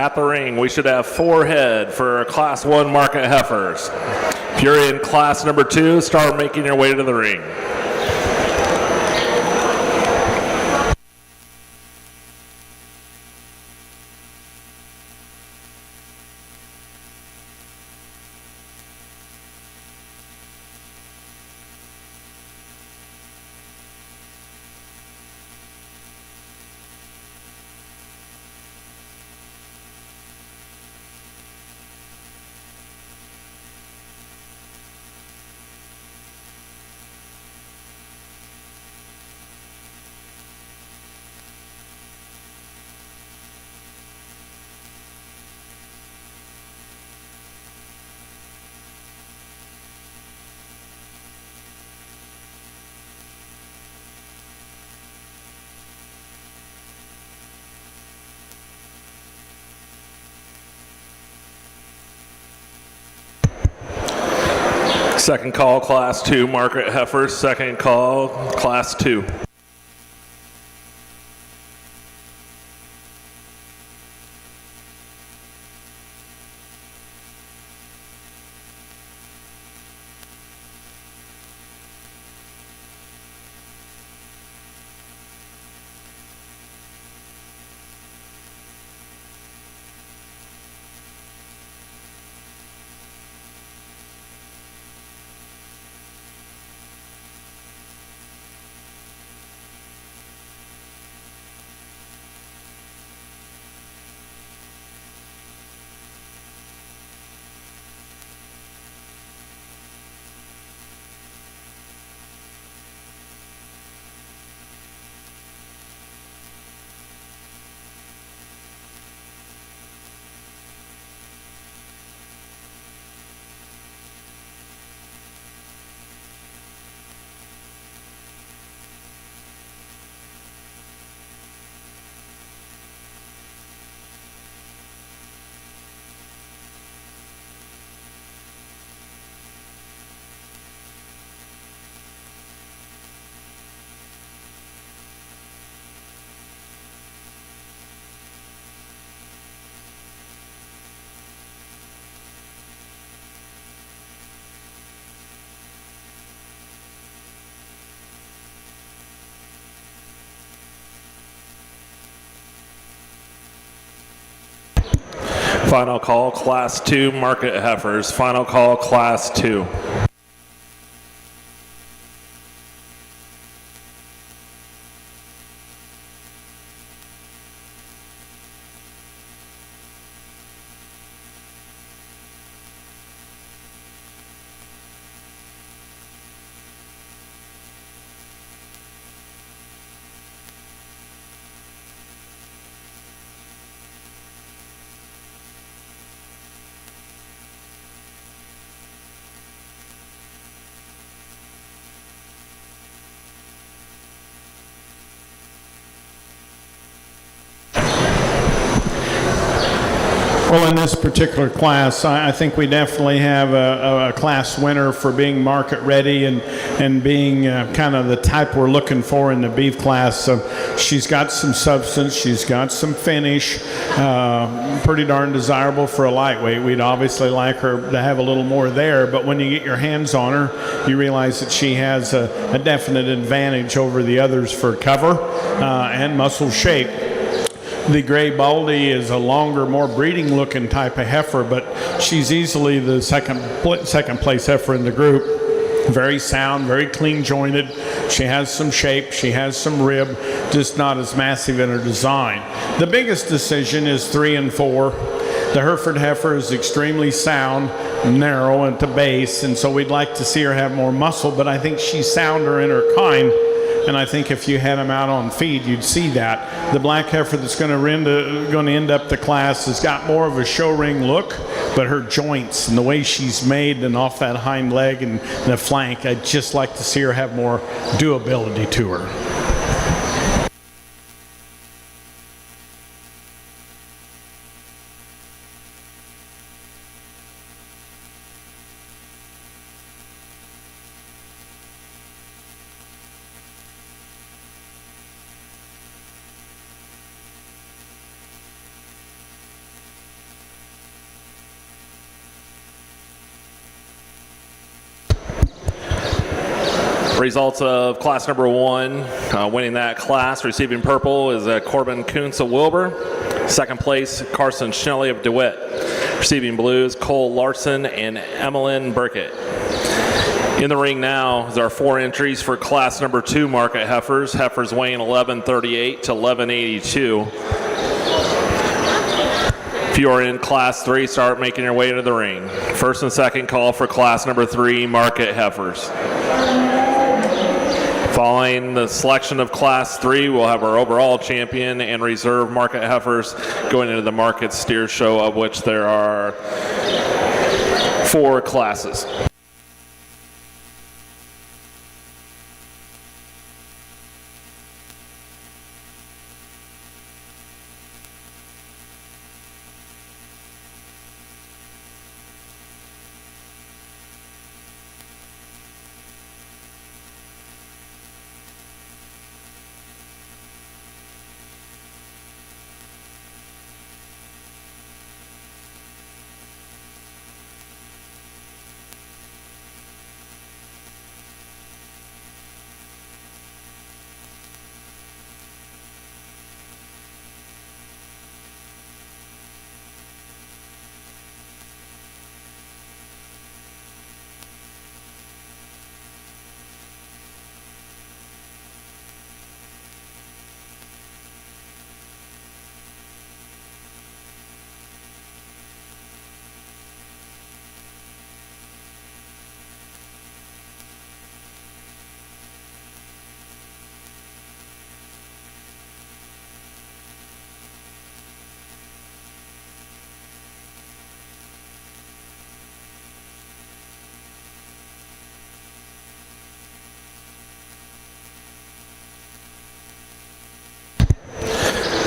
At the ring, we should have 4 head for Class 1 market heifers. If you're in Class number 2, start making your way to the ring. Second call, Class 2 market heifers. Second call, Class 2. Final call, Class 2 market heifers. Final call, Class 2. Well, in this particular class, I think we definitely have a class winner for being market ready and being kind of the type we're looking for in the beef class. So she's got some substance, she's got some finish, pretty darn desirable for a lightweight. We'd obviously like her to have a little more there, but when you get your hands on her, you realize that she has a definite advantage over the others for cover and muscle shape. The Gray Baldy is a longer, more breeding-looking type of heifer, but she's easily the second place heifer in the group. Very sound, very clean-jointed. She has some shape, she has some rib, just not as massive in her design. The biggest decision is 3 and 4. The Hereford heifer is extremely sound, narrow at the base, and so we'd like to see her have more muscle, but I think she's sounder in her kind. And I think if you had them out on feed, you'd see that. The black heifer that's going to end up the class has got more of a show ring look, but her joints and the way she's made and off that hind leg and the flank, I'd just like to see her have more doability to her. Results of class number 1, winning that class, receiving purple, is Corbin Kuntz of Wilbur. Second place, Carson Schnelly of DeWitt. Receiving blues, Cole Larson and Emmeline Burkett. In the ring now is our 4 entries for class number 2 market heifers. Heifers weighing 1138 to 1182. If you are in class 3, start making your way to the ring. First and second call for class number 3 market heifers. Following the selection of class 3, we'll have our overall champion and reserve market heifers going into the market steer show, of which there are 4 classes.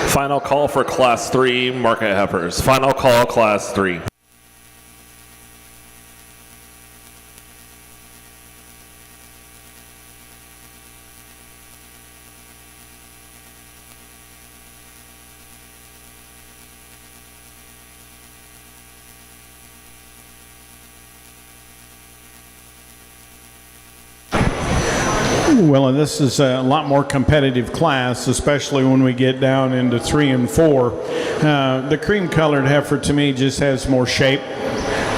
Final call for class 3 market heifers. Final call, class 3. Well, and this is a lot more competitive class, especially when we get down into 3 and 4. The cream-colored heifer, to me, just has more shape,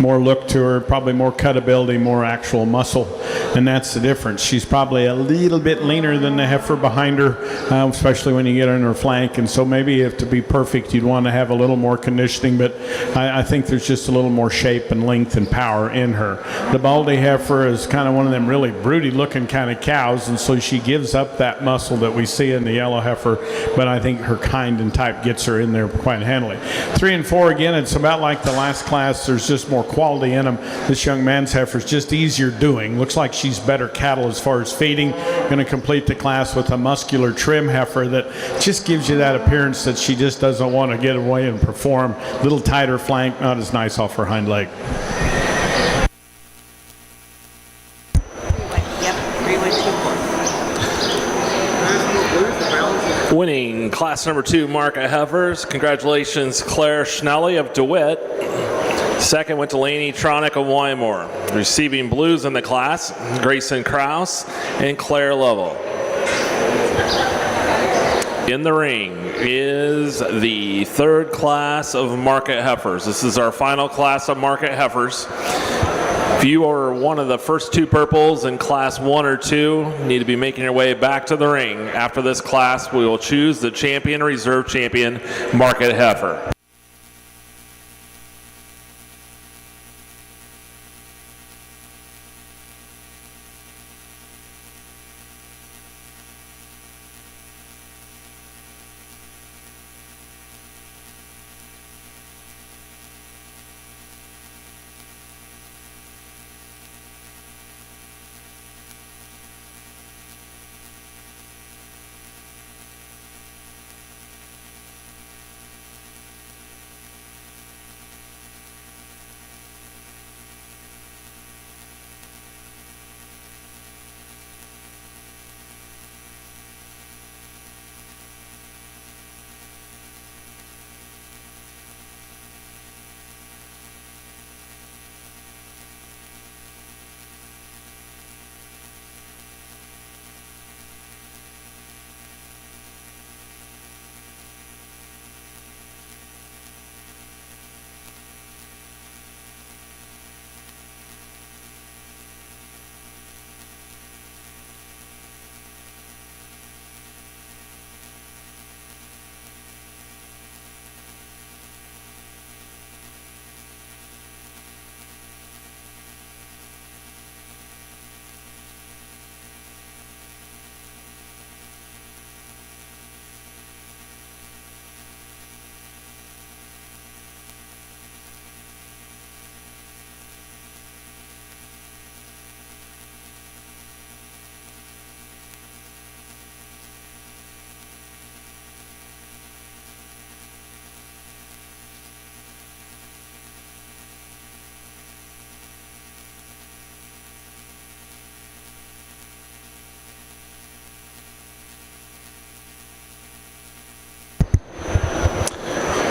more look to her, probably more cutability, more actual muscle, and that's the difference. She's probably a little bit leaner than the heifer behind her, especially when you get on her flank, and so maybe if to be perfect, you'd want to have a little more conditioning, but I think there's just a little more shape and length and power in her. The Baldy heifer is kind of one of them really broody-looking kind of cows, and so she gives up that muscle that we see in the yellow heifer, but I think her kind and type gets her in there quite handily. 3 and 4, again, it's about like the last class. There's just more quality in them. This young man's heifer is just easier doing. Looks like she's better cattle as far as feeding. Going to complete the class with a muscular trim heifer that just gives you that appearance that she just doesn't want to get away and perform. Little tighter flank, not as nice off her hind leg. Winning class number 2 market heifers, congratulations Claire Schnelly of DeWitt. Second went to Laney Tronick of Wymore. Receiving blues in the class, Grayson Krause and Claire Lovell. In the ring is the 3rd class of market heifers. This is our final class of market heifers. If you are one of the first 2 purples in class 1 or 2, you need to be making your way back to the ring. After this class, we will choose the champion, reserve champion, market heifer.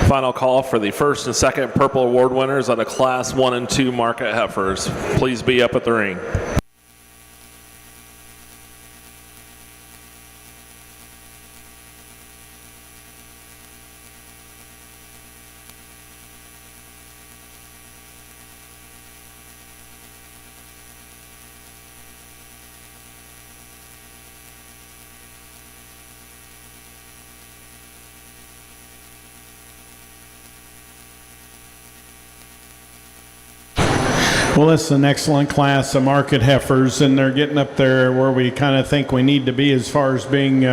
Final call for the first and second Purple Award winners out of Class 1 and 2 market heifers. Please be up at the ring. Well, it's an excellent class of market heifers, and they're getting up there where we kind of think we need to be as far as being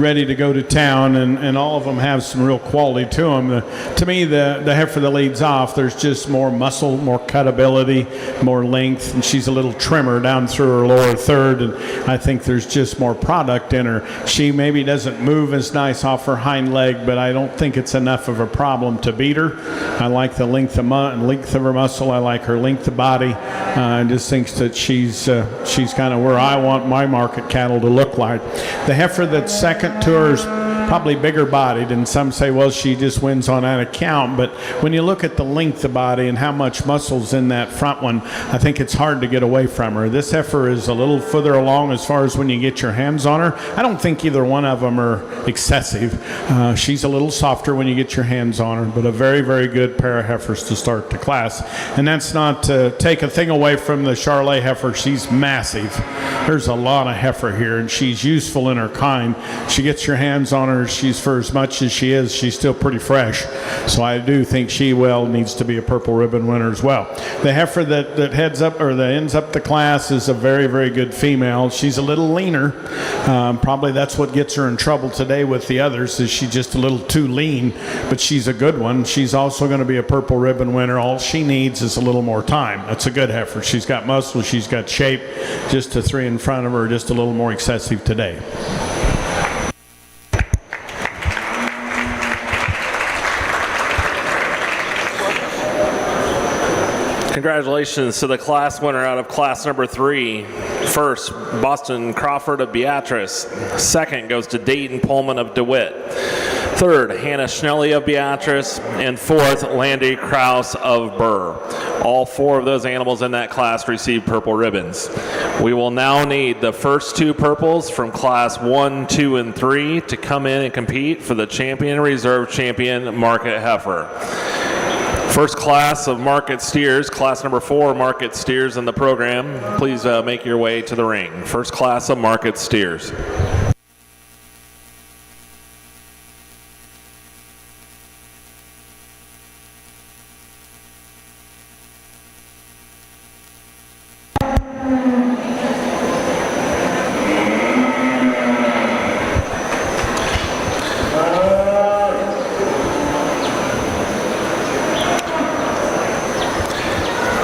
ready to go to town, and all of them have some real quality to them. To me, the heifer that leads off, there's just more muscle, more cutability, more length, and she's a little trimmer down through her lower third, and I think there's just more product in her. She maybe doesn't move as nice off her hind leg, but I don't think it's enough of a problem to beat her. I like the length of her muscle. I like her length of body. I just think that she's kind of where I want my market cattle to look like. The heifer that's second to her is probably bigger bodied, and some say, well, she just wins on that account. But when you look at the length of body and how much muscle's in that front one, I think it's hard to get away from her. This heifer is a little further along as far as when you get your hands on her. I don't think either one of them are excessive. She's a little softer when you get your hands on her, but a very, very good pair of heifers to start the class. And that's not to take a thing away from the Charolais heifer. She's massive. There's a lot of heifer here, and she's useful in her kind. She gets your hands on her. She's, for as much as she is, she's still pretty fresh. So I do think she needs to be a purple ribbon winner as well. The heifer that heads up or that ends up the class is a very, very good female. She's a little leaner. Probably that's what gets her in trouble today with the others, is she's just a little too lean, but she's a good one. She's also going to be a purple ribbon winner. All she needs is a little more time. That's a good heifer. She's got muscle, she's got shape. Just the three in front of her are just a little more excessive today. Congratulations to the class winner out of class number 3. First, Boston Crawford of Beatrice. Second goes to Dayton Pullman of DeWitt. Third, Hannah Schnelly of Beatrice. And fourth, Landy Kraus of Burr. All 4 of those animals in that class received purple ribbons. We will now need the first 2 purples from class 1, 2, and 3 to come in and compete for the champion and reserve champion market heifer. First class of market steers, class number 4 market steers in the program. Please make your way to the ring. First class of market steers.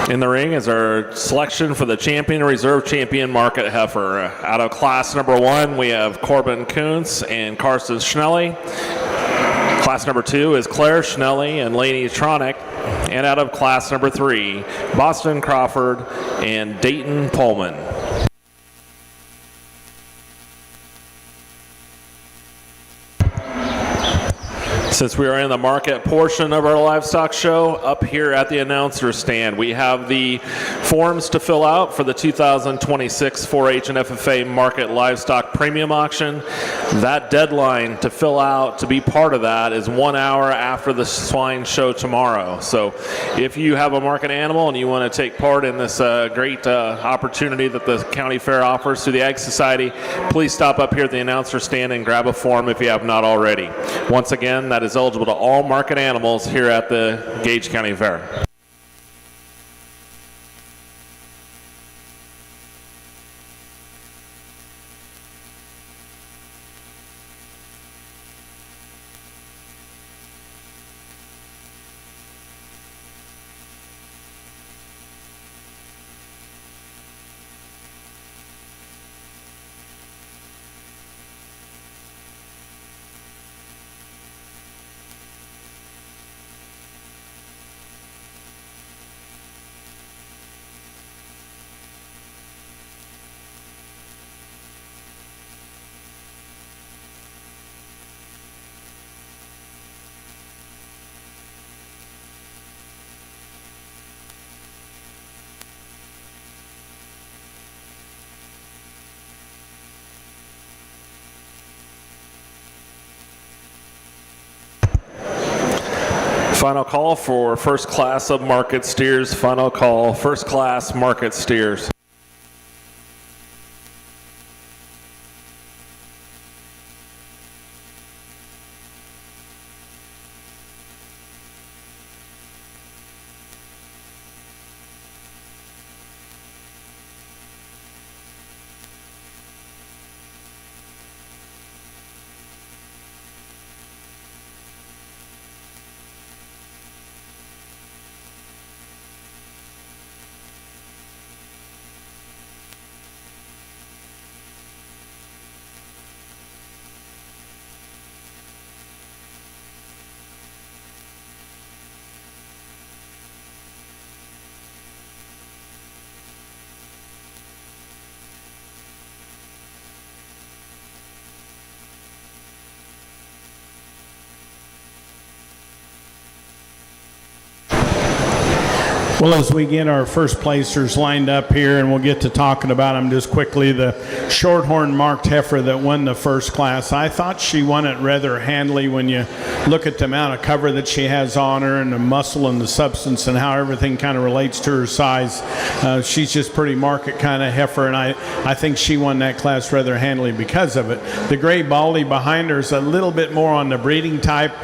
In the ring is our selection for the champion and reserve champion market heifer. Out of class number 1, we have Corbin Kuntz and Carson Schnelly. Class number 2 is Claire Schnelly and Lainey Tronick. And out of class number 3, Boston Crawford and Dayton Pullman. Since we are in the market portion of our livestock show, up here at the announcer stand, we have the forms to fill out for the 2026 4-H and FFA Market Livestock Premium Auction. That deadline to fill out to be part of that is 1 hour after the swine show tomorrow. So if you have a market animal and you want to take part in this great opportunity that the county fair offers through the Ag Society, please stop up here at the announcer stand and grab a form if you have not already. Once again, that is eligible to all market animals here at the Gage County Fair. Final call for first class of market steers. Final call, first class market steers. Well, as we get our first placers lined up here, and we'll get to talking about them just quickly, the Shorthorn marked heifer that won the first class, I thought she won it rather handily when you look at the amount of cover that she has on her and the muscle and the substance and how everything kind of relates to her size. She's just pretty market kind of heifer, and I think she won that class rather handily because of it. The gray baldy behind her is a little bit more on the breeding type.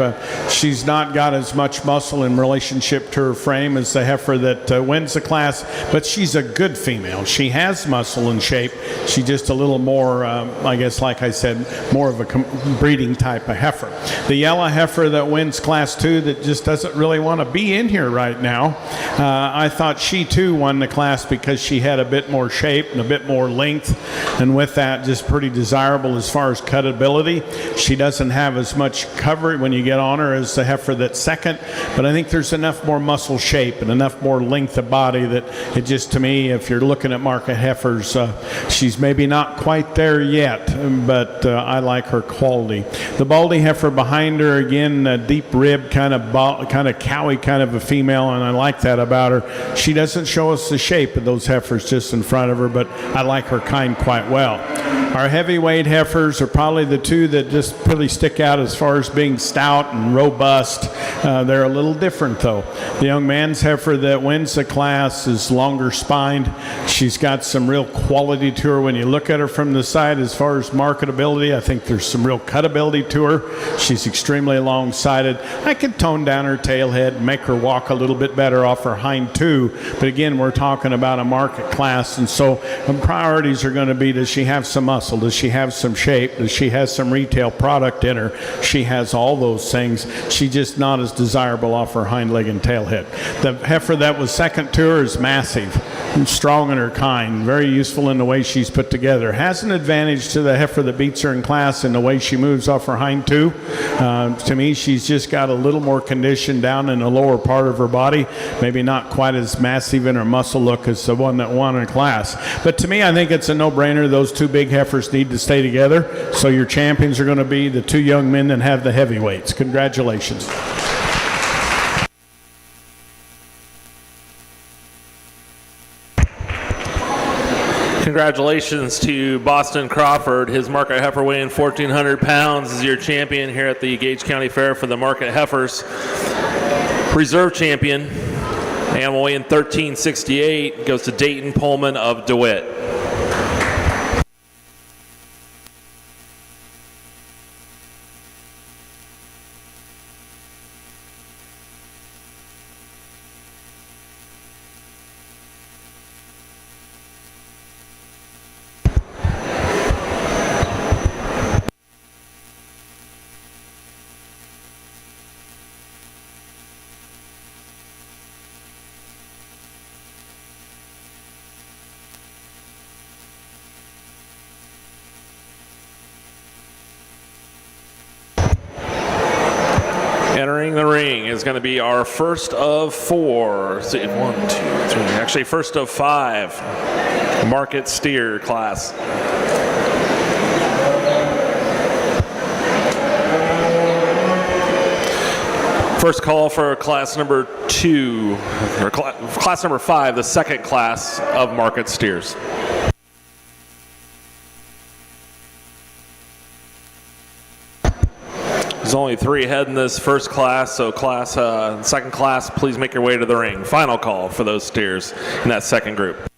She's not got as much muscle in relationship to her frame as the heifer that wins the class, but she's a good female. She has muscle and shape. She's just a little more, I guess, like I said, more of a breeding type of heifer. The yellow heifer that wins class 2 that just doesn't really want to be in here right now, I thought she too won the class because she had a bit more shape and a bit more length, and with that just pretty desirable as far as cutability. She doesn't have as much cover when you get on her as the heifer that's second, but I think there's enough more muscle shape and enough more length of body that it just, to me, if you're looking at market heifers, she's maybe not quite there yet, but I like her quality. The baldy heifer behind her, again, a deep rib, kind of cowy kind of a female, and I like that about her. She doesn't show us the shape of those heifers just in front of her, but I like her kind quite well. Our heavyweight heifers are probably the two that just really stick out as far as being stout and robust. They're a little different, though. The young man's heifer that wins the class is longer spined. She's got some real quality to her when you look at her from the side. As far as marketability, I think there's some real cutability to her. She's extremely long-sided. I could tone down her tail head and make her walk a little bit better off her hind two, but again, we're talking about a market class, and so priorities are going to be, does she have some muscle? Does she have some shape? Does she have some retail product in her? She has all those things. She's just not as desirable off her hind leg and tail head. The heifer that was second to her is massive and strong in her kind, very useful in the way she's put together. Has an advantage to the heifer that beats her in class in the way she moves off her hind two. To me, she's just got a little more condition down in the lower part of her body, maybe not quite as massive in her muscle look as the one that won in class. But to me, I think it's a no-brainer. Those two big heifers need to stay together. So your champions are going to be the two young men that have the heavyweights. Congratulations. Congratulations to Boston Crawford. His market heifer weighing 1,400 pounds is your champion here at the Gage County Fair for the market heifers. Reserve champion, animal weighing 1,368, goes to Dayton Pullman of DeWitt. Entering the ring is going to be our first of 4. Let's see, 1, 2, 3. Actually, first of 5 market steer class. First call for class number 2, or class number 5, the second class of market steers. There's only 3 ahead in this first class, so second class, please make your way to the ring. Final call for those steers in that second group.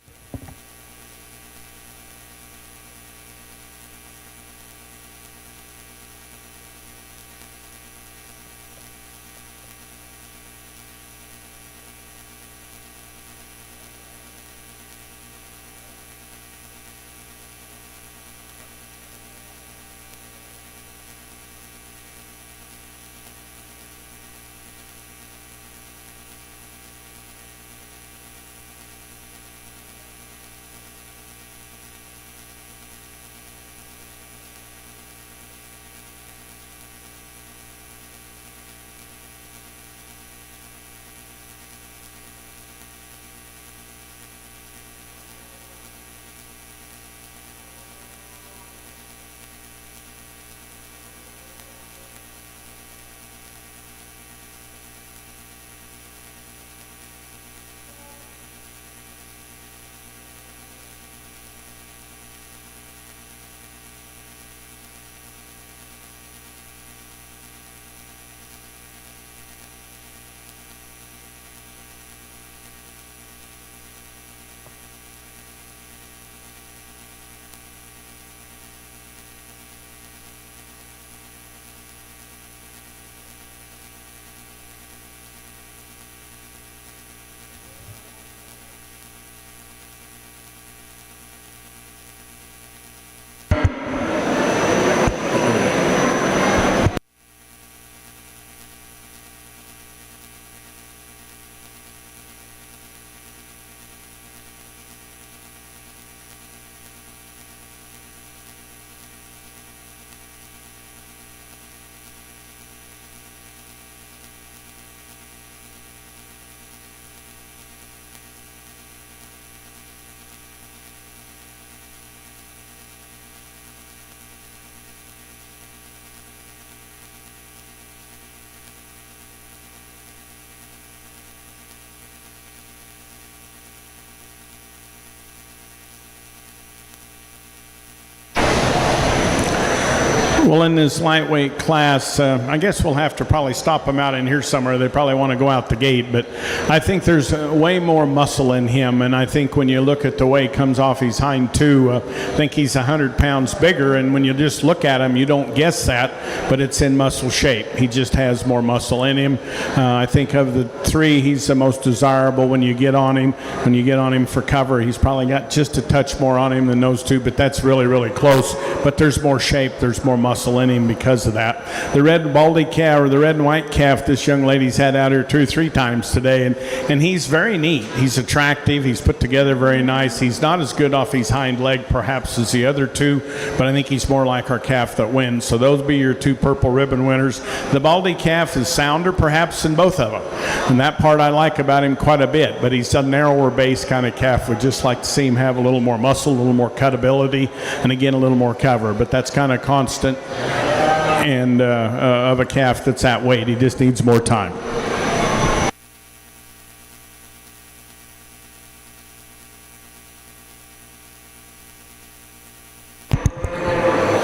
Well, in this lightweight class, I guess we'll have to probably stop them out in here somewhere. They probably want to go out the gate, but I think there's way more muscle in him, and I think when you look at the way he comes off his hind two, I think he's 100 pounds bigger, and when you just look at him, you don't guess that, but it's in muscle shape. He just has more muscle in him. I think of the 3, he's the most desirable when you get on him. When you get on him for cover, he's probably got just a touch more on him than those 2, but that's really, really close. But there's more shape, there's more muscle in him because of that. The red baldy calf, or the red and white calf, this young lady's had out here 2 or 3 times today, and he's very neat. He's attractive. He's put together very nice. He's not as good off his hind leg perhaps as the other 2, but I think he's more like our calf that wins. So those be your 2 purple ribbon winners. The baldy calf is sounder perhaps than both of them, and that part I like about him quite a bit, but he's a narrower base kind of calf. Would just like to see him have a little more muscle, a little more cutability, and again a little more cover, but that's kind of constant and of a calf that's that weight. He just needs more time.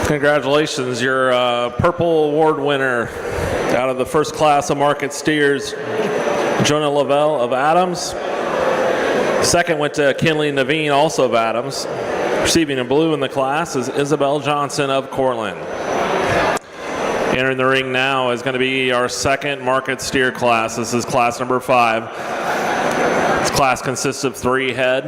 Congratulations, your Purple Award winner out of the first class of market steers, Jonah Lavelle of Adams. Second went to Kinley Naveen, also of Adams. Receiving a blue in the class is Isabel Johnson of Cortland. Entering the ring now is going to be our second market steer class. This is class number 5. This class consists of 3 head.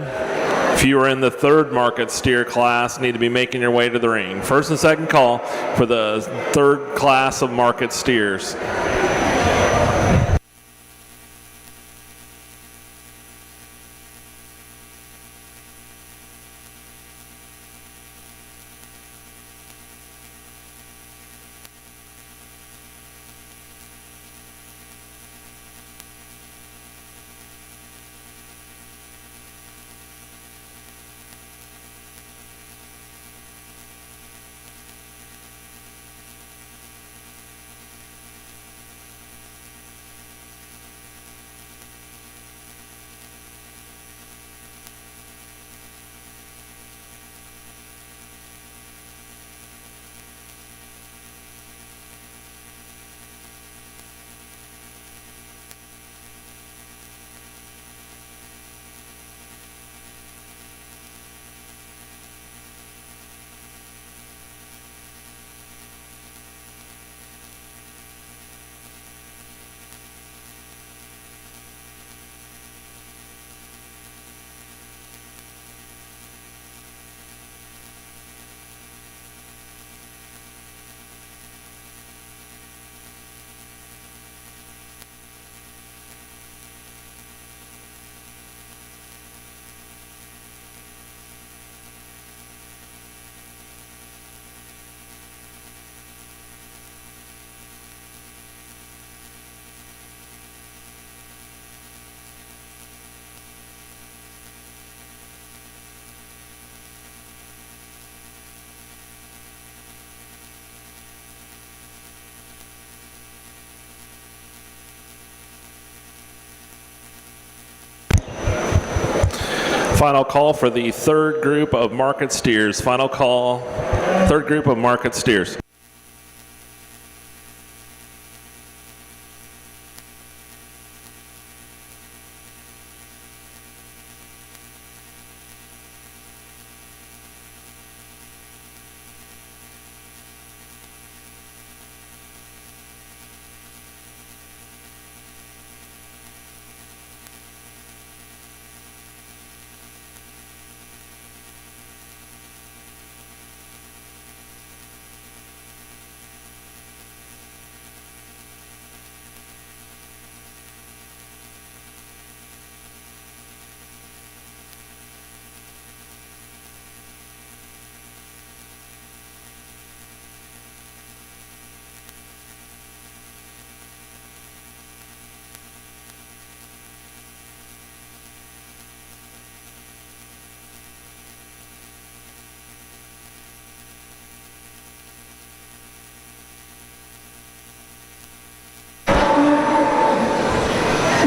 If you are in the third market steer class, need to be making your way to the ring. First and second call for the third class of market steers. Final call for the third group of market steers. Final call, third group of market steers.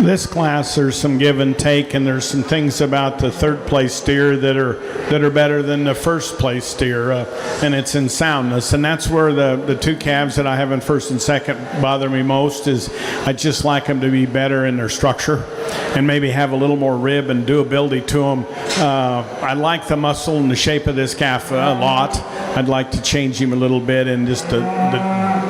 This class, there's some give and take, and there's some things about the third place steer that are better than the first place steer, and it's in soundness. And that's where the two calves that I have in first and second bother me most. Is I just like them to be better in their structure and maybe have a little more rib and doability to them. I like the muscle and the shape of this calf a lot. I'd like to change him a little bit, and just the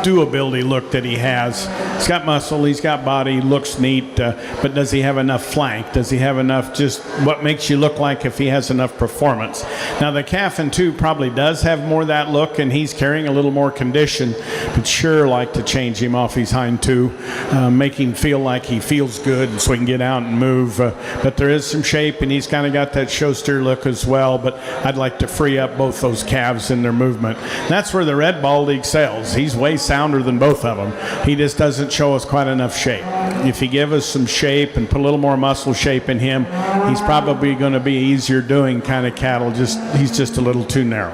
doability look that he has. He's got muscle, he's got body, looks neat, but does he have enough flank? Does he have enough, just what makes you look like if he has enough performance? Now the calf in 2 probably does have more of that look, and he's carrying a little more condition, but sure like to change him off his hind 2, make him feel like he feels good so he can get out and move. But there is some shape, and he's kind of got that show steer look as well, but I'd like to free up both those calves in their movement. That's where the Red Baldy excels. He's way sounder than both of them. He just doesn't show us quite enough shape. If you give us some shape and put a little more muscle shape in him, he's probably going to be easier doing kind of cattle. He's just a little too narrow.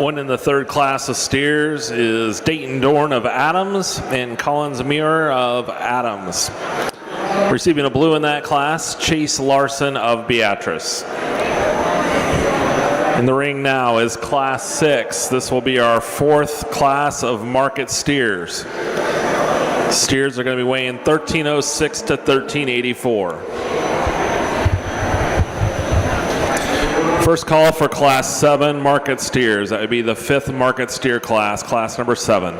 One in the third class of steers is Dayton Dorn of Adams and Collins Muir of Adams. Receiving a blue in that class, Chase Larson of Beatrice. In the ring now is Class 6. This will be our 4th class of market steers. Steers are going to be weighing 1306 to 1384. First call for Class 7 market steers. That would be the 5th market steer class, class number 7.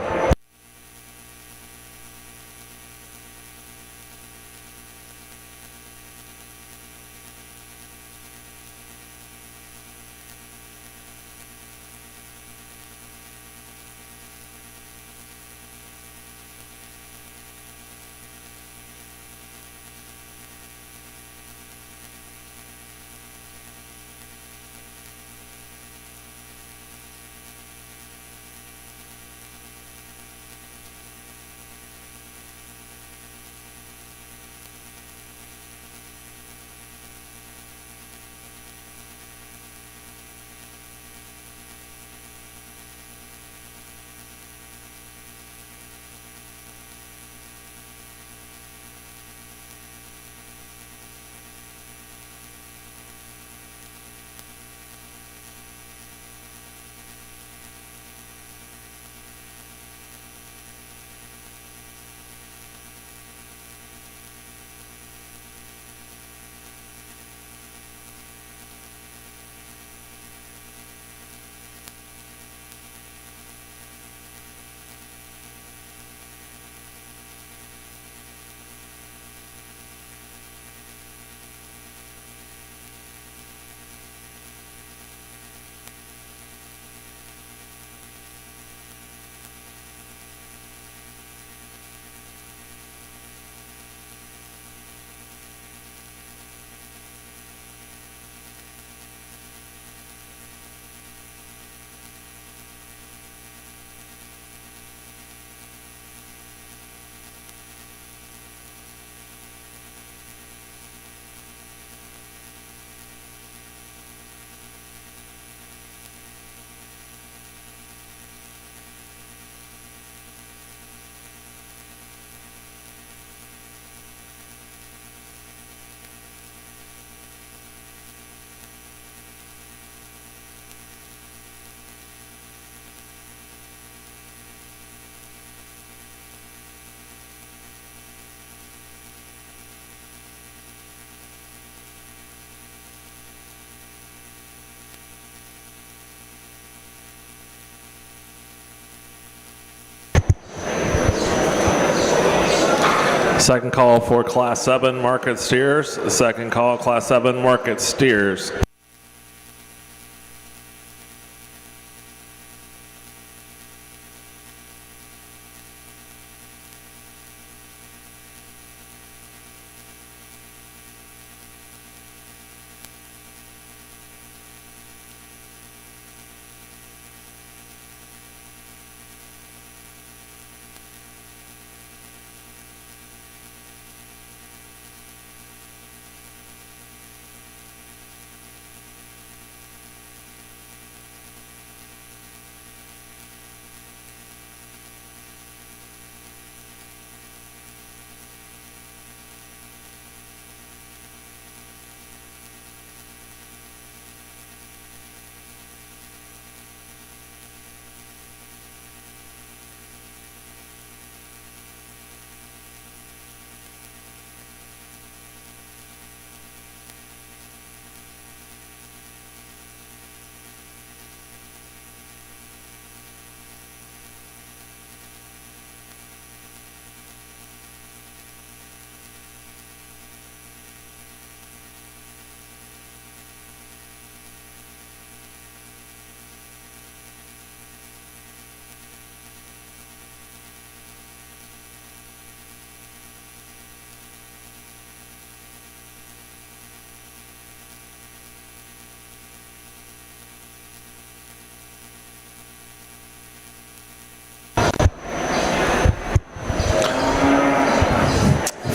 Second call for Class 7 market steers. Second call, Class 7 market steers.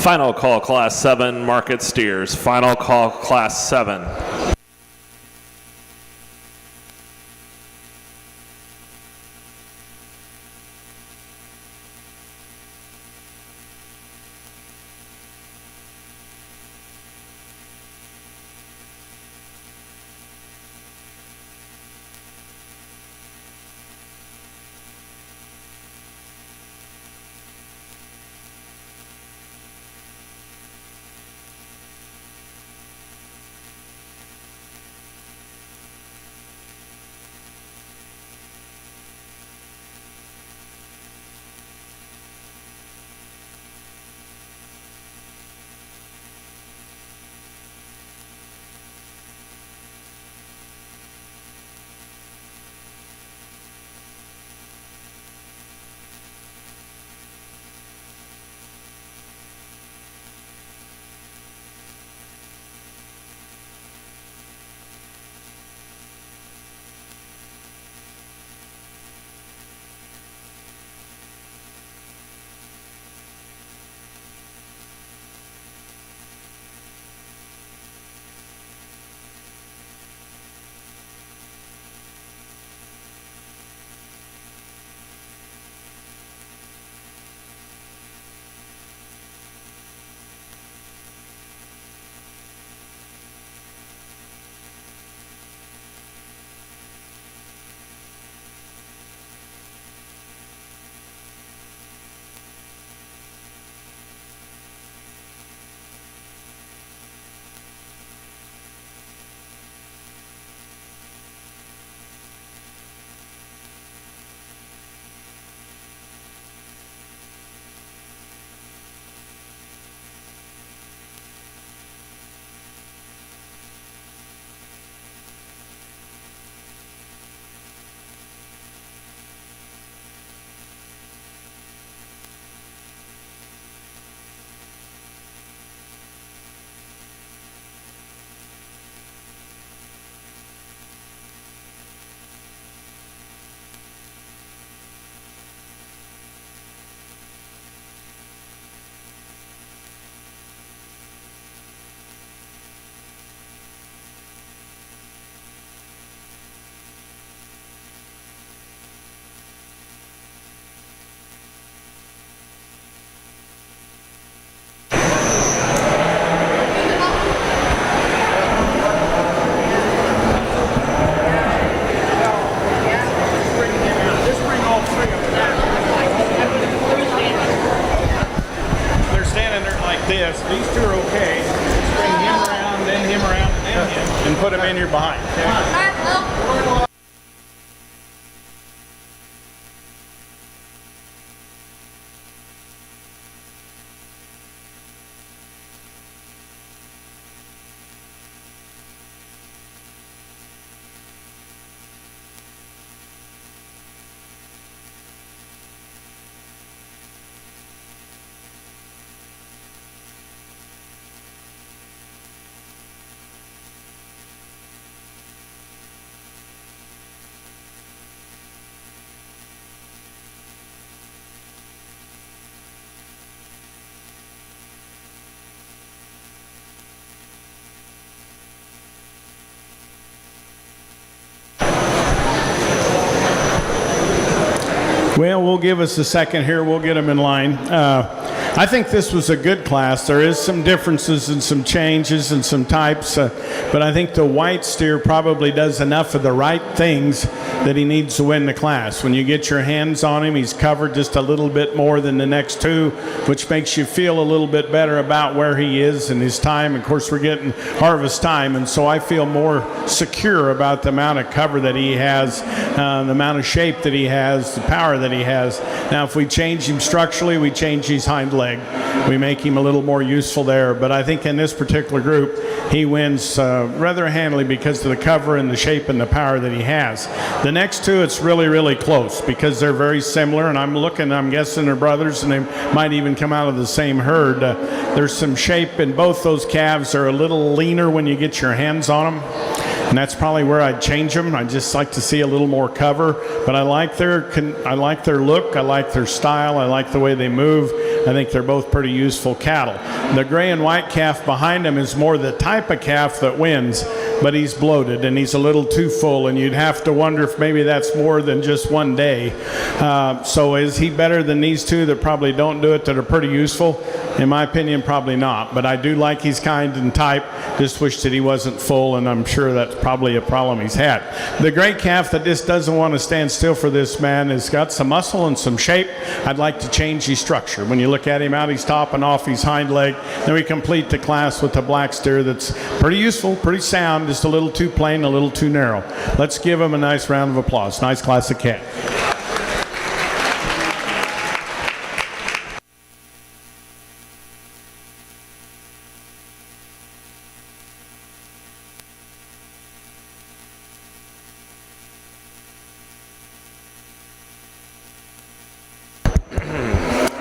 Final call, Class 7 market steers. Final call, Class 7. This. These two are okay. Just bring him around, then him around, and then him, and put him in here behind. Okay? Well, we'll give us a second here. We'll get them in line. I think this was a good class. There is some differences and some changes and some types, but I think the white steer probably does enough of the right things that he needs to win the class. When you get your hands on him, he's covered just a little bit more than the next two, which makes you feel a little bit better about where he is in his time. Of course, we're getting harvest time, and so I feel more secure about the amount of cover that he has, the amount of shape that he has, the power that he has. Now, if we change him structurally, we change his hind leg. We make him a little more useful there. But I think in this particular group, he wins rather handily because of the cover and the shape and the power that he has. The next two, it's really, really close because they're very similar. And I'm guessing they're brothers, and they might even come out of the same herd. There's some shape, and both those calves are a little leaner when you get your hands on them. And that's probably where I'd change them. I'd just like to see a little more cover. But I like their look. I like their style. I like the way they move. I think they're both pretty useful cattle. The gray and white calf behind him is more the type of calf that wins, but he's bloated and he's a little too full, and you'd have to wonder if maybe that's more than just one day. So is he better than these two that probably don't do it, that are pretty useful? In my opinion, probably not. But I do like his kind and type. Just wish that he wasn't full, and I'm sure that's probably a problem he's had. The gray calf that just doesn't want to stand still for this man has got some muscle and some shape. I'd like to change his structure. When you look at him out, he's top and off his hind leg. Then we complete the class with the black steer that's pretty useful, pretty sound, just a little too plain, a little too narrow. Let's give him a nice round of applause. Nice classic cat.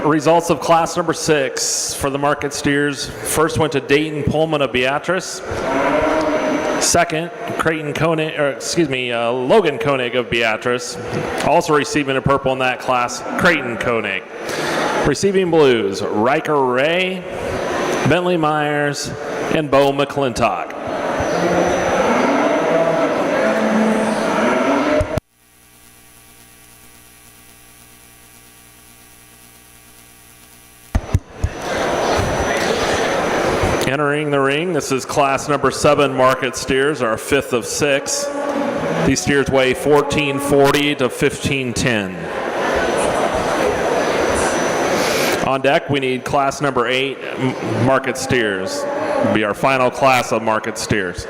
Results of class number 6 for the market steers. First went to Dayton Pullman of Beatrice. Second, Logan Koenig of Beatrice. Also receiving a purple in that class, Creighton Koenig. Receiving blues, Riker Ray, Bentley Myers, and Bo McClintock. Entering the ring, this is class number 7 market steers, our 5th of 6. These steers weigh 1440 to 1510. On deck, we need class number 8 market steers. It'll be our final class of market steers.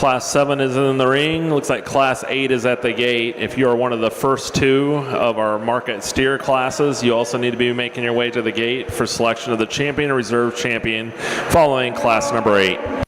Class 7 is in the ring. Looks like Class 8 is at the gate. If you are one of the first two of our market steer classes, you also need to be making your way to the gate for selection of the champion or reserve champion following class number 8.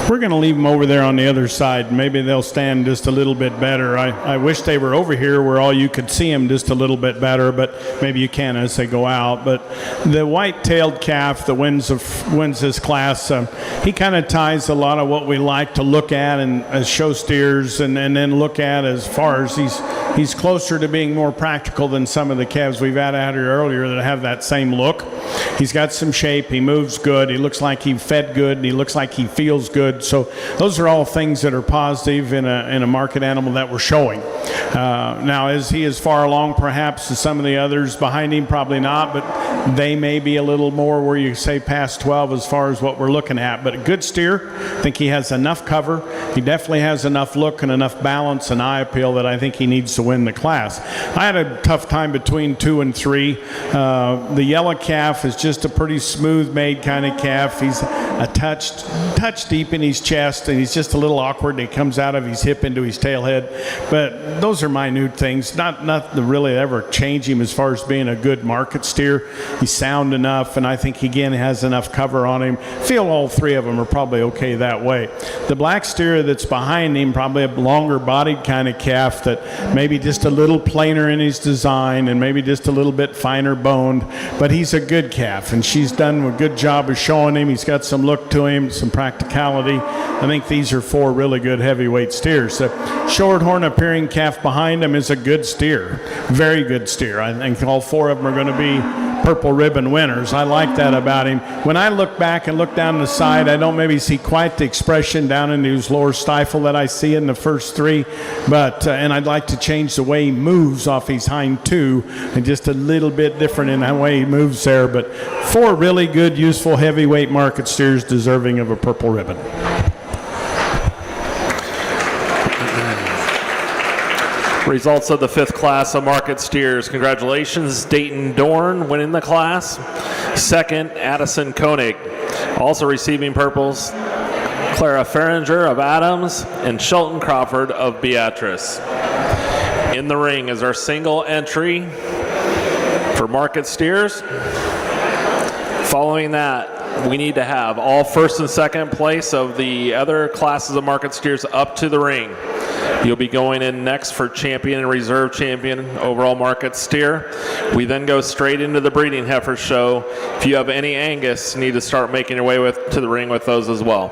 We're going to leave them over there on the other side. Maybe they'll stand just a little bit better. I wish they were over here where all you could see them just a little bit better, but maybe you can as they go out. But the white-tailed calf that wins this class, he kind of ties a lot of what we like to look at and as show steers and then look at as far as he's closer to being more practical than some of the calves we've had out here earlier that have that same look. He's got some shape. He moves good. He looks like he fed good, and he looks like he feels good. So those are all things that are positive in a market animal that we're showing. Now, is he as far along perhaps as some of the others behind him? Probably not, but they may be a little more where you say past 12 as far as what we're looking at. But a good steer. I think he has enough cover. He definitely has enough look and enough balance and eye appeal that I think he needs to win the class. I had a tough time between 2 and 3. The yellow calf is just a pretty smooth made kind of calf. He's a touch deep in his chest, and he's just a little awkward, and he comes out of his hip into his tail head. But those are minute things, not to really ever change him as far as being a good market steer. He's sound enough, and I think he again has enough cover on him. Feel all three of them are probably okay that way. The black steer that's behind him, probably a longer bodied kind of calf that maybe just a little plainer in his design and maybe just a little bit finer boned, but he's a good calf, and she's done a good job of showing him. He's got some look to him, some practicality. I think these are 4 really good heavyweight steers. The shorthorn appearing calf behind him is a good steer, very good steer. I think all 4 of them are going to be purple ribbon winners. I like that about him. When I look back and look down the side, I don't maybe see quite the expression down in his lower stifle that I see in the first 3, but and I'd like to change the way he moves off his hind 2 and just a little bit different in the way he moves there. But 4 really good, useful heavyweight market steers deserving of a purple ribbon. Results of the 5th class of market steers. Congratulations, Dayton Dorn winning the class. 2nd, Addison Koenig. Also receiving purples, Clara Ferringer of Adams and Shelton Crawford of Beatrice. In the ring is our single entry for market steers. Following that, we need to have all 1st and 2nd place of the other classes of market steers up to the ring. You'll be going in next for champion and reserve champion overall market steer. We then go straight into the breeding heifer show. If you have any Angus, you need to start making your way to the ring with those as well.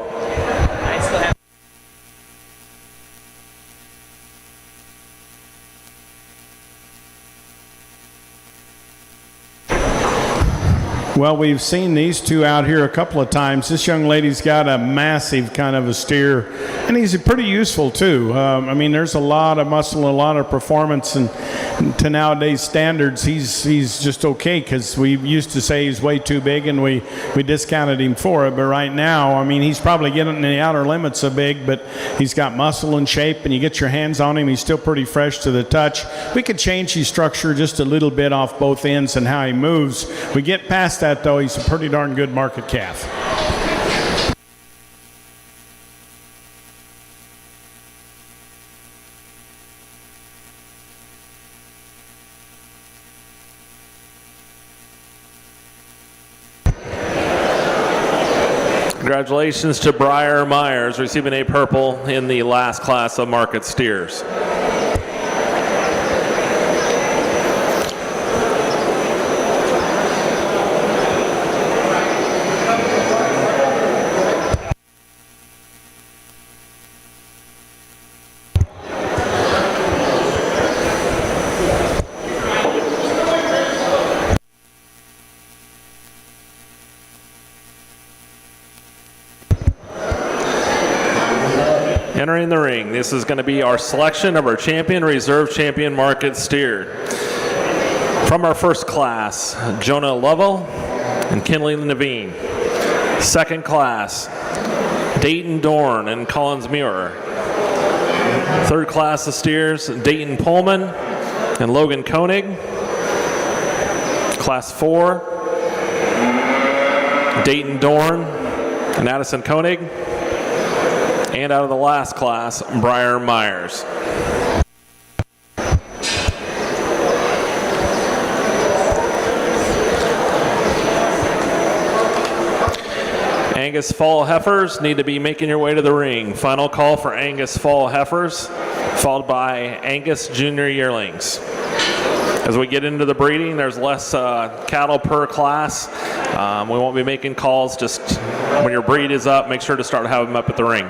Well, we've seen these two out here a couple of times. This young lady's got a massive kind of a steer, and he's pretty useful too. I mean, there's a lot of muscle, a lot of performance, and to nowadays standards, he's just okay, because we used to say he's way too big, and we discounted him for it. But right now, I mean, he's probably getting in the outer limits of big, but he's got muscle and shape, and you get your hands on him, he's still pretty fresh to the touch. We could change his structure just a little bit off both ends and how he moves. We get past that, though, he's a pretty darn good market calf. Congratulations to Briar Myers, receiving a purple in the last class of market steers. Entering the ring, this is going to be our selection of our champion, reserve champion market steer. From our first class, Jonah Lovell and Kinley Naveen. Second class, Dayton Dorn and Collins Muir. Third class of steers, Dayton Pullman and Logan Koenig. Class 4, Dayton Dorn and Addison Koenig. And out of the last class, Briar Myers. Angus Fall heifers need to be making your way to the ring. Final call for Angus Fall heifers, followed by Angus Junior yearlings. As we get into the breeding, there's less cattle per class. We won't be making calls. Just when your breed is up, make sure to start having them up at the ring.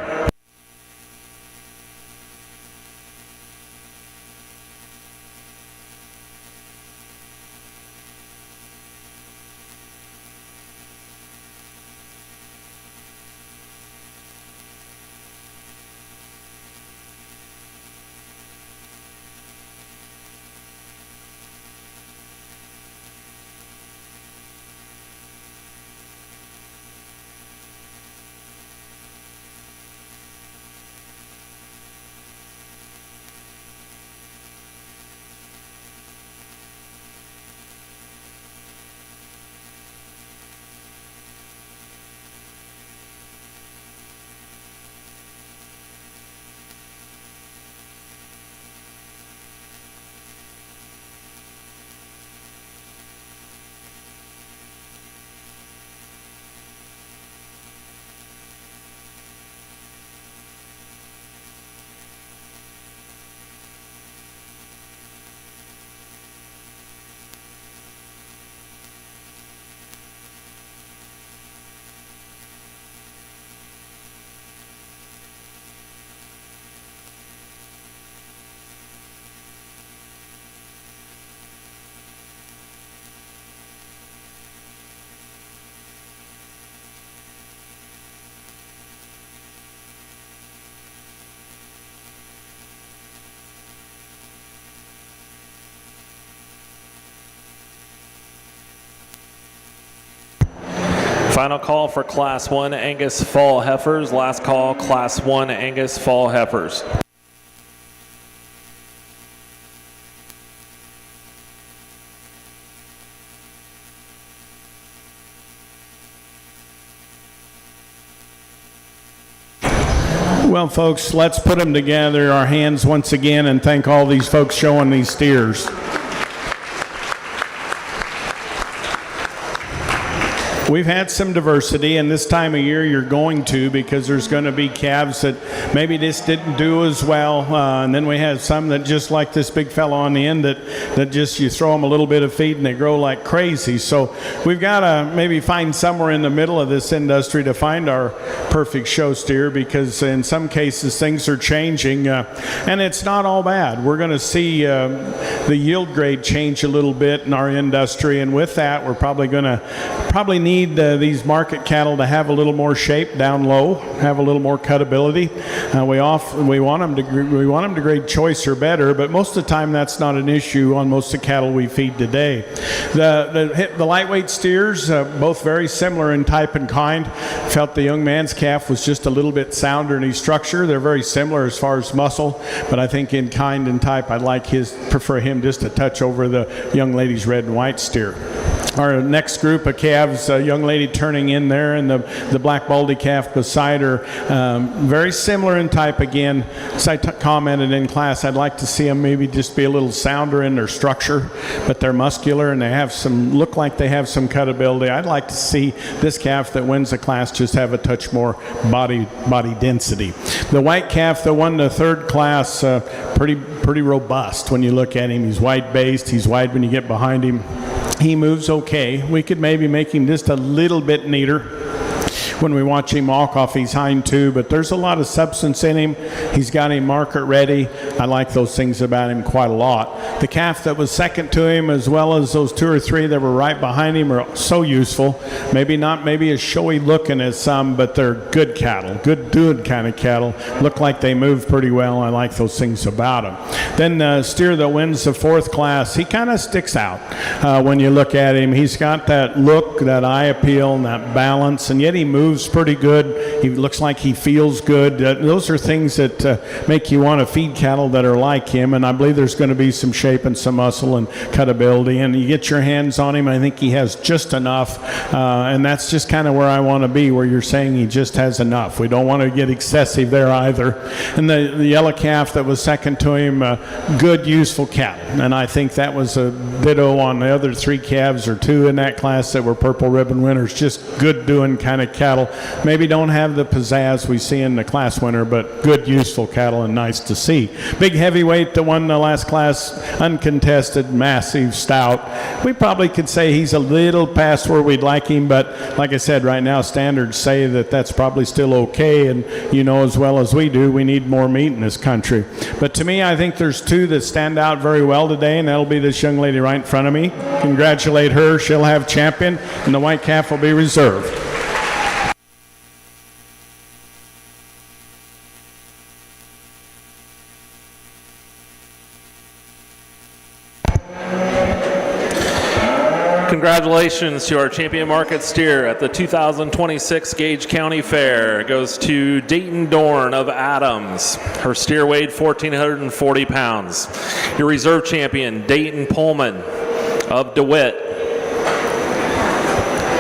Final call for Class 1 Angus Fall heifers. Last call, Class 1 Angus Fall heifers. Well, folks, let's put them together, our hands once again, and thank all these folks showing these steers. We've had some diversity, and this time of year you're going to, because there's going to be calves that maybe just didn't do as well, and then we have some that just like this big fellow on the end that just you throw them a little bit of feed and they grow like crazy. So we've got to maybe find somewhere in the middle of this industry to find our perfect show steer, because in some cases things are changing, and it's not all bad. We're going to see the yield grade change a little bit in our industry, and with that we're probably going to need these market cattle to have a little more shape down low, have a little more cutability. We want them to grade choice or better, but most of the time that's not an issue on most of the cattle we feed today. The lightweight steers, both very similar in type and kind. Felt the young man's calf was just a little bit sounder in his structure. They're very similar as far as muscle, but I think in kind and type I'd prefer him just a touch over the young lady's red and white steer. Our next group of calves, a young lady turning in there, and the black baldy calf beside her, very similar in type again. As I commented in class, I'd like to see them maybe just be a little sounder in their structure, but they're muscular and they look like they have some cutability. I'd like to see this calf that wins the class just have a touch more body density. The white calf that won the third class, pretty robust when you look at him. He's wide based, he's wide when you get behind him. He moves okay. We could maybe make him just a little bit neater when we watch him walk off his hind two, but there's a lot of substance in him. He's got him market ready. I like those things about him quite a lot. The calf that was second to him, as well as those two or three that were right behind him, are so useful. Maybe not as showy looking as some, but they're good cattle, good doing kind of cattle. Look like they move pretty well. I like those things about them. Then the steer that wins the fourth class, he kind of sticks out when you look at him. He's got that look, that eye appeal, and that balance, and yet he moves pretty good. He looks like he feels good. Those are things that make you want to feed cattle that are like him, and I believe there's going to be some shape and some muscle and cutability, and you get your hands on him, I think he has just enough, and that's just kind of where I want to be, where you're saying he just has enough. We don't want to get excessive there either. And the yellow calf that was second to him, good, useful cattle, and I think that was a ditto on the other three calves or two in that class that were purple ribbon winners. Just good doing kind of cattle. Maybe don't have the pizzazz we see in the class winner, but good, useful cattle and nice to see. Big heavyweight that won the last class, uncontested, massive, stout. We probably could say he's a little past where we'd like him, but like I said, right now standards say that that's probably still okay, and you know as well as we do, we need more meat in this country. But to me, I think there's two that stand out very well today, and that'll be this young lady right in front of me. Congratulate her. She'll have champion, and the white calf will be reserved. Congratulations to our champion market steer at the 2026 Gage County Fair. It goes to Dayton Dorn of Adams. Her steer weighed 1,440 pounds. Your reserve champion, Dayton Pullman of DeWitt.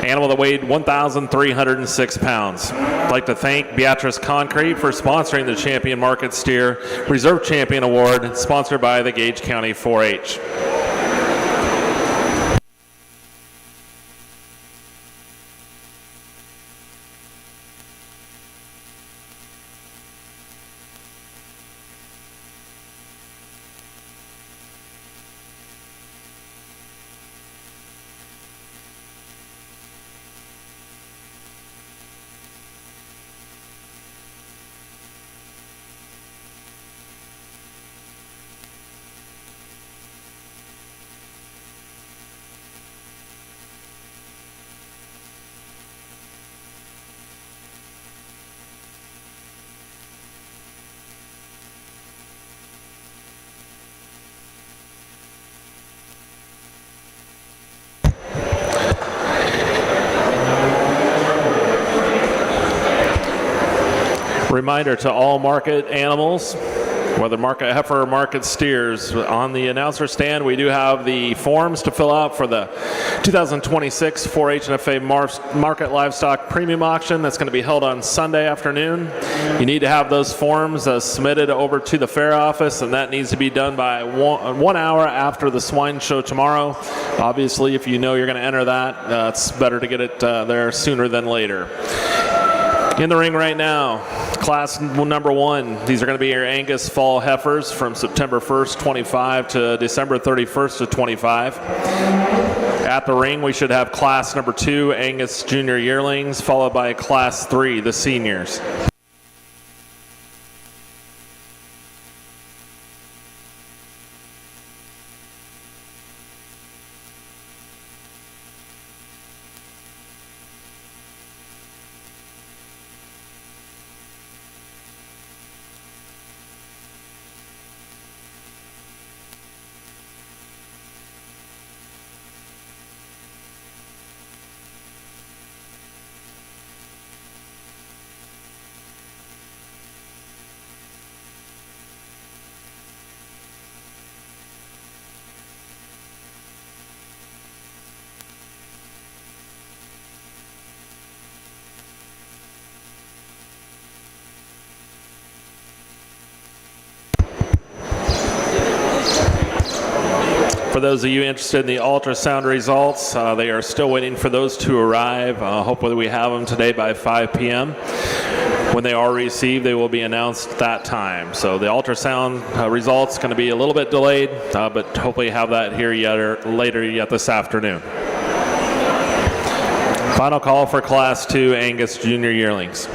Animal that weighed 1,306 pounds. I'd like to thank Beatrice Concrete for sponsoring the Champion Market Steer Reserve Champion Award, sponsored by the Gage County 4-H. Reminder to all market animals, whether market heifer or market steers. On the announcer stand, we do have the forms to fill out for the 2026 4-H and FA Market Livestock Premium Auction that's going to be held on Sunday afternoon. You need to have those forms submitted over to the fair office, and that needs to be done by 1 hour after the swine show tomorrow. Obviously, if you know you're going to enter that, it's better to get it there sooner than later. In the ring right now, class number 1. These are going to be your Angus fall heifers from September 1st, 25 to December 31st of 25. At the ring, we should have class number 2, Angus junior yearlings, followed by class 3, the seniors. For those of you interested in the ultrasound results, they are still waiting for those to arrive. Hopefully we have them today by 5 p.m. When they are received, they will be announced that time. So the ultrasound results going to be a little bit delayed, but hopefully have that here later yet this afternoon. Final call for Class 2 Angus Junior Yearlings.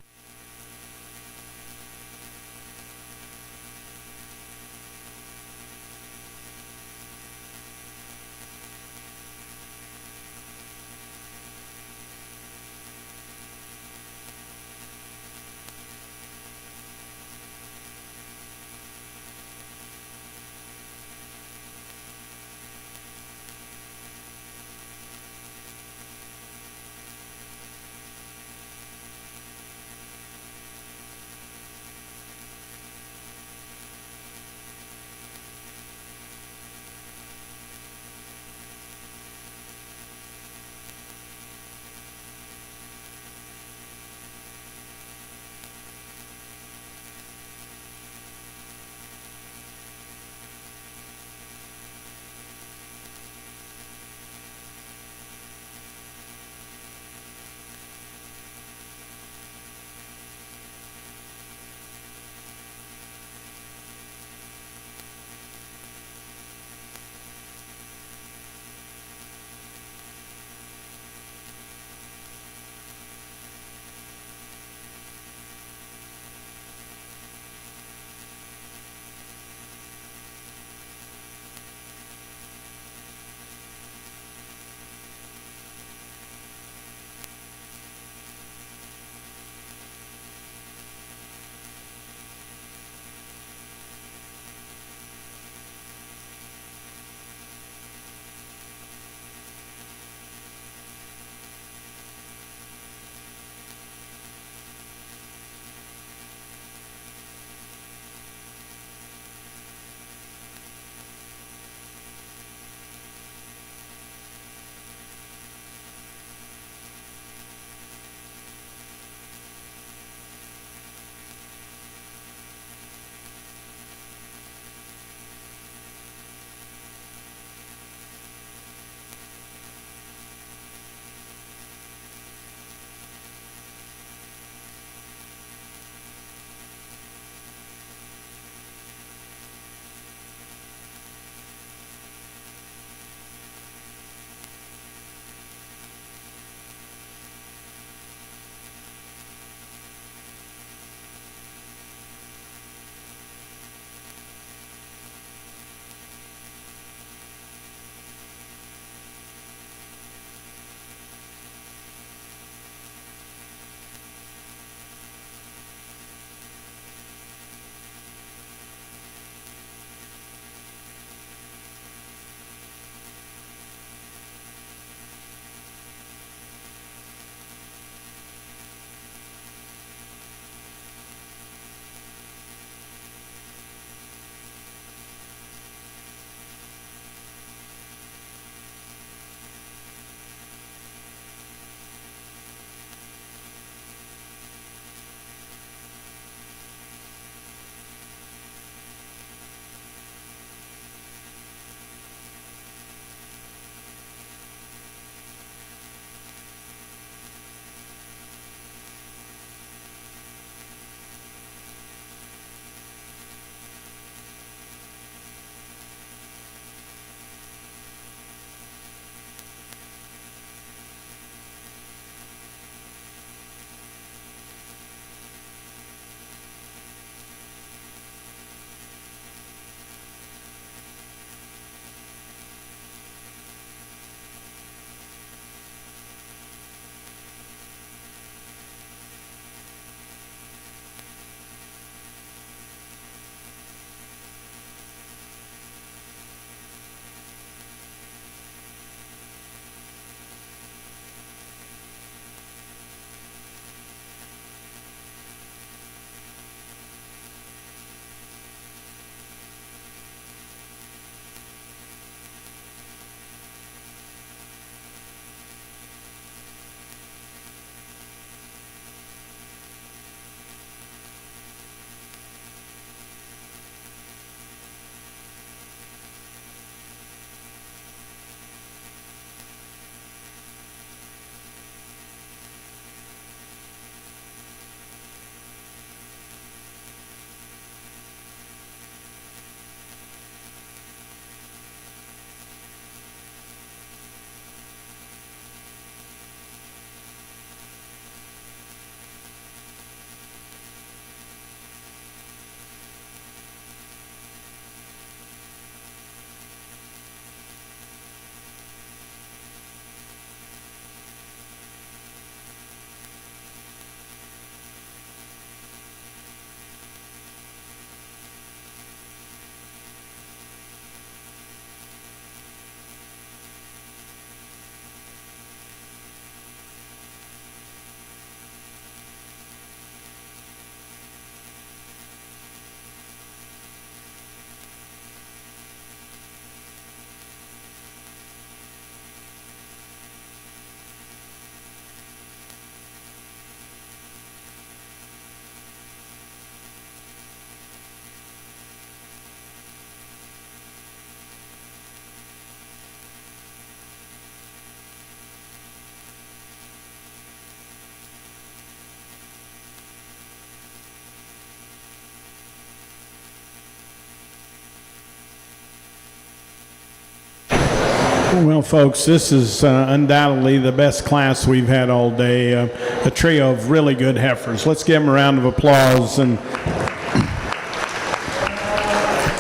Well, folks, this is undoubtedly the best class we've had all day. A trio of really good heifers. Let's give them a round of applause. And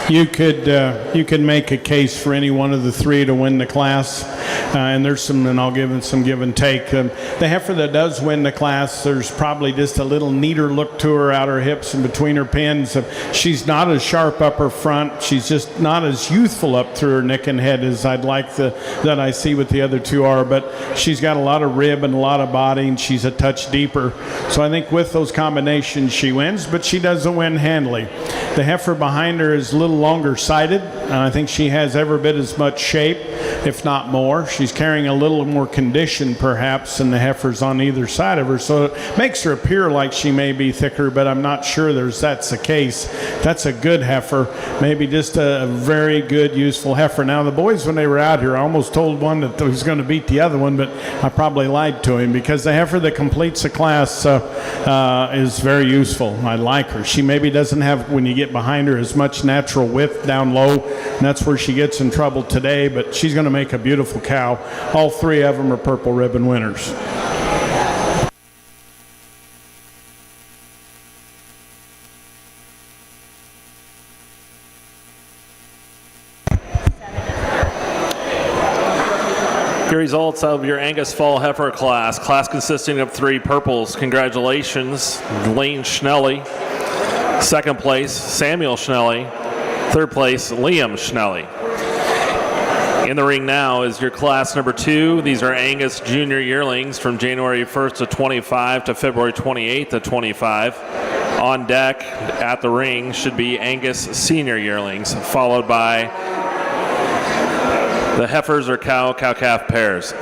you could make a case for any one of the three to win the class. And there's some, and I'll give it some give and take. The heifer that does win the class, there's probably just a little neater look to her out her hips and between her pins. She's not as sharp up her front. She's just not as youthful up through her neck and head as I'd like that I see with the other two are. But she's got a lot of rib and a lot of body, and she's a touch deeper. So I think with those combinations, she wins, but she doesn't win handily. The heifer behind her is a little longer sighted, and I think she has every bit as much shape, if not more. She's carrying a little more condition, perhaps, than the heifers on either side of her, so it makes her appear like she may be thicker, but I'm not sure that's the case. That's a good heifer, maybe just a very good, useful heifer. Now, the boys, when they were out here, I almost told one that he was going to beat the other one, but I probably lied to him, because the heifer that completes the class is very useful. I like her. She maybe doesn't have, when you get behind her, as much natural width down low, and that's where she gets in trouble today, but she's going to make a beautiful cow. All three of them are purple ribbon winners. The results of your Angus Fall Heifer class consisting of 3 purples. Congratulations, Lane Schnelly. Second place, Samuel Schnelly. Third place, Liam Schnelly. In the ring now is your class number 2. These are Angus Junior Yearlings from January 1st of 25 to February 28th of 25. On deck at the ring should be Angus Senior Yearlings, followed by the heifers or cow-calf pairs.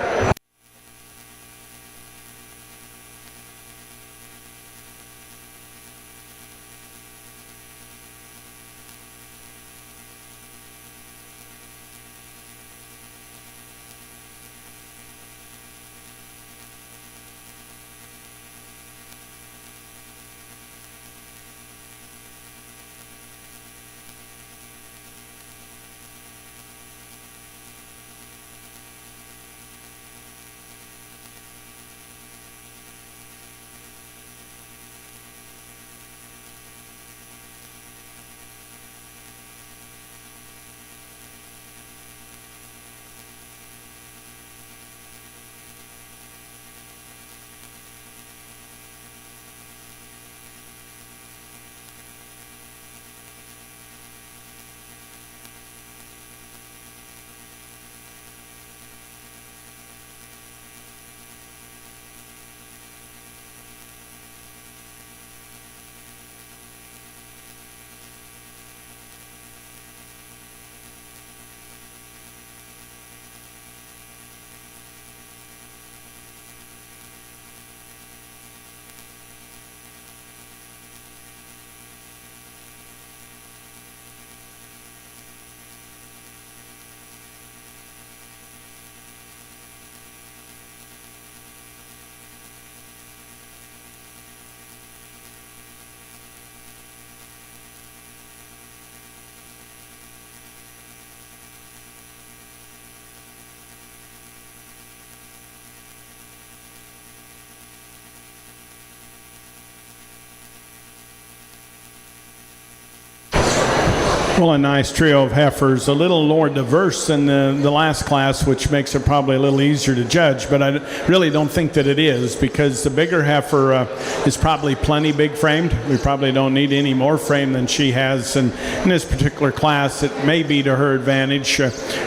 Well, a nice trio of heifers, a little more diverse than the last class, which makes it probably a little easier to judge, but I really don't think that it is, because the bigger heifer is probably plenty big framed. We probably don't need any more frame than she has, and in this particular class it may be to her advantage.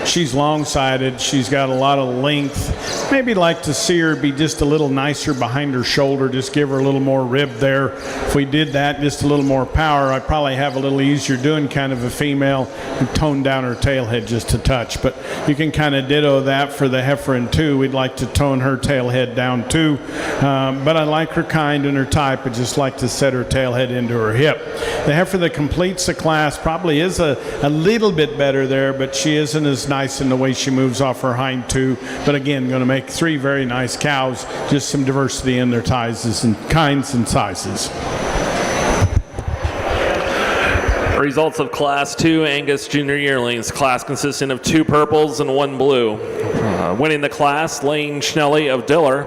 She's long-sided, she's got a lot of length. Maybe like to see her be just a little nicer behind her shoulder, just give her a little more rib there. If we did that, just a little more power, I'd probably have a little easier doing kind of a female and tone down her tail head just a touch. But you can kind of ditto that for the heifer in 2. We'd like to tone her tail head down too, but I like her kind and her type. I just like to set her tail head into her hip. The heifer that completes the class probably is a little bit better there, but she isn't as nice in the way she moves off her hind 2. But again, going to make 3 very nice cows, just some diversity in their sizes and kinds and sizes. Results of Class 2 Angus Junior Yearlings, class consisting of 2 purples and 1 blue. Winning the class, Lane Schnelly of Diller.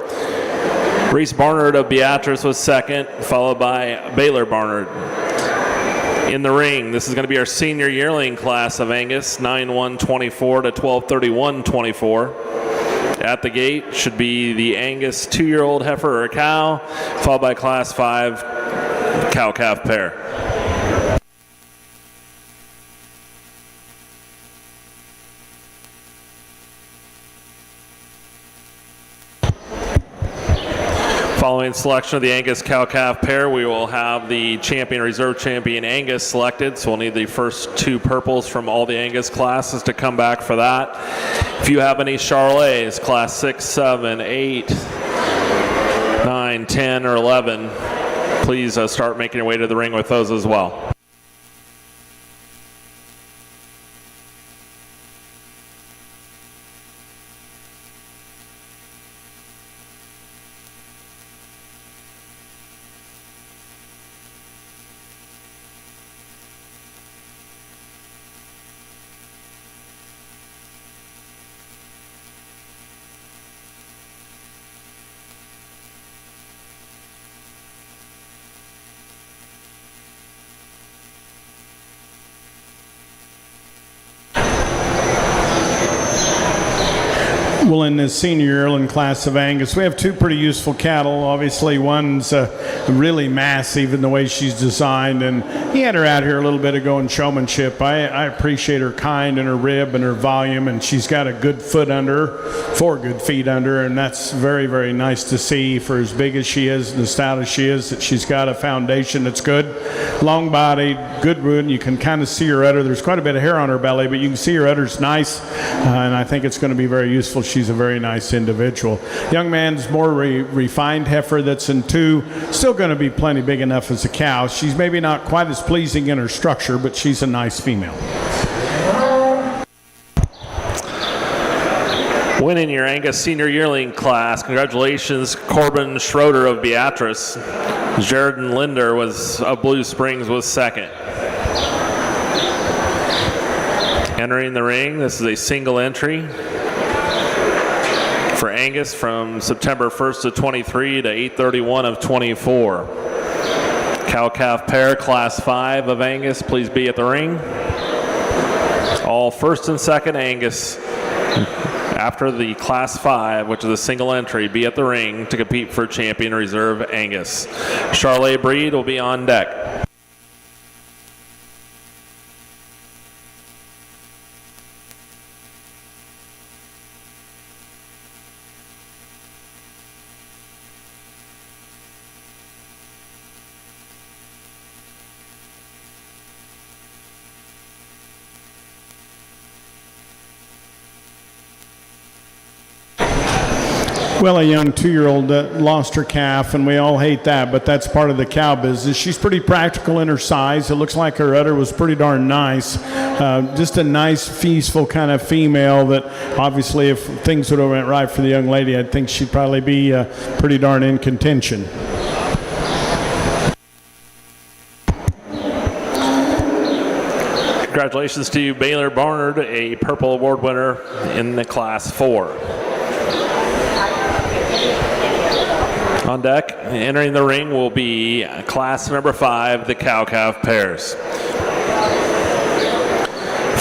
Reese Barnard of Beatrice was second, followed by Baylor Barnard. In the ring, this is going to be our senior yearling class of Angus, 9-1-24 to 12-31-24. At the gate should be the Angus 2-year-old heifer or cow, followed by class 5 cow-calf pair. Following selection of the Angus cow-calf pair, we will have the champion, reserve champion Angus selected. So we'll need the first 2 purples from all the Angus classes to come back for that. If you have any Charolais, class 6, 7, 8, 9, 10, or 11, please start making your way to the ring with those as well. Well, in the senior yearling class of Angus, we have 2 pretty useful cattle. Obviously, one's really massive in the way she's designed, and he had her out here a little bit ago in showmanship. I appreciate her kind and her rib and her volume, and she's got a good foot under her, 4 good feet under her, and that's very, very nice to see for as big as she is and as stout as she is, that she's got a foundation that's good. Long bodied, good root, and you can kind of see her udder. There's quite a bit of hair on her belly, but you can see her udder's nice, and I think it's going to be very useful. She's a very nice individual. Young man's more refined heifer that's in 2, still going to be plenty big enough as a cow. She's maybe not quite as pleasing in her structure, but she's a nice female. Winning your Angus senior yearling class, congratulations, Corbin Schroeder of Beatrice. Jaredon Linder of Blue Springs was second. Entering the ring, this is a single entry for Angus from September 1st of 23 to 8/31 of 24. Cow-calf pair, class 5 of Angus, please be at the ring. All first and second Angus after the class 5, which is a single entry, be at the ring to compete for champion reserve Angus. Charolais breed will be on deck. Well, a young 2-year-old that lost her calf, and we all hate that, but that's part of the cow business. She's pretty practical in her size. It looks like her udder was pretty darn nice. Just a nice, peaceful kind of female that obviously if things would have went right for the young lady, I think she'd probably be pretty darn in contention. Congratulations to you, Baylor Barnard, a Purple Award winner in the class 4. On deck, entering the ring will be class number 5, the cow-calf pairs.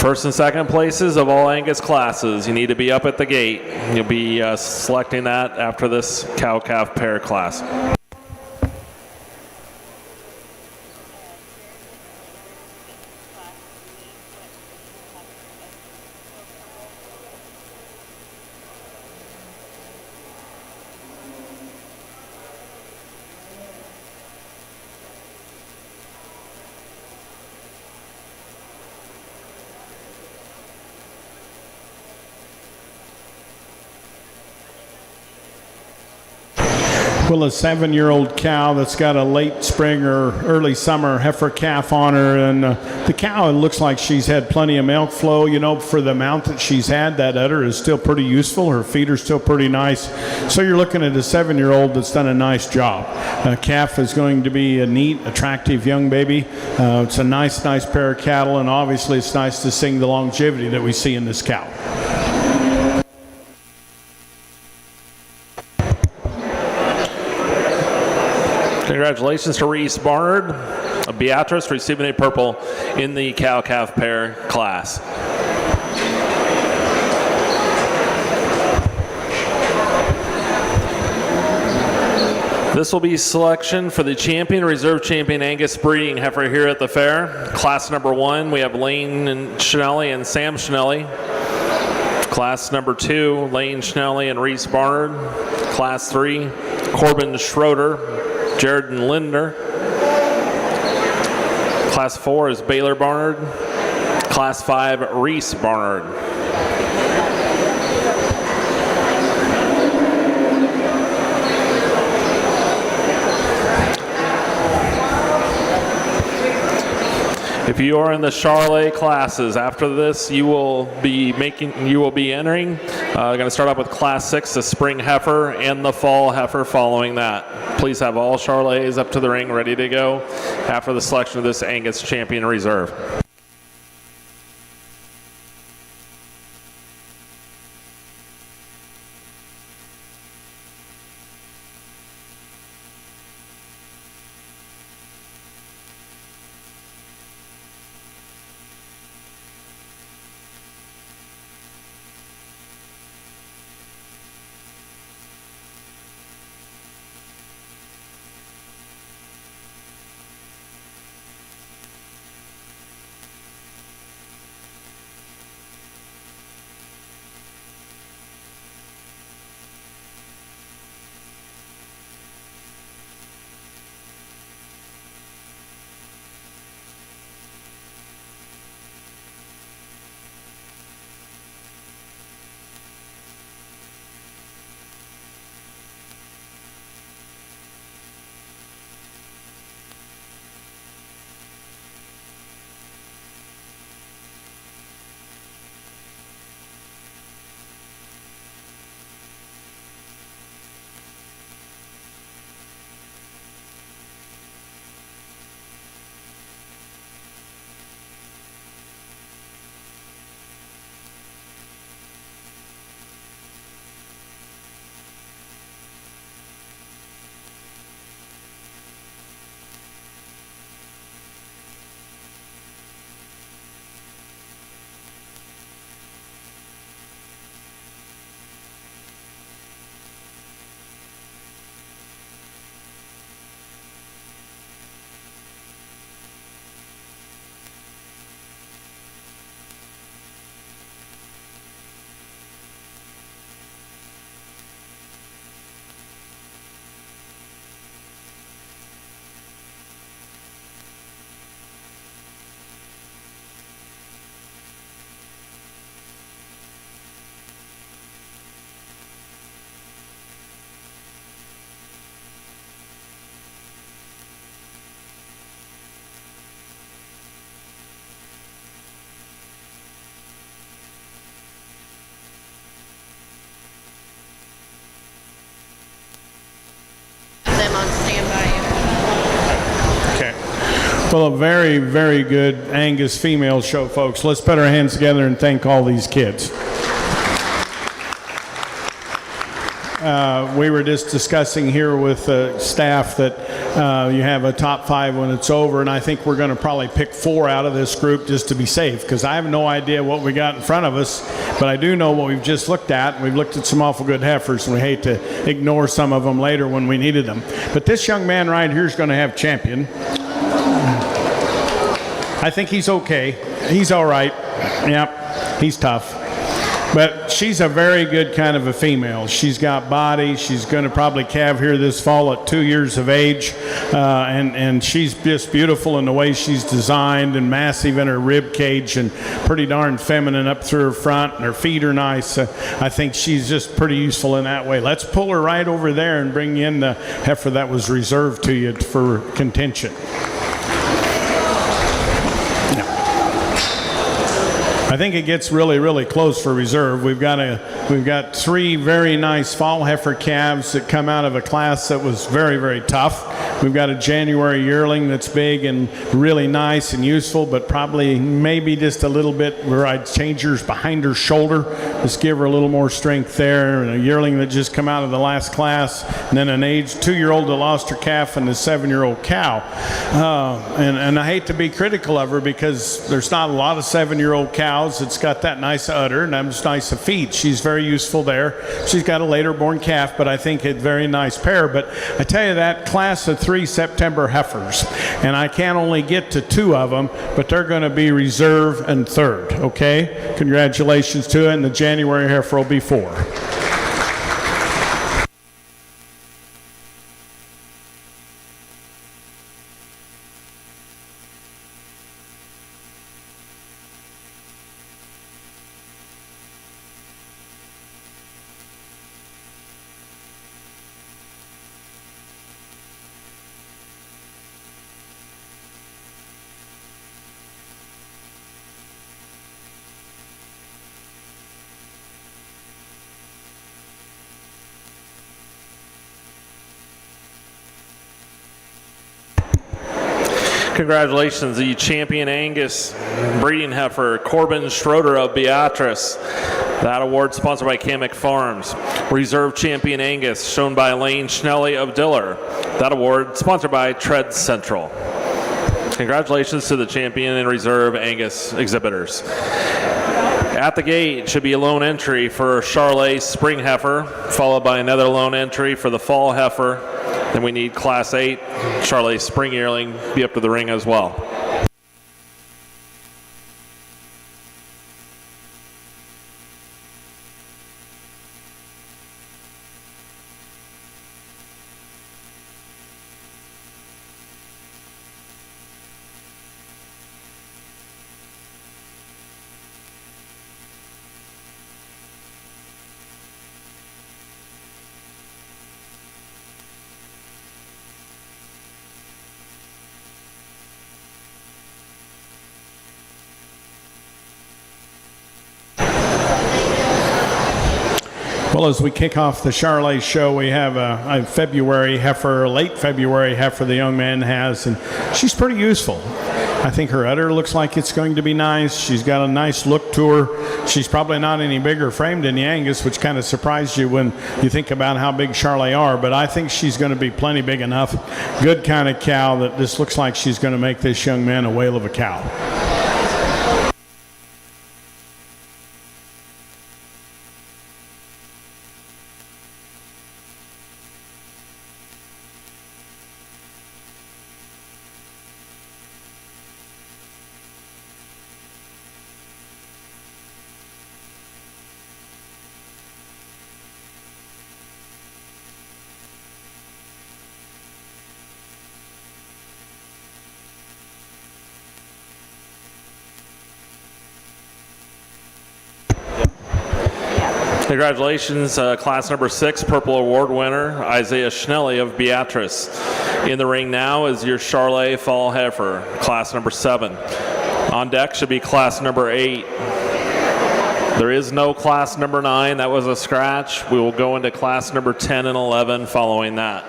First and second places of all Angus classes. You need to be up at the gate. You'll be selecting that after this cow-calf pair class. Well, a 7-year-old cow that's got a late spring or early summer heifer calf on her, and the cow, it looks like she's had plenty of milk flow. You know, for the amount that she's had, that udder is still pretty useful. Her feet are still pretty nice. So you're looking at a 7-year-old that's done a nice job. Calf is going to be a neat, attractive young baby. It's a nice pair of cattle, and obviously it's nice to see the longevity that we see in this cow. Congratulations to Reese Barnard of Beatrice receiving a purple in the cow-calf pair class. This will be selection for the champion, reserve champion Angus breeding heifer here at the fair. Class number 1, we have Lane and Schnelly and Sam Schnelly. Class number 2, Lane Schnelly and Reese Barnard. Class 3, Corbin Schroeder, Jared and Lindner. Class 4 is Baylor Barnard. Class 5, Reese Barnard. If you are in the Charlet classes, after this you will be entering. Going to start off with Class 6, the spring heifer and the fall heifer following that. Please have all Charlets up to the ring ready to go after the selection of this Angus Champion Reserve. Well, a very, very good Angus female show, folks. Let's put our hands together and thank all these kids. We were just discussing here with staff that you have a top 5 when it's over, and I think we're going to probably pick 4 out of this group just to be safe, because I have no idea what we got in front of us, but I do know what we've just looked at. We've looked at some awful good heifers, and we hate to ignore some of them later when we needed them. But this young man right here is going to have champion. I think he's okay. He's all right. Yep, he's tough. But she's a very good kind of a female. She's got body. She's going to probably calve here this fall at 2 years of age. And she's just beautiful in the way she's designed, and massive in her rib cage, and pretty darn feminine up through her front, and her feet are nice. I think she's just pretty useful in that way. Let's pull her right over there and bring in the heifer that was reserved to you for contention. I think it gets really close for reserve. We've got 3 very nice fall heifer calves that come out of a class that was very tough. We've got a January yearling that's big and really nice and useful, but probably maybe just a little bit where I'd change hers behind her shoulder, just give her a little more strength there. And a yearling that just come out of the last class, and then an aged 2-year-old that lost her calf, and a 7-year-old cow. And I hate to be critical of her because there's not a lot of 7-year-old cows that's got that nice udder and that nice a feet. She's very useful there. She's got a later born calf, but I think a very nice pair. But I tell you, that class of 3 September heifers, and I can only get to 2 of them, but they're going to be reserve and third, okay? Congratulations to it, and the January heifer will be 4. Congratulations, the champion Angus breeding heifer, Corbin Schroeder of Beatrice. That award sponsored by Kamek Farms. Reserve champion Angus, shown by Lane Schnelly of Diller. That award sponsored by Tread Central. Congratulations to the champion and reserve Angus exhibitors. At the gate should be a lone entry for Charlet Spring Heifer, followed by another lone entry for the Fall Heifer. Then we need Class 8, Charlet Spring Yearling, be up to the ring as well. Well, as we kick off the Charlet show, we have a February heifer, a late February heifer the young man has, and she's pretty useful. I think her udder looks like it's going to be nice. She's got a nice look to her. She's probably not any bigger framed than the Angus, which kind of surprised you when you think about how big Charlet are, but I think she's going to be plenty big enough. Good kind of cow that this looks like she's going to make this young man a whale of a cow. Congratulations, class number 6, Purple Award winner, Isaiah Schnelly of Beatrice. In the ring now is your Charlet Fall Heifer, class number 7. On deck should be class number 8. There is no class number 9, that was a scratch. We will go into class number 10 and 11 following that.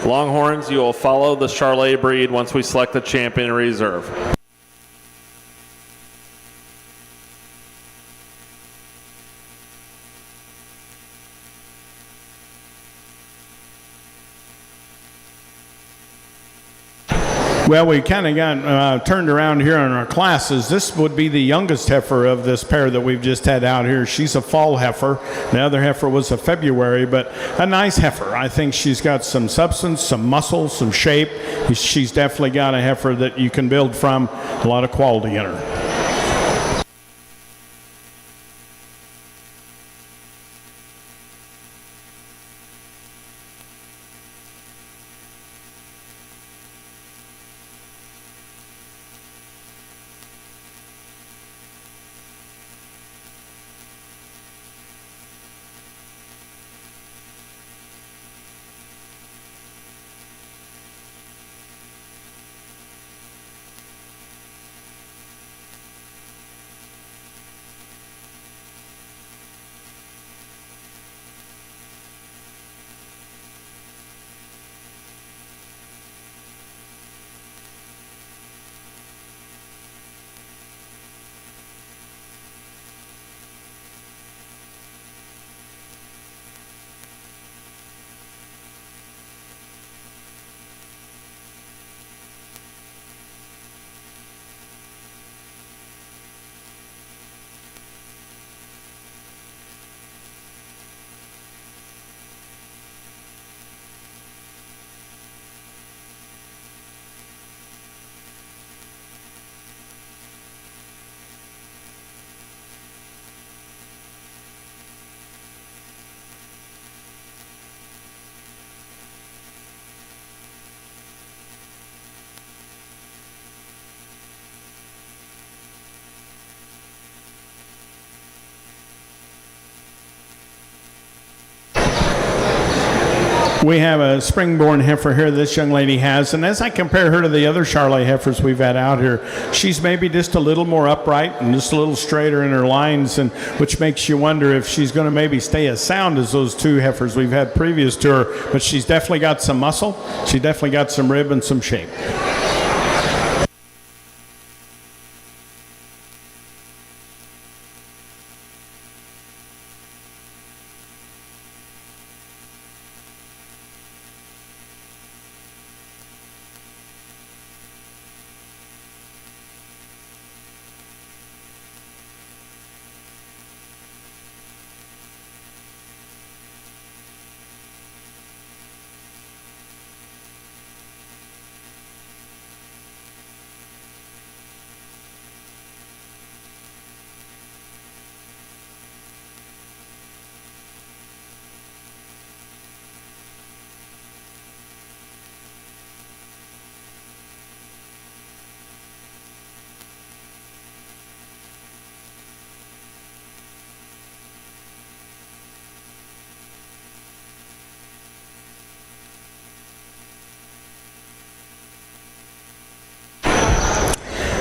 Longhorns, you will follow the Charlet breed once we select the champion in reserve. Well, we kind of got turned around here in our classes. This would be the youngest heifer of this pair that we've just had out here. She's a fall heifer. The other heifer was a February, but a nice heifer. I think she's got some substance, some muscle, some shape. She's definitely got a heifer that you can build from, a lot of quality in her. We have a springborn heifer here this young lady has, and as I compare her to the other Charolais heifers we've had out here, she's maybe just a little more upright and just a little straighter in her lines, and which makes you wonder if she's going to maybe stay as sound as those two heifers we've had previous to her. But she's definitely got some muscle, she's definitely got some rib and some shape.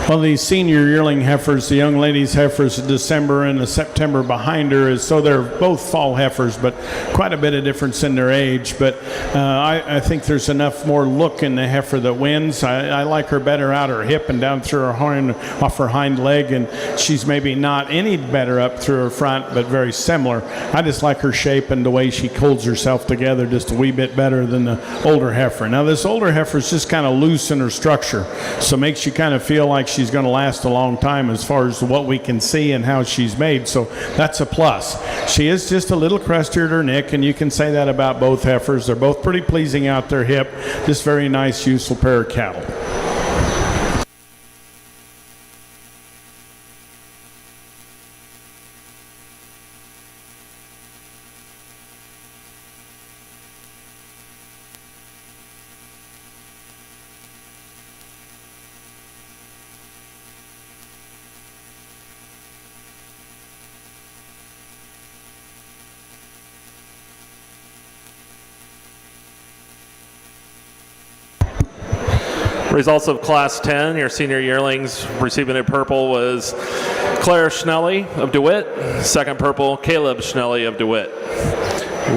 Well, these senior yearling heifers, the young lady's heifers, December and the September behind her, is so they're both fall heifers, but quite a bit of difference in their age. But I think there's enough more look in the heifer that wins. I like her better out her hip and down through her horn, off her hind leg, and she's maybe not any better up through her front, but very similar. I just like her shape and the way she holds herself together just a wee bit better than the older heifer. Now, this older heifer is just kind of loose in her structure, so makes you kind of feel like she's going to last a long time as far as what we can see and how she's made, so that's a plus. She is just a little crustier at her neck, and you can say that about both heifers. They're both pretty pleasing out their hip, just very nice, useful pair of cattle. Results of Class 10, your senior yearlings receiving a purple was Claire Schnelly of DeWitt. Second purple, Caleb Schnelly of DeWitt.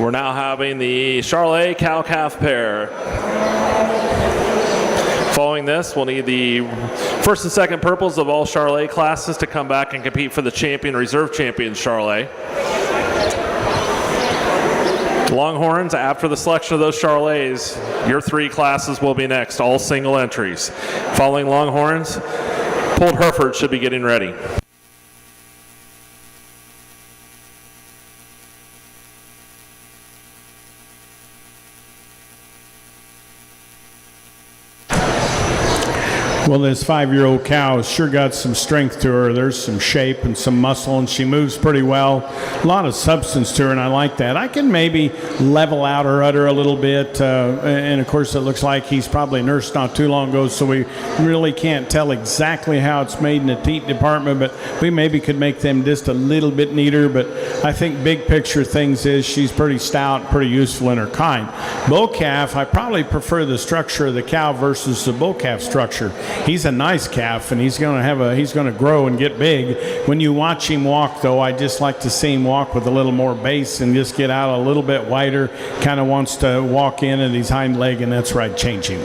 We're now having the Charolais cow-calf pair. Following this, we'll need the first and second purples of all Charolais classes to come back and compete for the champion, reserve champion Charolais. Longhorns, after the selection of those Charolais, your three classes will be next, all single entries. Following Longhorns, Pulled Hereford should be getting ready. Well, this 5-year-old cow has sure got some strength to her. There's some shape and some muscle, and she moves pretty well. A lot of substance to her, and I like that. I can maybe level out her udder a little bit, and of course it looks like he's probably nursed not too long ago, so we really can't tell exactly how it's made in the teat department, but we maybe could make them just a little bit neater. But I think big picture things is she's pretty stout, pretty useful in her kind. Bull calf, I probably prefer the structure of the cow versus the bull calf structure. He's a nice calf, and he's going to grow and get big. When you watch him walk, though, I just like to see him walk with a little more base and just get out a little bit wider. Kind of wants to walk in at his hind leg, and that's right, change him.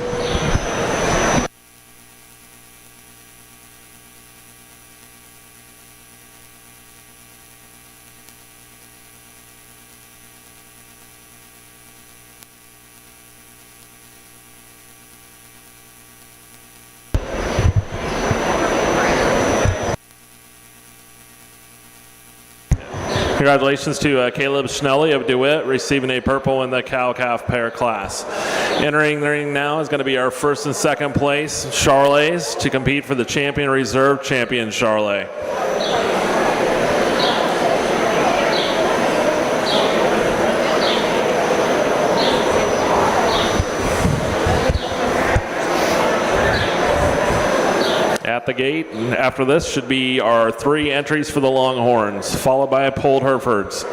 Congratulations to Caleb Schnelly of DeWitt receiving a purple in the cow-calf pair class. Entering the ring now is going to be our first and second place Charolais to compete for the champion reserve champion Charolais. At the gate, and after this should be our three entries for the Longhorns, followed by Pulled Herefords.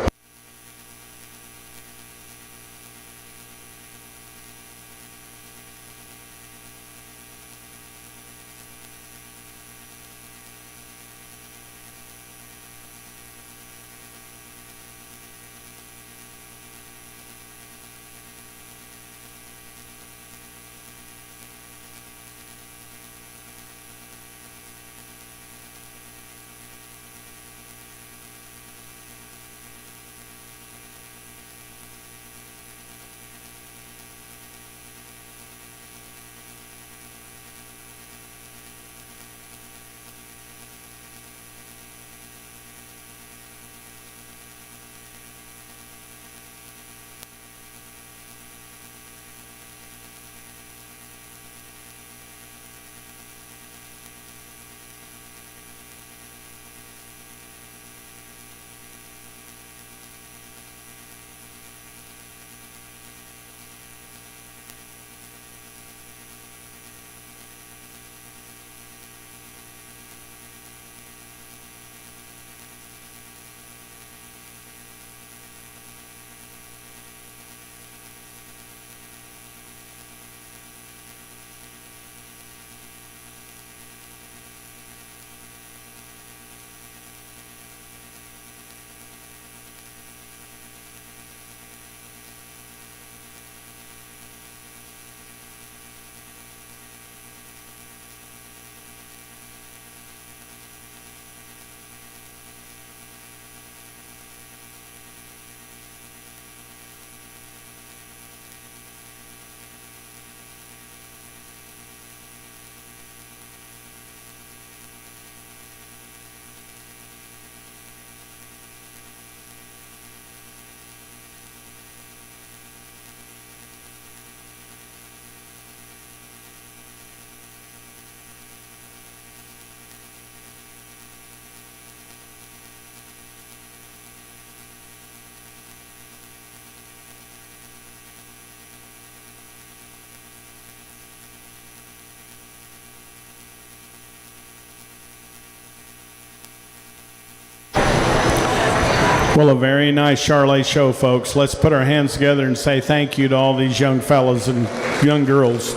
Well, a very nice Charlet show, folks. Let's put our hands together and say thank you to all these young fellas and young girls.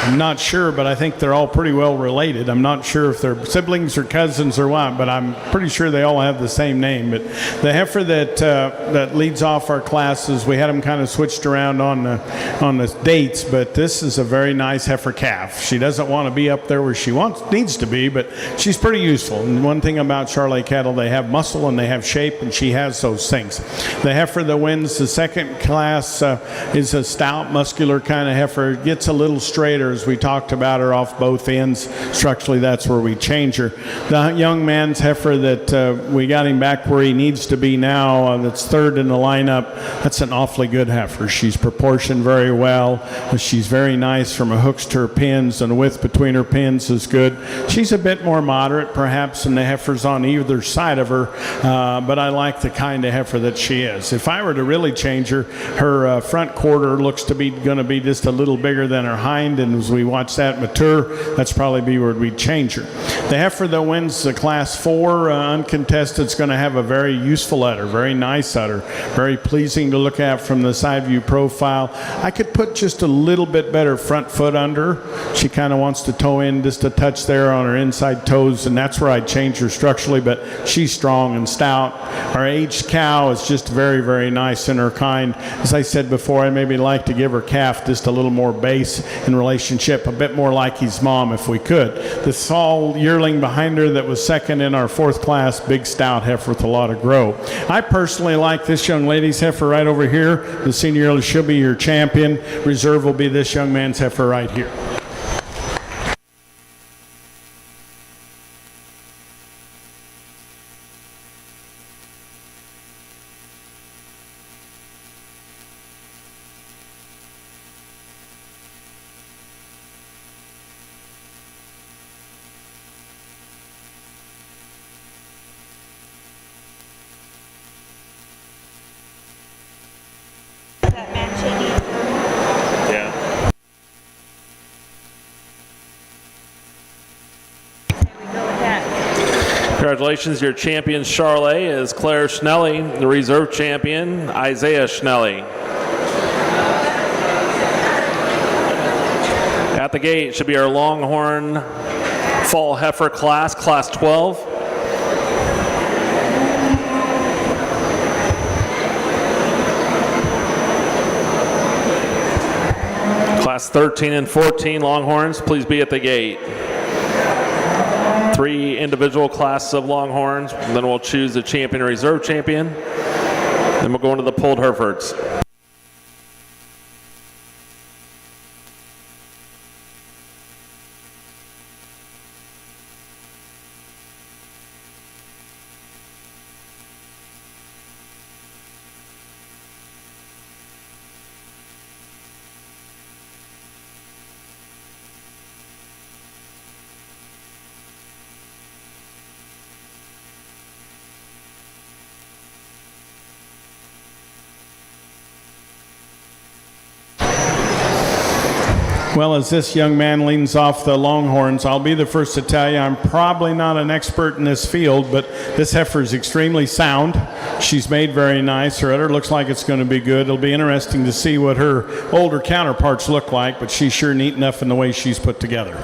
I'm not sure, but I think they're all pretty well related. I'm not sure if they're siblings or cousins or what, but I'm pretty sure they all have the same name. But the heifer that leads off our classes, we had them kind of switched around on the dates, but this is a very nice heifer calf. She doesn't want to be up there where she needs to be, but she's pretty useful. And one thing about Charlet cattle, they have muscle and they have shape, and she has those things. The heifer that wins the second class is a stout, muscular kind of heifer. It gets a little straighter, as we talked about her off both ends. Structurally, that's where we change her. The young man's heifer that we got him back where he needs to be now, that's third in the lineup, that's an awfully good heifer. She's proportioned very well. She's very nice from her hooks to her pins, and the width between her pins is good. She's a bit more moderate, perhaps, than the heifers on either side of her, but I like the kind of heifer that she is. If I were to really change her, her front quarter looks to be going to be just a little bigger than her hind, and as we watch that mature, that's probably be where we'd change her. The heifer that wins the class 4 uncontested is going to have a very useful udder, very nice udder, very pleasing to look at from the side view profile. I could put just a little bit better front foot under her. She kind of wants to toe in just a touch there on her inside toes, and that's where I'd change her structurally, but she's strong and stout. Our aged cow is just very, very nice in her kind. As I said before, I maybe like to give her calf just a little more base in relationship, a bit more like his mom if we could. The Saul yearling behind her that was second in our 4th class, big stout heifer with a lot of grow. I personally like this young lady's heifer right over here. The senior yearling, she'll be your champion. Reserve will be this young man's heifer right here. Yeah. Congratulations, your champion Charlet is Claire Schnelly, the reserve champion Isaiah Schnelly. At the gate should be our Longhorn Fall Heifer class, class 12. Class 13 and 14 Longhorns, please be at the gate. 3 individual classes of Longhorns, then we'll choose the champion and reserve champion. Then we'll go into the pulled Herefords. Well, as this young man leans off the Longhorns, I'll be the first to tell you I'm probably not an expert in this field, but this heifer is extremely sound. She's made very nice. Her udder looks like it's going to be good. It'll be interesting to see what her older counterparts look like, but she's sure neat enough in the way she's put together.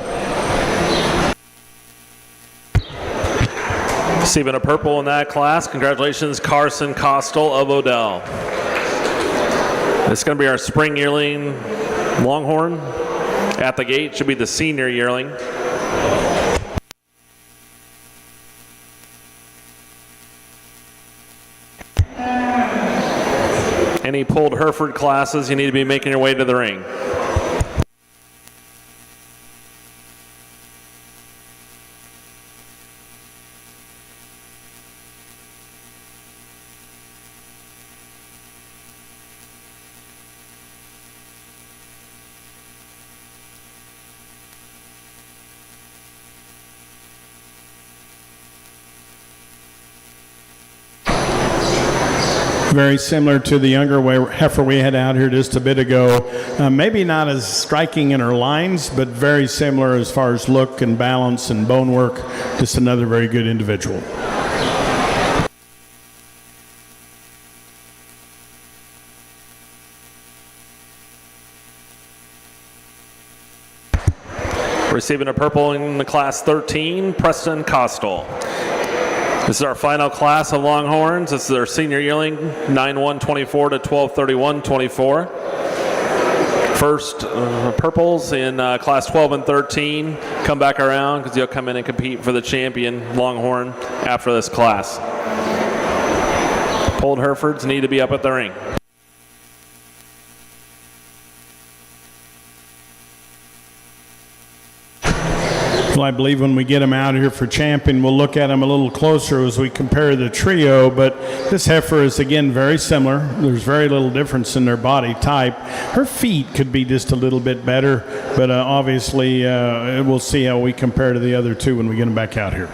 Receiving a purple in that class, congratulations, Carson Costal of Odell. It's going to be our spring yearling Longhorn. At the gate should be the senior yearling. Any pulled Hereford classes, you need to be making your way to the ring. Very similar to the younger heifer we had out here just a bit ago. Maybe not as striking in her lines, but very similar as far as look and balance and bone work. Just another very good individual. Receiving a purple in the class 13, Preston Costal. This is our final class of Longhorns. This is our senior yearling, 9-1-24 to 12-31-24. First purples in class 12 and 13 come back around because you'll come in and compete for the champion Longhorn after this class. Pulled Herefords need to be up at the ring. Well, I believe when we get them out here for champion, we'll look at them a little closer as we compare the trio, but this heifer is, again, very similar. There's very little difference in their body type. Her feet could be just a little bit better, but obviously we'll see how we compare to the other two when we get them back out here.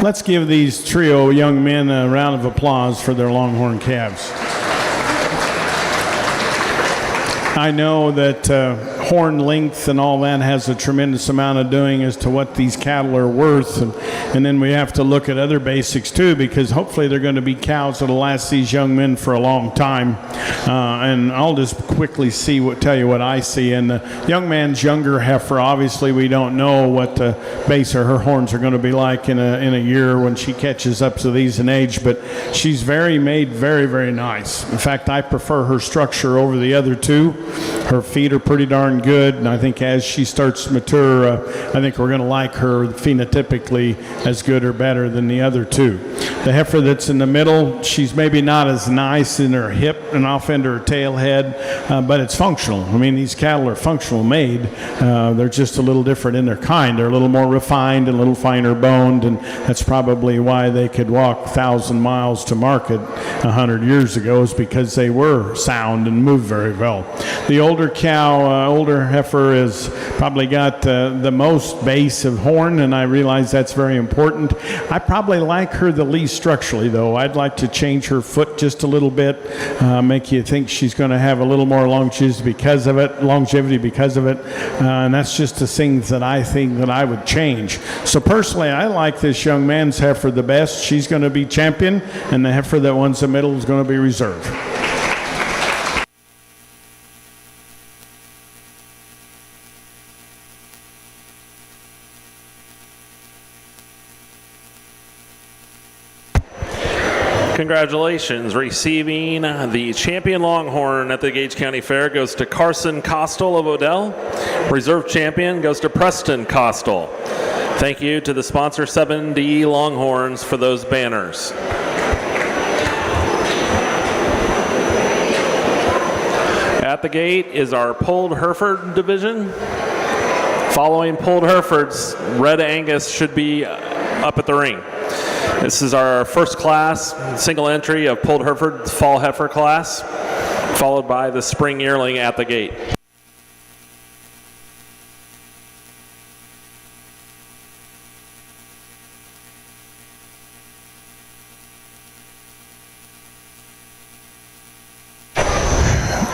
Let's give these trio young men a round of applause for their Longhorn calves. I know that horn length and all that has a tremendous amount of doing as to what these cattle are worth, and then we have to look at other basics too, because hopefully they're going to be cows that'll last these young men for a long time. And I'll just quickly tell you what I see. And the young man's younger heifer, obviously we don't know what the base of her horns are going to be like in a year when she catches up to these in age, but she's made very, very nice. In fact, I prefer her structure over the other two. Her feet are pretty darn good, and I think as she starts to mature, I think we're going to like her phenotypically as good or better than the other two. The heifer that's in the middle, she's maybe not as nice in her hip and off into her tail head, but it's functional. I mean, these cattle are functional made. They're just a little different in their kind. They're a little more refined and a little finer boned, and that's probably why they could walk 1,000 miles to market 100 years ago, is because they were sound and moved very well. The older heifer has probably got the most base of horn, and I realize that's very important. I probably like her the least structurally, though. I'd like to change her foot just a little bit, make you think she's going to have a little more longevity because of it, and that's just the things that I think that I would change. So personally, I like this young man's heifer the best. She's going to be champion, and the heifer that wins the middle is going to be reserve. Congratulations. Receiving the champion Longhorn at the Gage County Fair goes to Carson Costal of Odell. Reserve champion goes to Preston Costal. Thank you to the sponsor 7D Longhorns for those banners. At the gate is our Pulled Hereford division. Following Pulled Herefords, Red Angus should be up at the ring. This is our first class, single entry of Pulled Hereford Fall Heifer class, followed by the Spring Yearling at the gate.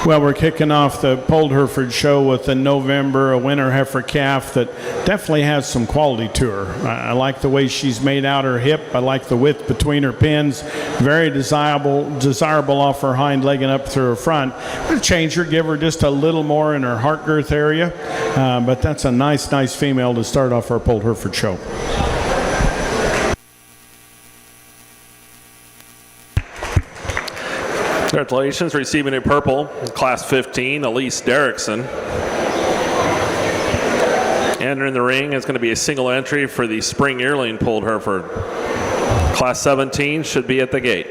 Well, we're kicking off the Pulled Hereford show with in November, a winter heifer calf that definitely has some quality to her. I like the way she's made out her hip. I like the width between her pins. Very desirable off her hind leg and up through her front. I'm going to change her, give her just a little more in her heart girth area. But that's a nice female to start off our Pulled Hereford show. Congratulations, receiving a purple, class 15, Elise Derrickson. Entering the ring is going to be a single entry for the Spring Yearling Pulled Hereford. Class 17 should be at the gate.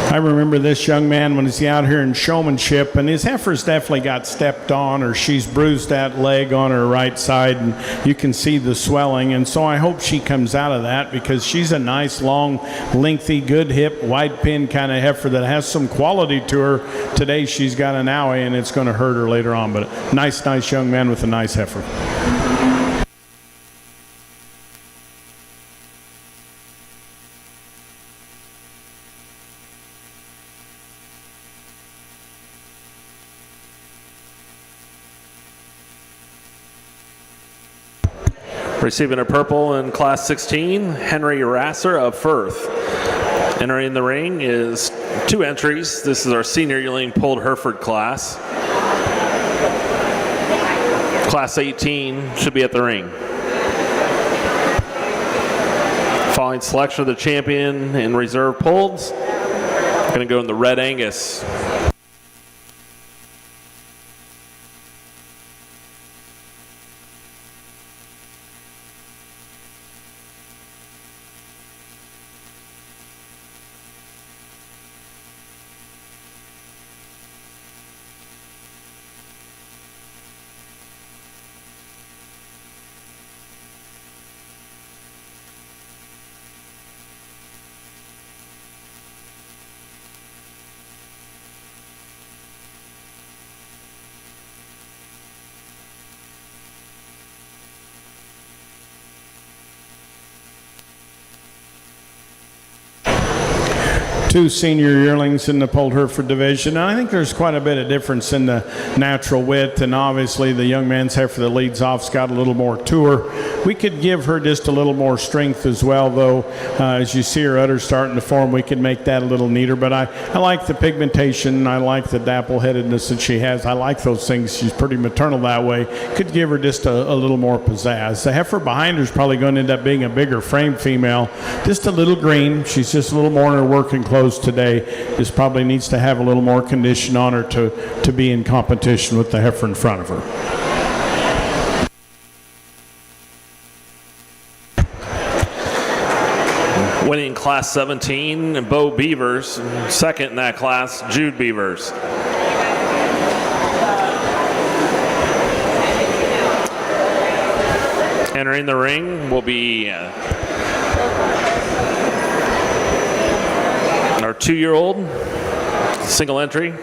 I remember this young man when he's out here in showmanship, and his heifer's definitely got stepped on, or she's bruised that leg on her right side, and you can see the swelling. And so I hope she comes out of that, because she's a nice, long, lengthy, good hip, wide pin kind of heifer that has some quality to her. Today she's got an owie, and it's going to hurt her later on. But a nice young man with a nice heifer. Receiving a purple in class 16, Henry Rasser of Firth. Entering the ring is two entries. This is our senior yearling Pulled Hereford class. Class 18 should be at the ring. Following selection of the champion in reserve pulls, going to go in the Red Angus. Two senior yearlings in the Pulled Hereford division. And I think there's quite a bit of difference in the natural width, and obviously the young man's heifer that leads off's got a little more to her. We could give her just a little more strength as well, though. As you see her udder starting to form, we could make that a little neater. But I like the pigmentation. I like the dapple-headedness that she has. I like those things. She's pretty maternal that way. Could give her just a little more pizzazz. The heifer behind her is probably going to end up being a bigger frame female. Just a little green. She's just a little more in her working clothes today. Just probably needs to have a little more condition on her to be in competition with the heifer in front of her. Winning class 17, Bo Beavers. Second in that class, Jude Beavers. Entering the ring will be our 2-year-old, single entry.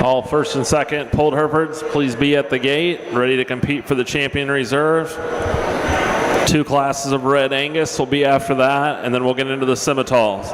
All first and second pulled Herefords, please be at the gate, ready to compete for the champion reserve. 2 classes of Red Angus will be after that, and then we'll get into the Simmentals.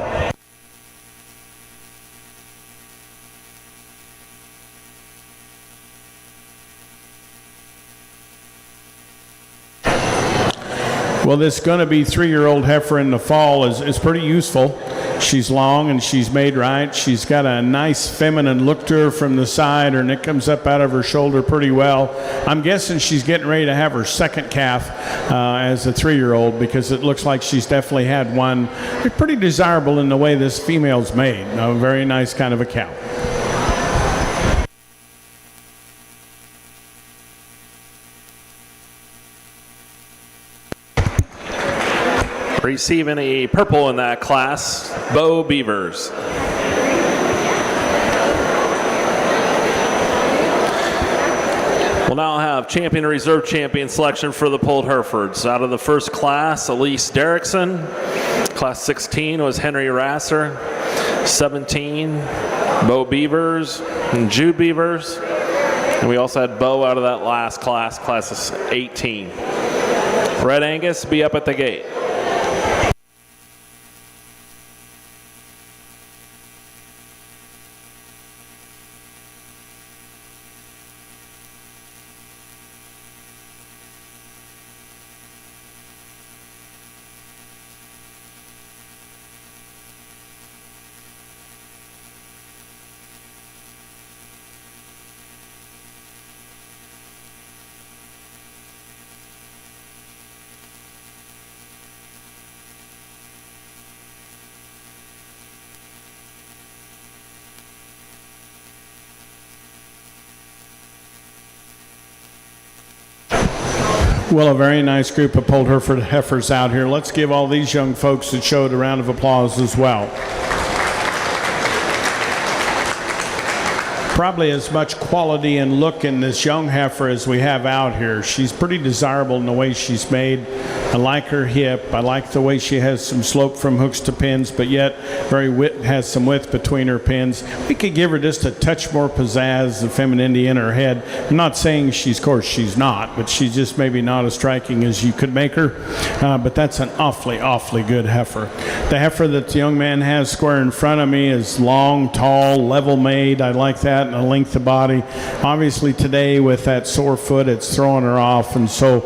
Well, this going to be 3-year-old heifer in the fall is pretty useful. She's long and she's made right. She's got a nice feminine look to her from the side. Her neck comes up out of her shoulder pretty well. I'm guessing she's getting ready to have her second calf as a 3-year-old, because it looks like she's definitely had one. They're pretty desirable in the way this female's made. A very nice kind of a cow. Receiving a purple in that class, Bo Beavers. We'll now have champion and reserve champion selection for the pulled Herefords. Out of the first class, Elise Derrickson. Class 16 was Henry Rasser. 17, Bo Beavers and Jude Beavers. And we also had Bo out of that last class, class 18. Red Angus, be up at the gate. Well, a very nice group of pulled Hereford heifers out here. Let's give all these young folks that showed a round of applause as well. Probably as much quality and look in this young heifer as we have out here. She's pretty desirable in the way she's made. I like her hip. I like the way she has some slope from hooks to pins, but yet has some width between her pins. We could give her just a touch more pizzazz and femininity in her head. I'm not saying of course she's not, but she's just maybe not as striking as you could make her. But that's an awfully, awfully good heifer. The heifer that the young man has square in front of me is long, tall, level made. I like that, and a length of body. Obviously today with that sore foot, it's throwing her off, and so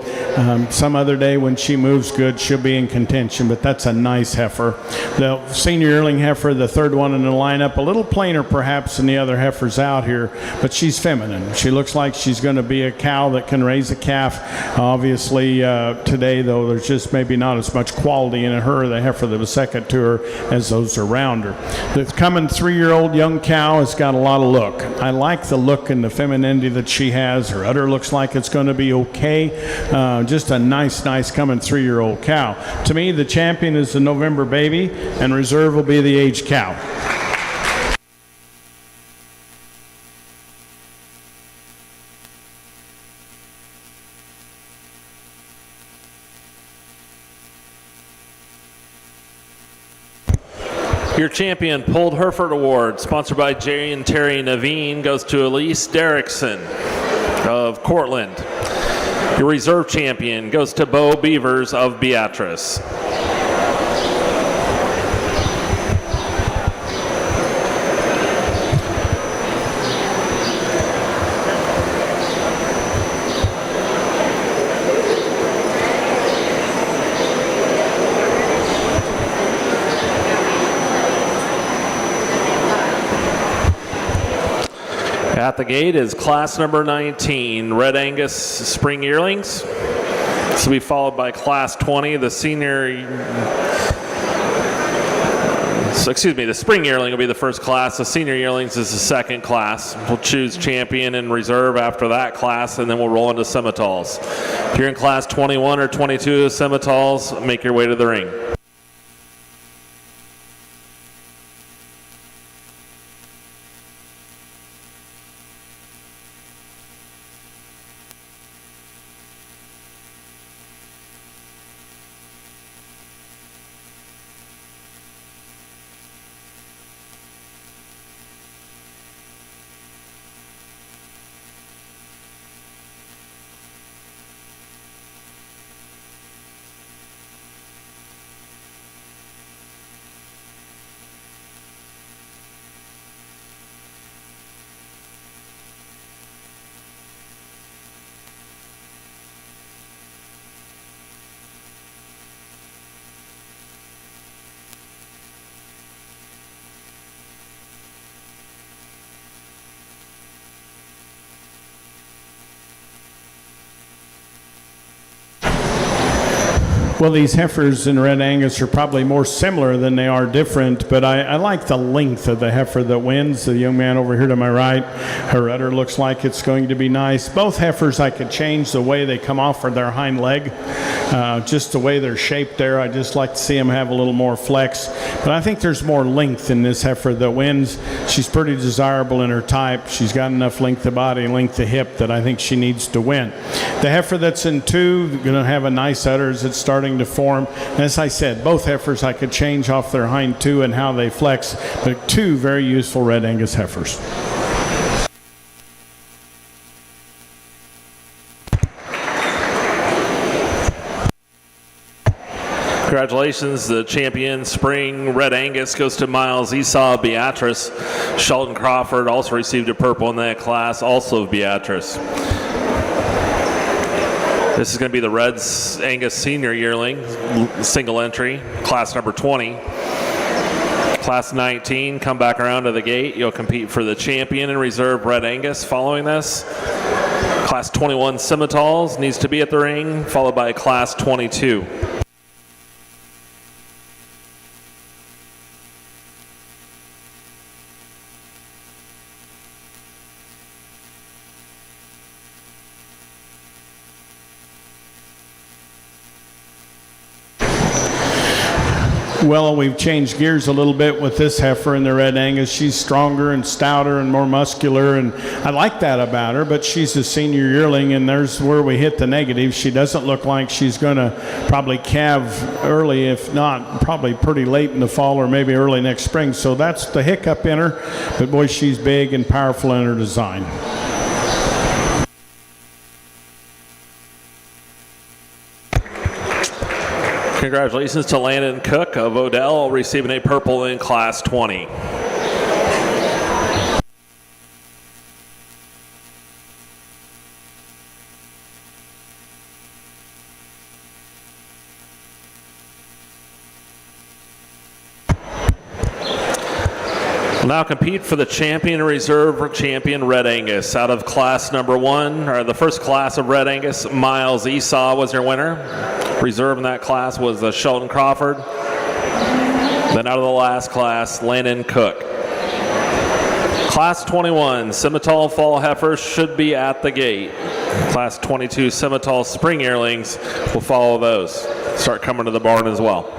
some other day when she moves good, she'll be in contention, but that's a nice heifer. The senior yearling heifer, the third one in the lineup, a little plainer perhaps than the other heifers out here, but she's feminine. She looks like she's going to be a cow that can raise a calf. Obviously today, though, there's just maybe not as much quality in her, the heifer that was second to her, as those around her. The coming 3-year-old young cow has got a lot of look. I like the look and the femininity that she has. Her udder looks like it's going to be okay. Just a nice coming 3-year-old cow. To me, the champion is the November baby, and reserve will be the aged cow. Your champion pulled Hereford Award, sponsored by Jerry and Terry Naveen, goes to Elise Derrickson of Cortland. Your reserve champion goes to Bo Beavers of Beatrice. At the gate is class number 19, Red Angus Spring Yearlings. This will be followed by class 20, the spring yearling will be the first class. The senior yearlings is the second class. We'll choose champion and reserve after that class, and then we'll roll into Simmentals. If you're in class 21 or 22 Simmentals, make your way to the ring. Well, these heifers in Red Angus are probably more similar than they are different, but I like the length of the heifer that wins. The young man over here to my right, her udder looks like it's going to be nice. Both heifers, I could change the way they come off of their hind leg, just the way they're shaped there. I just like to see them have a little more flex, but I think there's more length in this heifer that wins. She's pretty desirable in her type. She's got enough length of body, length of hip that I think she needs to win. The heifer that's in 2, going to have a nice udder as it's starting to form. As I said, both heifers I could change off their hind 2 and how they flex, but 2 very useful Red Angus heifers. Congratulations, the champion spring Red Angus goes to Miles Esau of Beatrice. Shelton Crawford also received a purple in that class, also of Beatrice. This is going to be the Red Angus Senior Yearling, single entry, class number 20. Class 19, come back around to the gate. You'll compete for the champion and reserve Red Angus following this. Class 21 Scimitals needs to be at the ring, followed by class 22. Well, we've changed gears a little bit with this heifer in the Red Angus. She's stronger and stouter and more muscular, and I like that about her, but she's a senior yearling, and there's where we hit the negative. She doesn't look like she's going to probably calve early, if not probably pretty late in the fall or maybe early next spring. So that's the hiccup in her, but boy, she's big and powerful in her design. Congratulations to Landon Cook of Odell, receiving a purple in class 20. We'll now compete for the champion and reserve champion Red Angus. Out of class number 1, or the first class of Red Angus, Miles Esau was your winner. Reserve in that class was Shelton Crawford. Then out of the last class, Landon Cook. Class 21, Scimital Fall Heifers should be at the gate. Class 22, Scimital Spring Yearlings will follow those. Start coming to the barn as well.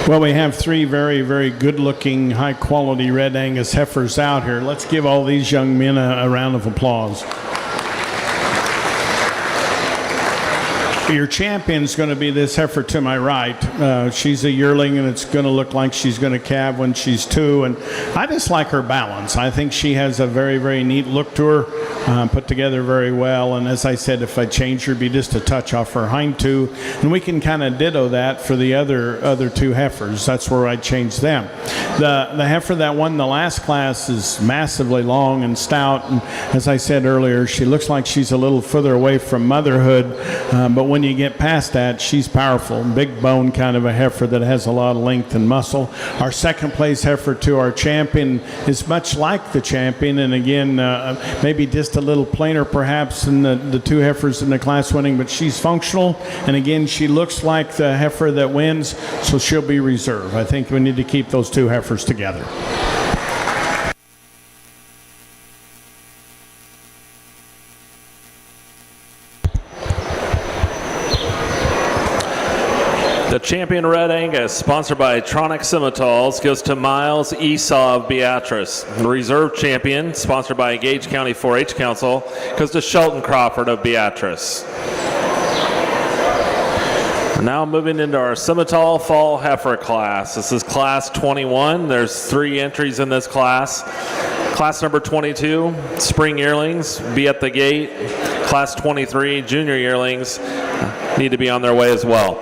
Well, we have 3 very, very good-looking, high-quality Red Angus heifers out here. Let's give all these young men a round of applause. Your champion's going to be this heifer to my right. She's a yearling, and it's going to look like she's going to calve when she's 2. And I just like her balance. I think she has a very, very neat look to her, put together very well. And as I said, if I change her, it'd be just a touch off her hind 2. And we can kind of ditto that for the other 2 heifers. That's where I change them. The heifer that won the last class is massively long and stout. And as I said earlier, she looks like she's a little further away from motherhood. But when you get past that, she's powerful. Big bone kind of a heifer that has a lot of length and muscle. Our second place heifer to our champion is much like the champion, and again, maybe just a little plainer perhaps than the 2 heifers in the class winning, but she's functional, and again, she looks like the heifer that wins, so she'll be reserve. I think we need to keep those 2 heifers together. The champion Red Angus, sponsored by Tronic Scimitals, goes to Miles Esau of Beatrice. The reserve champion, sponsored by Gage County 4-H Council, goes to Shelton Crawford of Beatrice. Now moving into our Simmental Fall Heifer class. This is class 21. There's 3 entries in this class. Class number 22, spring yearlings, be at the gate. Class 23, junior yearlings, need to be on their way as well.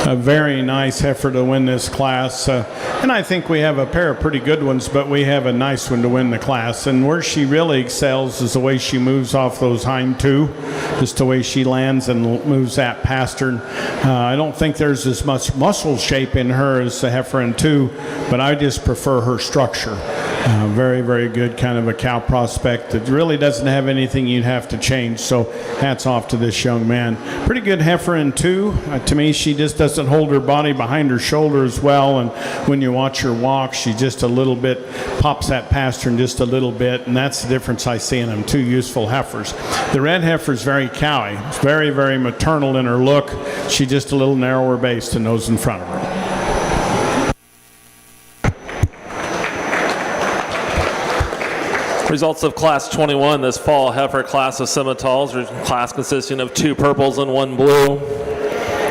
A very nice heifer to win this class. And I think we have a pair of pretty good ones, but we have a nice one to win the class. And where she really excels is the way she moves off those hind 2, just the way she lands and moves that past her. I don't think there's as much muscle shape in her as the heifer in 2, but I just prefer her structure. Very, very good kind of a cow prospect that really doesn't have anything you'd have to change. So hats off to this young man. Pretty good heifer in 2. To me, she just doesn't hold her body behind her shoulder as well. And when you watch her walk, she just a little bit pops that past her just a little bit. And that's the difference I see in them. 2 useful heifers. The red heifer is very cowy. It's very, very maternal in her look. She's just a little narrower based than those in front of her. Results of Class 21, this fall heifer class of Simmentals, class consisting of 2 purples and 1 blue.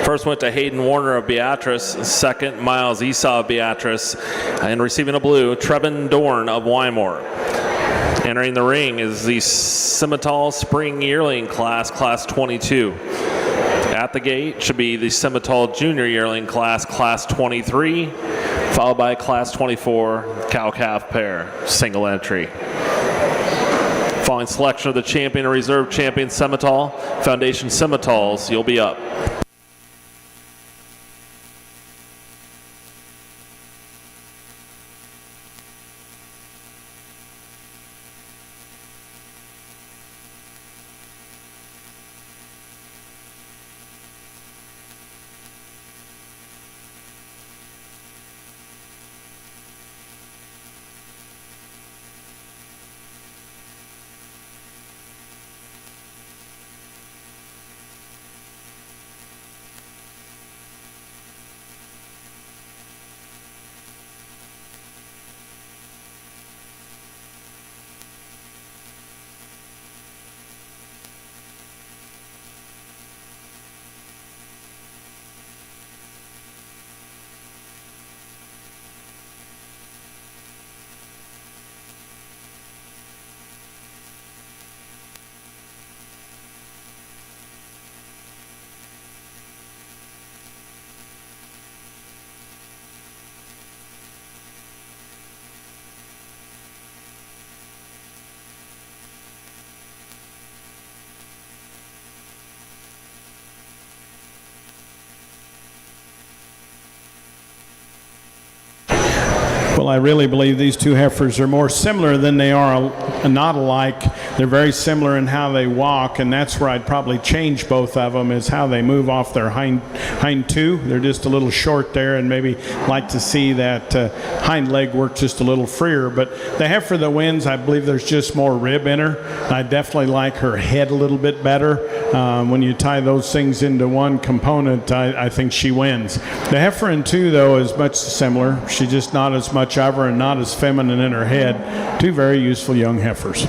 First went to Hayden Warner of Beatrice, second Miles Esau of Beatrice, and receiving a blue, Trevin Dorn of Wymore. Entering the ring is the Simmental Spring Yearling class, Class 22. At the gate should be the Simmental Junior Yearling class, Class 23, followed by Class 24 cow-calf pair, single entry. Following selection of the champion and reserve champion Simmental, Foundation Simmentals, you'll be up. Well, I really believe these two heifers are more similar than they are not alike. They're very similar in how they walk, and that's where I'd probably change both of them, is how they move off their hind two. They're just a little short there, and maybe like to see that hind leg work just a little freer. But the heifer that wins, I believe there's just more rib in her. I definitely like her head a little bit better. When you tie those things into one component, I think she wins. The heifer in two, though, is much similar. She's just not as much of her and not as feminine in her head. Two very useful young heifers.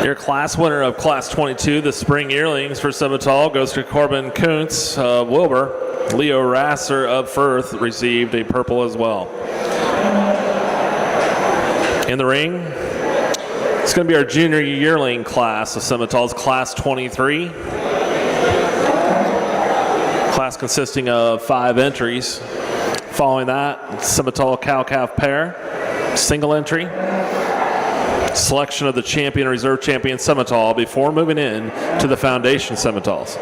Your class winner of Class 22, the Spring Yearlings for Simmental, goes to Corbin Kuntz of Wilbur. Leo Rasser of Firth received a purple as well. In the ring, it's going to be our junior yearling class of Simmental's Class 23. Class consisting of 5 entries. Following that, Simmental cow-calf pair, single entry. Selection of the champion, reserve champion Simmental before moving in to the foundation Simmentals.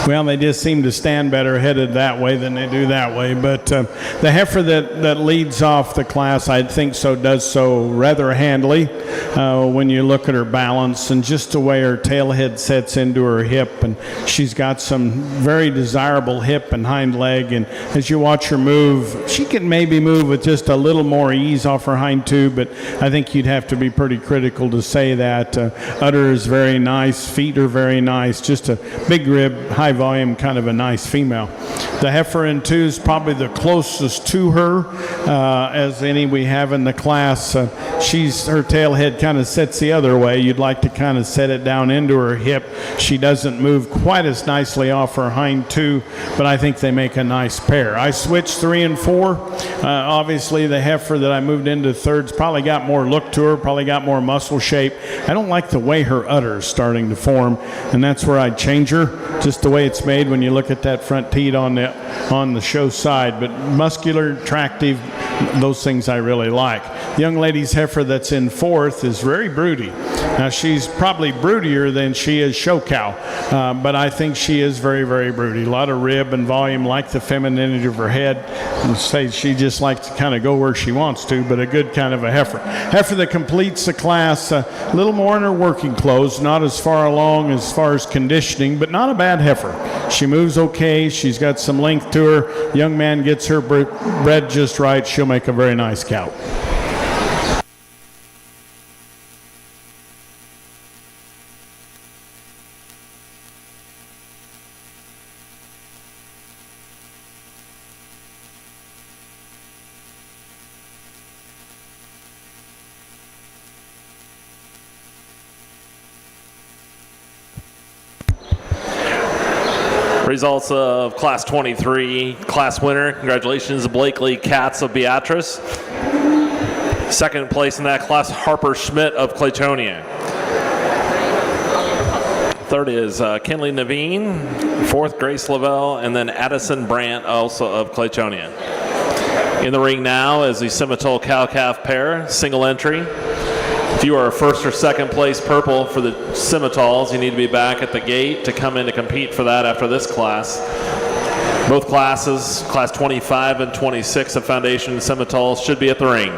Well, they just seem to stand better headed that way than they do that way. But the heifer that leads off the class, I think does so rather handily when you look at her balance and just the way her tail head sets into her hip. And she's got some very desirable hip and hind leg. And as you watch her move, she can maybe move with just a little more ease off her hind tube, but I think you'd have to be pretty critical to say that. Udder is very nice, feet are very nice, just a big rib, high volume, kind of a nice female. The heifer in 2 is probably the closest to her as any we have in the class. Her tail head kind of sets the other way. You'd like to kind of set it down into her hip. She doesn't move quite as nicely off her hind too, but I think they make a nice pair. I switched 3 and 4. Obviously, the heifer that I moved into thirds probably got more look to her, probably got more muscle shape. I don't like the way her udder is starting to form, and that's where I'd change her, just the way it's made when you look at that front teat on the show side. But muscular, attractive, those things I really like. The young lady's heifer that's in 4th is very broody. Now, she's probably broodier than she is show cow, but I think she is very, very broody. A lot of rib and volume, like the femininity of her head. And say she just likes to kind of go where she wants to, but a good kind of a heifer. Heifer that completes the class, a little more in her working clothes, not as far along as far as conditioning, but not a bad heifer. She moves okay. She's got some length to her. Young man gets her bred just right. She'll make a very nice cow. Results of Class 23, class winner. Congratulations, Blakely Katz of Beatrice. Second place in that class, Harper Schmidt of Claytonia. Third is Kinley Naveen. Fourth, Grace Lavelle. And then Addison Brandt, also of Claytonia. In the ring now is the Simmental cow-calf pair, single entry. If you are first or second place purple for the Simmentals, you need to be back at the gate to come in to compete for that after this class. Both classes, class 25 and 26 of Foundation Simmentals, should be at the ring.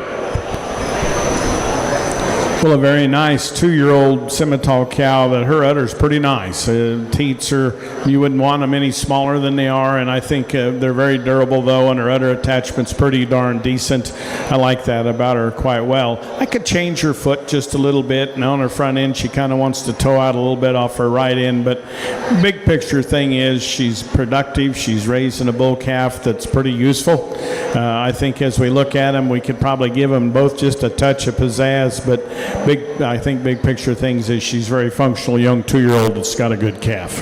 Well, a very nice 2-year-old Simmental cow that her udder's pretty nice. Teats you wouldn't want them any smaller than they are, and I think they're very durable though, and her udder attachment's pretty darn decent. I like that about her quite well. I could change her foot just a little bit, and on her front end she kind of wants to toe out a little bit off her right end, but big picture thing is she's productive. She's raising a bull calf that's pretty useful. I think as we look at them, we could probably give them both just a touch of pizzazz, but I think big picture things is she's very functional young 2-year-old that's got a good calf.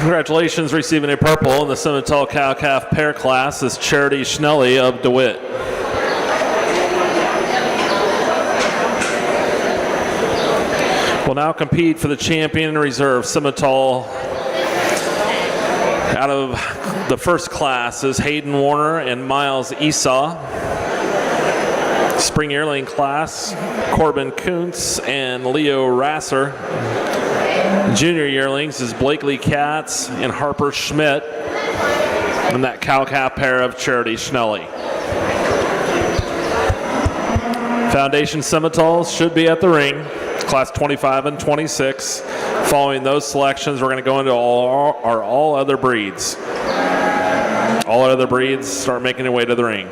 Congratulations, receiving a purple in the Simmental cow-calf pair class is Charity Schnelly of DeWitt. Will now compete for the champion in reserve Simmental. Out of the first class is Hayden Warner and Miles Esau. Spring yearling class, Corbin Kuntz and Leo Rasser. Junior yearlings is Blakely Katz and Harper Schmidt. And that cow-calf pair of Charity Schnelly. Foundation Simmentals should be at the ring, class 25 and 26. Following those selections, we're going to go into all other breeds. All other breeds start making their way to the ring.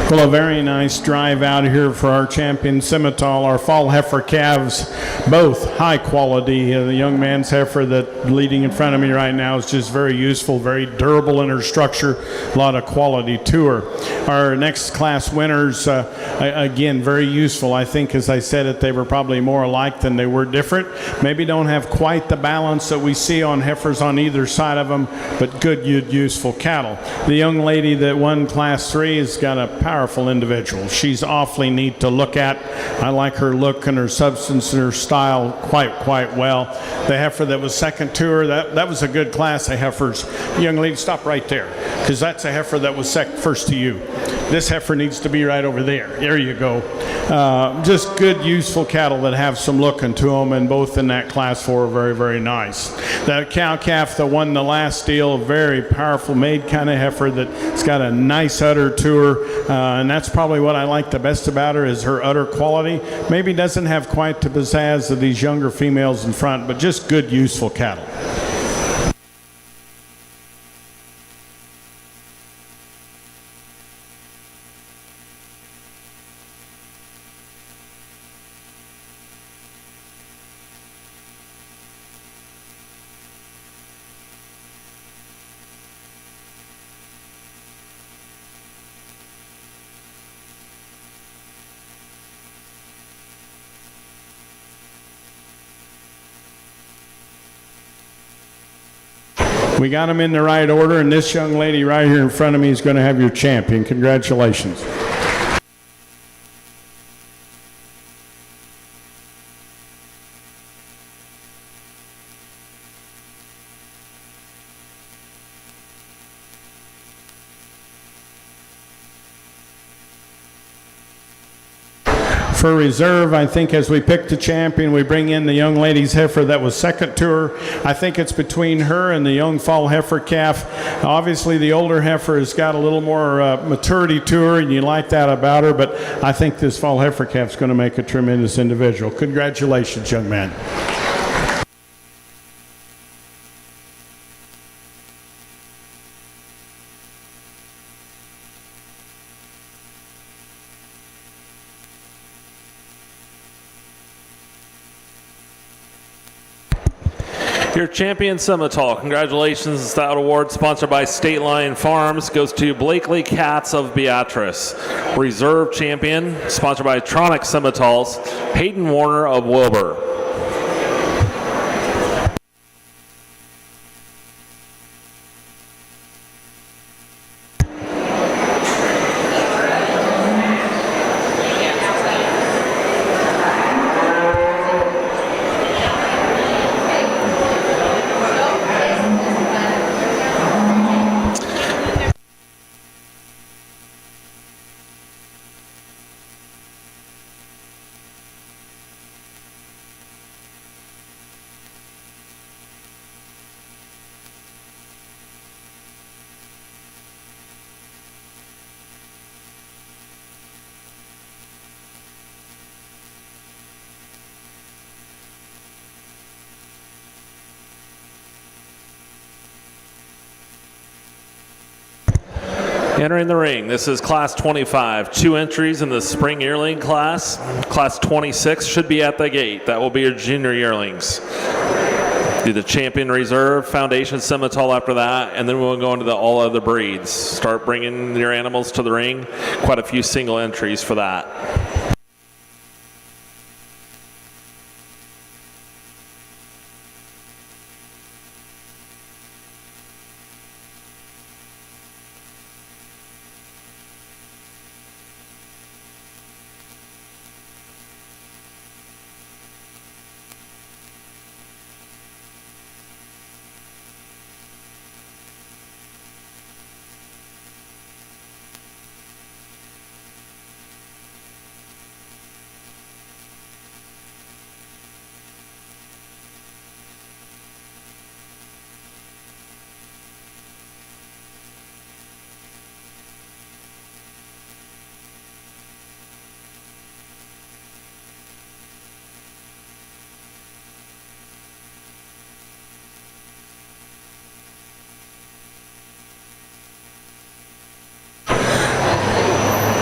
Well, a very nice drive out here for our champion Simmental. Our fall heifer calves, both high quality. The young man's heifer that leading in front of me right now is just very useful, very durable in her structure, a lot of quality to her. Our next class winners, again, very useful. I think, as I said it, they were probably more alike than they were different. Maybe don't have quite the balance that we see on heifers on either side of them, but good, useful cattle. The young lady that won class 3 has got a powerful individual. She's awfully neat to look at. I like her look and her substance and her style quite well. The heifer that was second to her, that was a good class of heifers. Young lady, stop right there, because that's a heifer that was first to you. This heifer needs to be right over there. There you go. Just good, useful cattle that have some looking to them, and both in that class 4 are very nice. That cow-calf that won the last deal, very powerful made kind of heifer that's got a nice udder to her, and that's probably what I like the best about her is her udder quality. Maybe doesn't have quite the pizzazz of these younger females in front, but just good, useful cattle. We got them in the right order, and this young lady right here in front of me is going to have your champion. Congratulations. For reserve, I think as we pick the champion, we bring in the young lady's heifer that was second to her. I think it's between her and the young fall heifer calf. Obviously, the older heifer has got a little more maturity to her, and you like that about her, but I think this fall heifer calf is going to make a tremendous individual. Congratulations, young man. Your champion Simmental. Congratulations. That award, sponsored by State Line Farms, goes to Blakely Cats of Beatrice. Reserve champion, sponsored by Tronic Simmentals, Peyton Warner of Wilbur. Entering the ring, this is Class 25. 2 entries in the spring yearling class. Class 26 should be at the gate. That will be your junior yearlings. Do the champion reserve, foundation Simmental after that, and then we'll go into the all other breeds. Start bringing your animals to the ring. Quite a few single entries for that.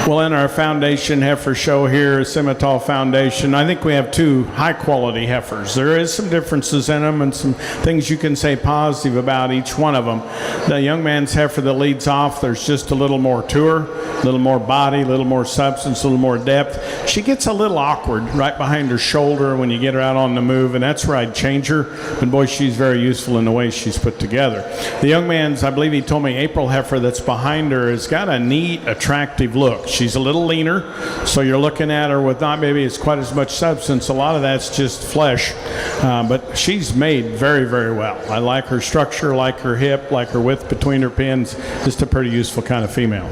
Well, in our foundation heifer show here, Simmental Foundation, I think we have two high-quality heifers. There is some differences in them and some things you can say positive about each one of them. The young man's heifer that leads off, there's just a little more to her, a little more body, a little more substance, a little more depth. She gets a little awkward right behind her shoulder when you get her out on the move, and that's where I'd change her. But boy, she's very useful in the way she's put together. The young man's, I believe he told me, April heifer that's behind her has got a neat, attractive look. She's a little leaner, so you're looking at her with not maybe as quite as much substance. A lot of that's just flesh, but she's made very, very well. I like her structure, like her hip, like her width between her pins. Just a pretty useful kind of female.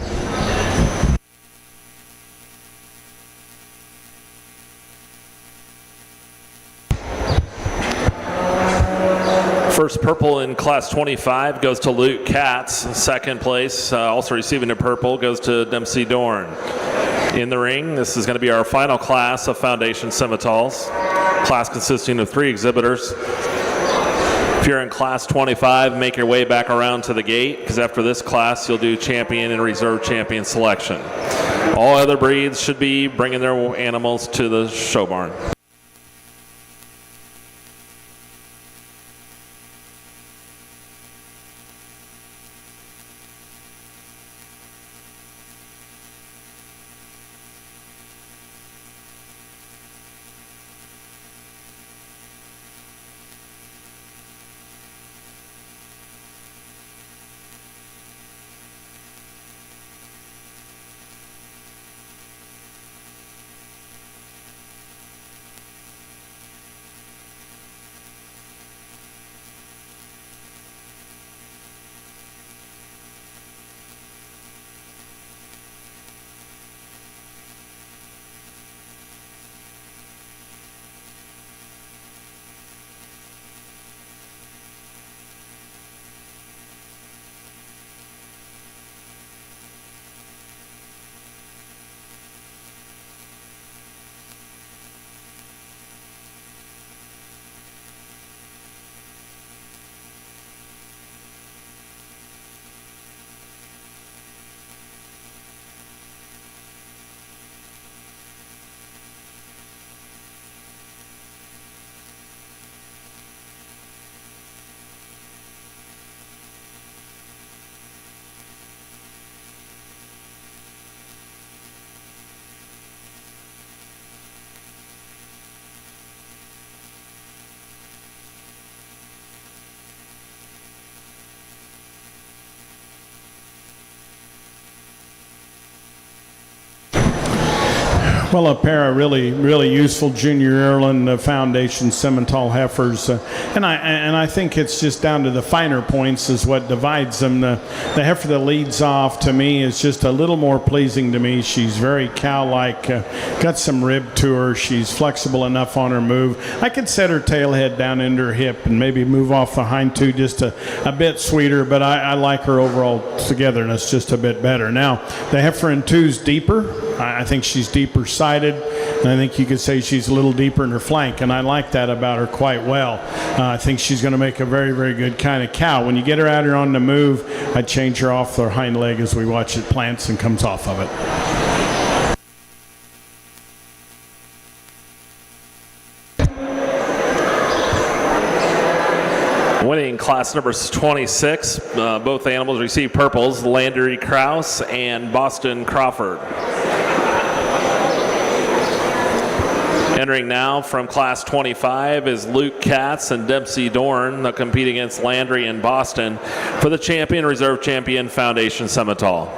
First purple in class 25 goes to Luke Katz. Second place, also receiving a purple, goes to Dempsey Dorn. In the ring, this is going to be our final class of Foundation Simmentals. Class consisting of 3 exhibitors. If you're in class 25, make your way back around to the gate, because after this class, you'll do champion and reserve champion selection. All other breeds should be bringing their animals to the show barn. Well, a pair of really useful junior yearling Foundation Simmental heifers, and I think it's just down to the finer points is what divides them. The heifer that leads off to me is just a little more pleasing to me. She's very cow-like, got some rib to her. She's flexible enough on her move. I could set her tail head down into her hip and maybe move off the hind two just a bit sweeter, but I like her overall togetherness just a bit better. Now, the heifer in two's deeper. I think she's deeper sided, and I think you could say she's a little deeper in her flank, and I like that about her quite well. I think she's going to make a very, very good kind of cow. When you get her out here on the move, I'd change her off her hind leg as we watch it plants and comes off of it. Winning class number 26, both animals receive purples, Landry Krause and Boston Crawford. Entering now from class 25 is Luke Katz and Dempsey Dorn. They'll compete against Landry and Boston for the champion, reserve champion, Foundation Simmental.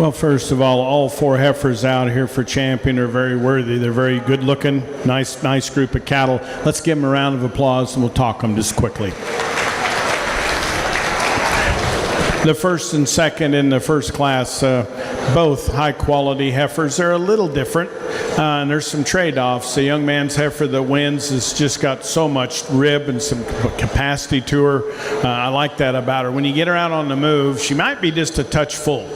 Well, first of all 4 heifers out here for champion are very worthy. They're very good looking, nice group of cattle. Let's give them a round of applause and we'll talk them just quickly. The first and second in the first class, both high quality heifers. They're a little different, and there's some trade-offs. The young man's heifer that wins has just got so much rib and some capacity to her. I like that about her. When you get her out on the move, she might be just a touch full.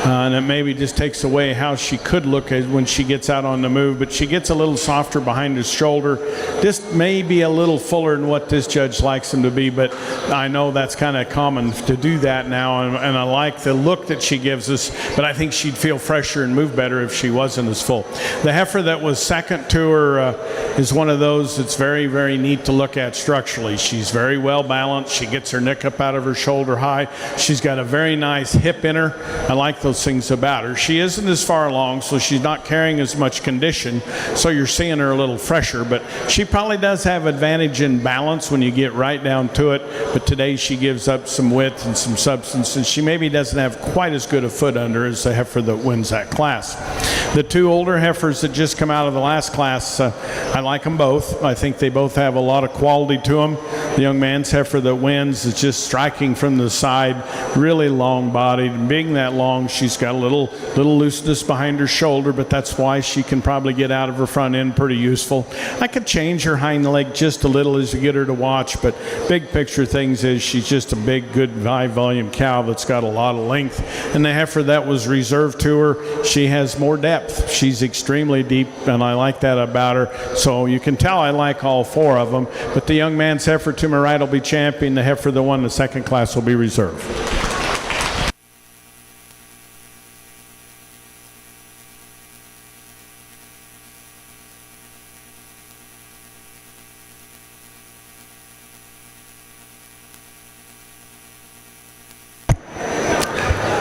And it maybe just takes away how she could look when she gets out on the move, but she gets a little softer behind his shoulder, just maybe a little fuller than what this judge likes them to be, but I know that's kind of common to do that now, and I like the look that she gives us, but I think she'd feel fresher and move better if she wasn't as full. The heifer that was second to her is one of those that's very, very neat to look at structurally. She's very well balanced. She gets her neck up out of her shoulder high. She's got a very nice hip in her. I like those things about her. She isn't as far along, so she's not carrying as much condition, so you're seeing her a little fresher, but she probably does have advantage in balance when you get right down to it, but today she gives up some width and some substance, and she maybe doesn't have quite as good a foot under as the heifer that wins that class. The 2 older heifers that just come out of the last class, I like them both. I think they both have a lot of quality to them. The young man's heifer that wins is just striking from the side, really long bodied, and being that long, she's got a little looseness behind her shoulder, but that's why she can probably get out of her front end pretty useful. I could change her hind leg just a little as you get her to watch, but big picture things is she's just a big, good, high volume cow that's got a lot of length. And the heifer that was reserved to her, she has more depth. She's extremely deep, and I like that about her. So you can tell I like all 4 of them, but the young man's heifer to my right will be champion. The heifer that won the second class will be reserved.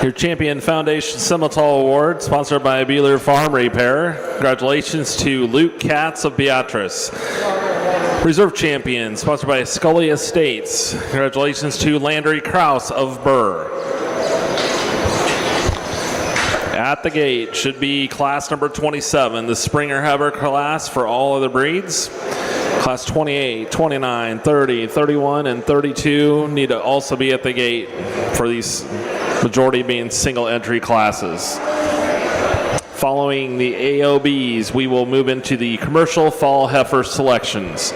Your Champion Foundation Simmental Award, sponsored by Beeler Farm Repair. Congratulations to Luke Katz of Beatrice. Reserve Champion, sponsored by Scully Estates. Congratulations to Landry Krause of Burr. At the gate should be class number 27, the Springer Heber class for all other breeds. Class 28, 29, 30, 31, and 32 need to also be at the gate for these majority being single entry classes. Following the AOBs, we will move into the commercial fall heifer selections.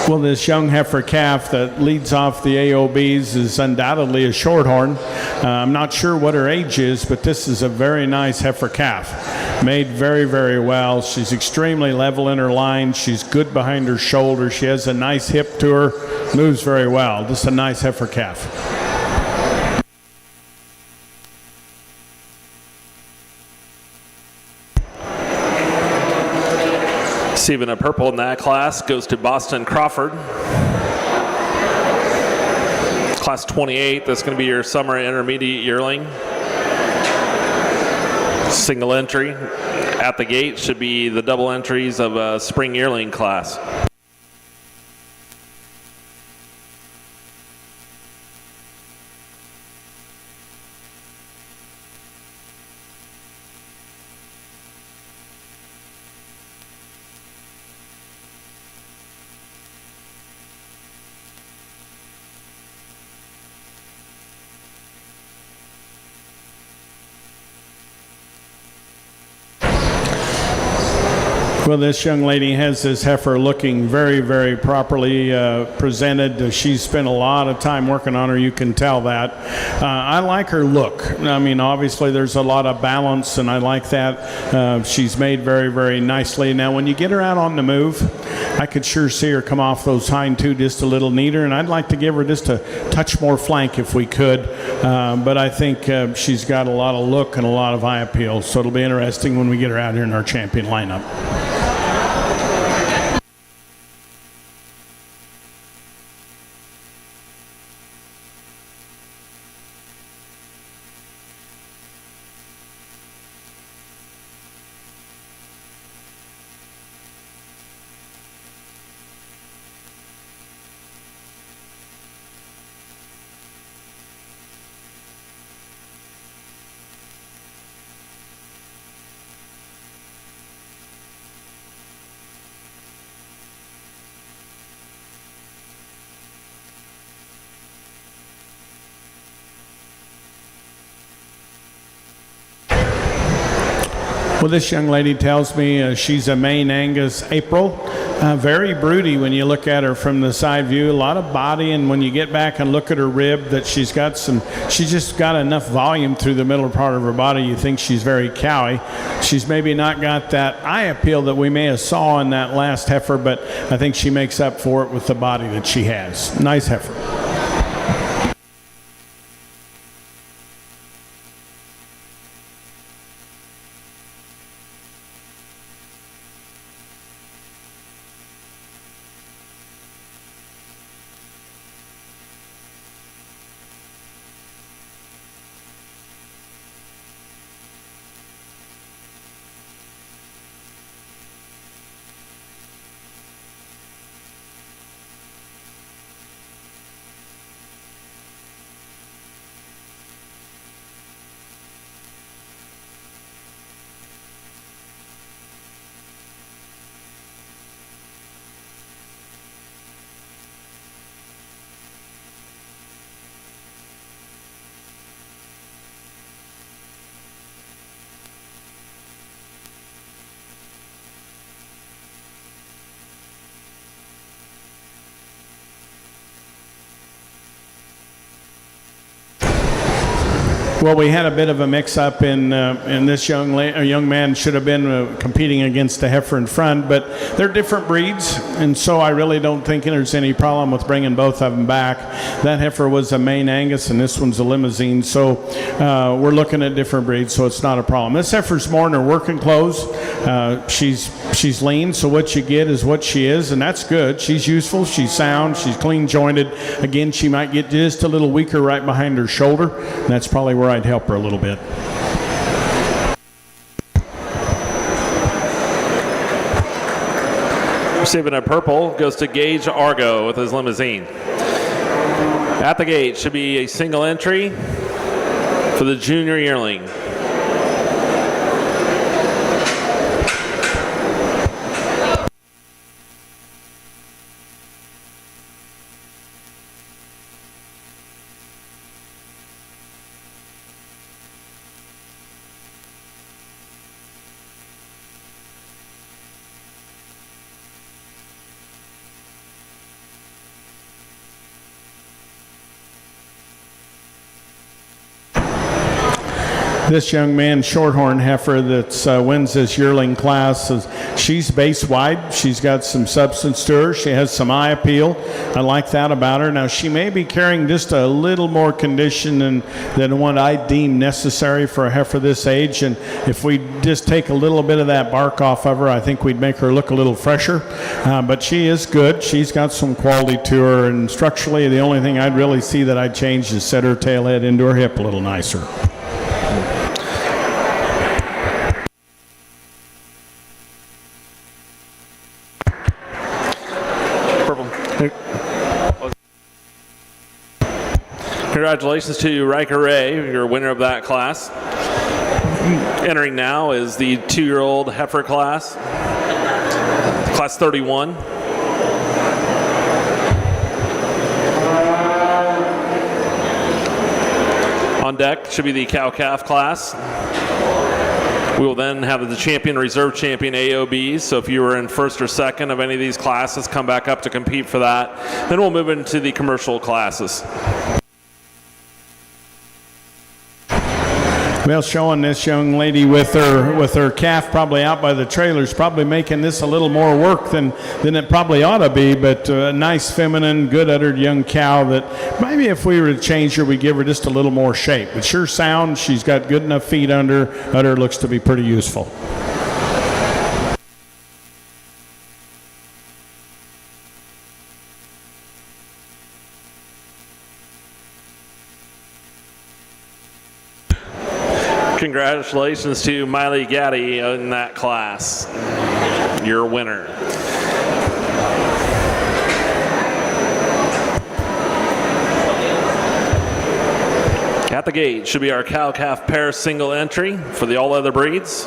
Well, this young heifer calf that leads off the AOBs is undoubtedly a shorthorn. I'm not sure what her age is, but this is a very nice heifer calf. Made very, very well. She's extremely level in her line. She's good behind her shoulder. She has a nice hip to her. Moves very well. Just a nice heifer calf. Receiving a purple in that class goes to Boston Crawford. Class 28, that's going to be your summer intermediate yearling. Single entry. At the gate should be the double entries of a spring yearling class. Well, this young lady has this heifer looking very, very properly presented. She's spent a lot of time working on her. You can tell that. I like her look. I mean, obviously there's a lot of balance, and I like that. She's made very, very nicely. Now, when you get her out on the move, I could sure see her come off those hind two just a little neater, and I'd like to give her just a touch more flank if we could. But I think she's got a lot of look and a lot of eye appeal, so it'll be interesting when we get her out here in our champion lineup. Well, this young lady tells me she's a Maine Angus April. Very broody when you look at her from the side view. A lot of body, and when you get back and look at her rib, that she's just got enough volume through the middle part of her body. You think she's very cowy. She's maybe not got that eye appeal that we may have saw in that last heifer, but I think she makes up for it with the body that she has. Nice heifer. Well, we had a bit of a mix-up in this young man should have been competing against the heifer in front, but they're different breeds, and so I really don't think there's any problem with bringing both of them back. That heifer was a Maine Angus, and this one's a Limousine, so we're looking at different breeds, so it's not a problem. This heifer's more in her working clothes. She's lean, so what you get is what she is, and that's good. She's useful, she's sound, she's clean-jointed. Again, she might get just a little weaker right behind her shoulder, and that's probably where I'd help her a little bit. Receiving a purple goes to Gage Argo with his Limousine. At the gate should be a single entry for the junior yearling. This young man, Shorthorn heifer that wins this yearling class, she's base wide. She's got some substance to her. She has some eye appeal. I like that about her. Now, she may be carrying just a little more condition than what I deem necessary for a heifer this age. And if we just take a little bit of that bark off of her, I think we'd make her look a little fresher. But she is good. She's got some quality to her. And structurally, the only thing I'd really see that I'd change is set her tail head into her hip a little nicer. Congratulations to Riker Ray, your winner of that class. Entering now is the 2-year-old heifer class, class 31. On deck should be the cow-calf class. We will then have the champion, reserve champion AOBs. So if you were in first or second of any of these classes, come back up to compete for that. Then we'll move into the commercial classes. Well, showing this young lady with her calf probably out by the trailers, probably making this a little more work than it probably ought to be, but a nice, feminine, good-uddered young cow that maybe if we were to change her, we'd give her just a little more shape. But sure sound, she's got good enough feet under, udder looks to be pretty useful. Congratulations to Miley Gaddy in that class, your winner. At the gate should be our cow-calf pair single entry for the all other breeds.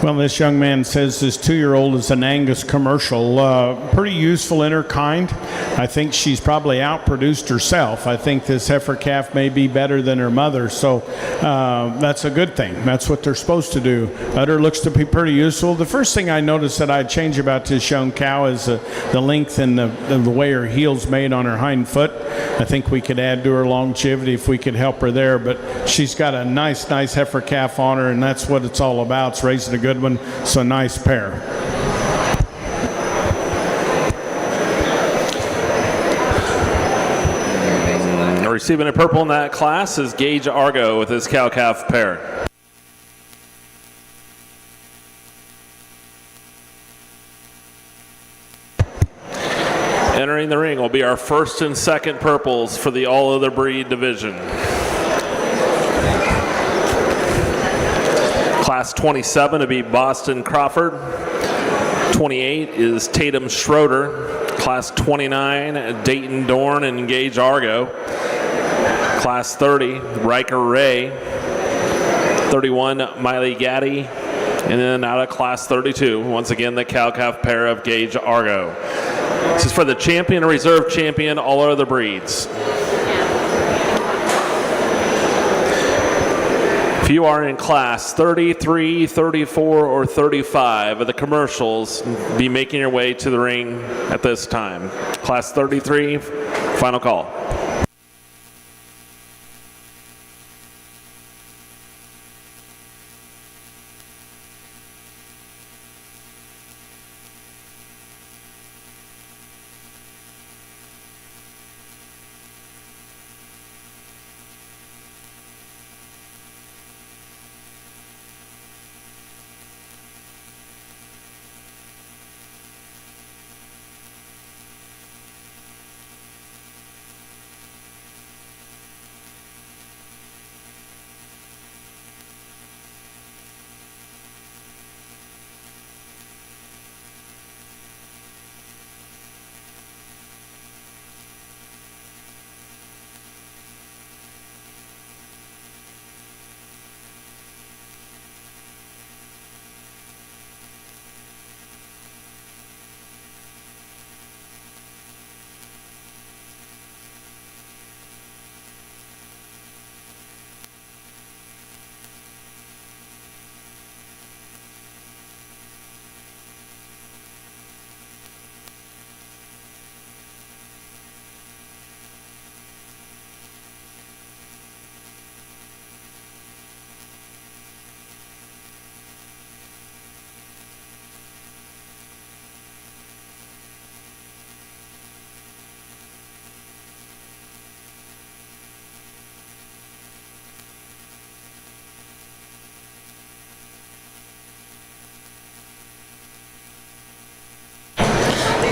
Well, this young man says this 2-year-old is an Angus commercial. Pretty useful in her kind. I think she's probably outproduced herself. I think this heifer calf may be better than her mother, so that's a good thing. That's what they're supposed to do. Udder looks to be pretty useful. The first thing I noticed that I'd change about this young cow is the length and the way her heel's made on her hind foot. I think we could add to her longevity if we could help her there, but she's got a nice heifer calf on her, and that's what it's all about. It's raising a good one. So nice pair. Receiving a purple in that class is Gage Argo with his cow-calf pair. Entering the ring will be our first and second purples for the all other breed division. Class 27 to be Boston Crawford. 28 is Tatum Schroeder. Class 29, Dayton Dorn and Gage Argo. Class 30, Riker Ray. 31, Miley Gaddy. And then out of class 32, once again, the cow-calf pair of Gage Argo. This is for the champion and reserve champion, all other breeds. If you are in class 33, 34, or 35 of the commercials, be making your way to the ring at this time. Class 33, final call.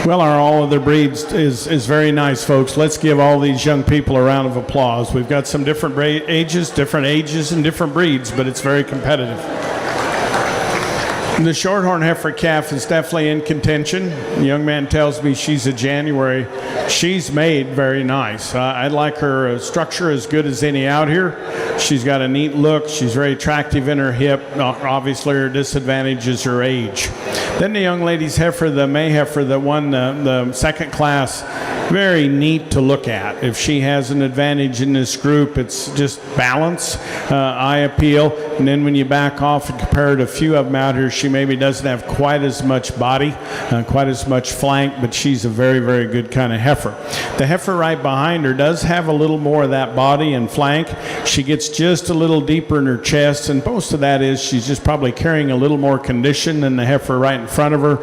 Well, our all other breeds is very nice, folks. Let's give all these young people a round of applause. We've got some different ages and different breeds, but it's very competitive. The Shorthorn heifer calf is definitely in contention. The young man tells me she's a January. She's made very nice. I like her structure as good as any out here. She's got a neat look. She's very attractive in her hip. Obviously, her disadvantage is her age. Then the young lady's heifer, the May heifer that won the second class, very neat to look at. If she has an advantage in this group, it's just balance, eye appeal, and then when you back off and compare to a few of them out here, she maybe doesn't have quite as much body, quite as much flank, but she's a very, very good kind of heifer. The heifer right behind her does have a little more of that body and flank. She gets just a little deeper in her chest, and most of that is she's just probably carrying a little more condition than the heifer right in front of her,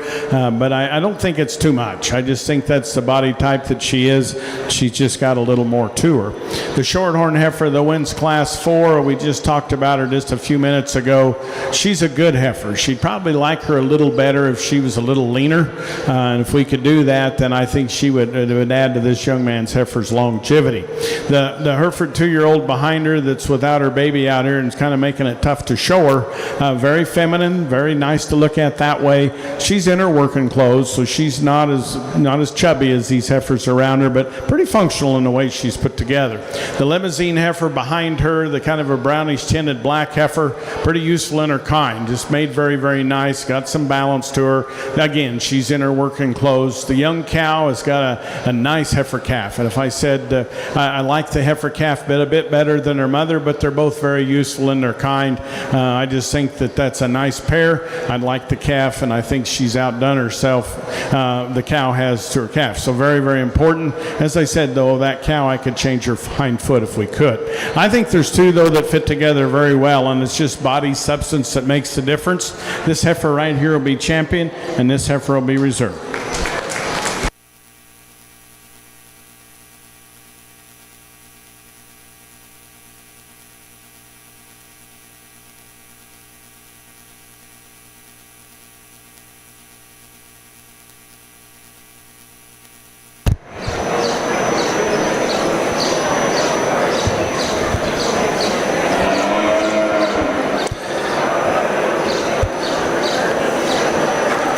but I don't think it's too much. I just think that's the body type that she is. She's just got a little more to her. The Shorthorn heifer that wins class 4, we just talked about her just a few minutes ago. She's a good heifer. She'd probably like her a little better if she was a little leaner, and if we could do that, then I think it would add to this young man's heifer's longevity. The Hereford 2-year-old behind her her that's without her baby out here and it's kind of making it tough to show her. Very feminine, very nice to look at that way. She's in her working clothes, so she's not as chubby as these heifers around her, but pretty functional in the way she's put together. The limousine heifer behind her, the kind of a brownish tinted black heifer, pretty useful in her kind, just made very, very nice, got some balance to her. Again, she's in her working clothes. The young cow has got a nice heifer calf, and if I said I like the heifer calf a bit better than her mother, but they're both very useful in their kind. I just think that that's a nice pair. I like the calf, and I think she's outdone herself, the cow has to her calf. So very, very important. As I said, though, that cow, I could change her hind foot if we could. I think there's two, though, that fit together very well, and it's just body substance that makes the difference. This heifer right here will be champion, and this heifer will be reserved.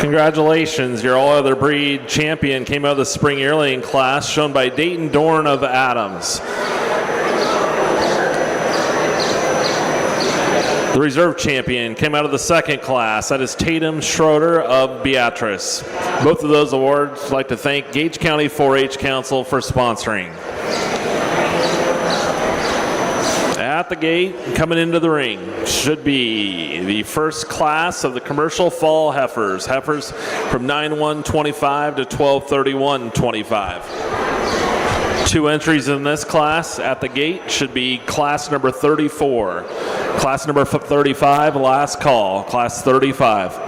Congratulations, your all-other breed champion came out of the spring yearling class, shown by Dayton Dorn of Adams. The reserve champion came out of the second class. That is Tatum Schroeder of Beatrice. Both of those awards, I'd like to thank Gage County 4-H Council for sponsoring. At the gate, coming into the ring, should be the first class of the commercial fall heifers. Heifers from 9/1/25 to 12/31/25. Two entries in this class at the gate should be class number 34. Class number 35, last call, class 35.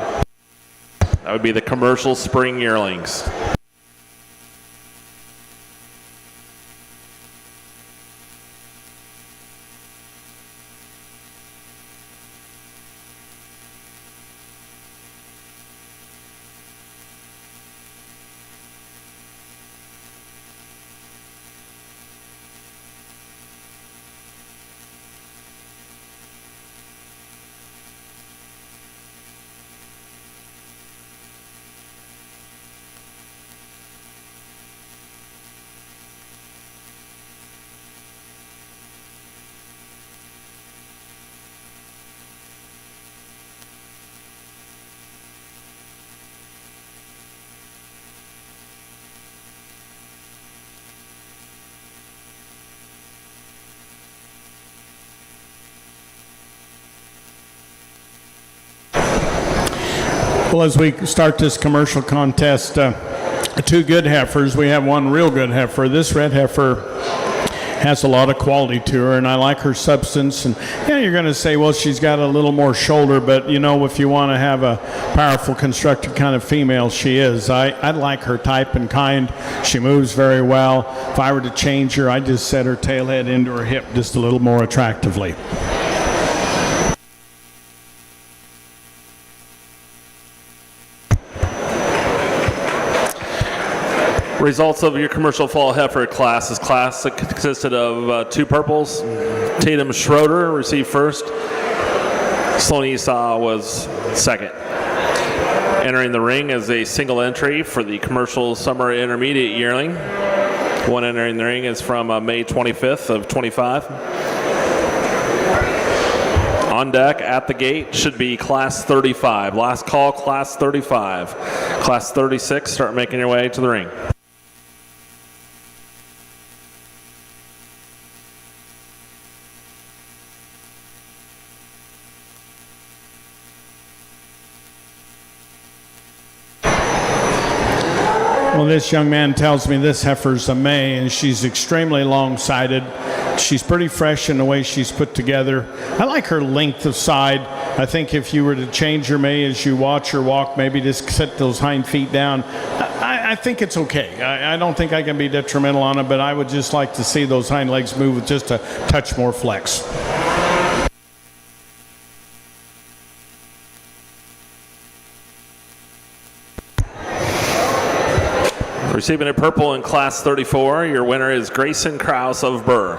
That would be the commercial spring yearlings. Well, as we start this commercial contest, two good heifers. We have one real good heifer. This red heifer has a lot of quality to her, and I like her substance. And yeah, you're going to say, well, she's got a little more shoulder, but you know, if you want to have a powerful, constructed kind of female, she is. I like her type and kind. She moves very well. If I were to change her, I'd just set her tail head into her hip just a little more attractively. Results of your commercial fall heifer class. This class consisted of two purples. Tatum Schroeder received first. Sloan Esau was second. Entering the ring as a single entry for the commercial summer intermediate yearling. One entering the ring is from May 25th of 25. On deck at the gate should be class 35. Last call, class 35. Class 36, start making your way to the ring. Well, this young man tells me this heifer's a May, and she's extremely long-sided. She's pretty fresh in the way she's put together. I like her length of side. I think if you were to change her May as you watch her walk, maybe just set those hind feet down, I think it's okay. I don't think I can be detrimental on it, but I would just like to see those hind legs move with just a touch more flex. Receiving a purple in class 34, your winner is Grayson Krause of Burr.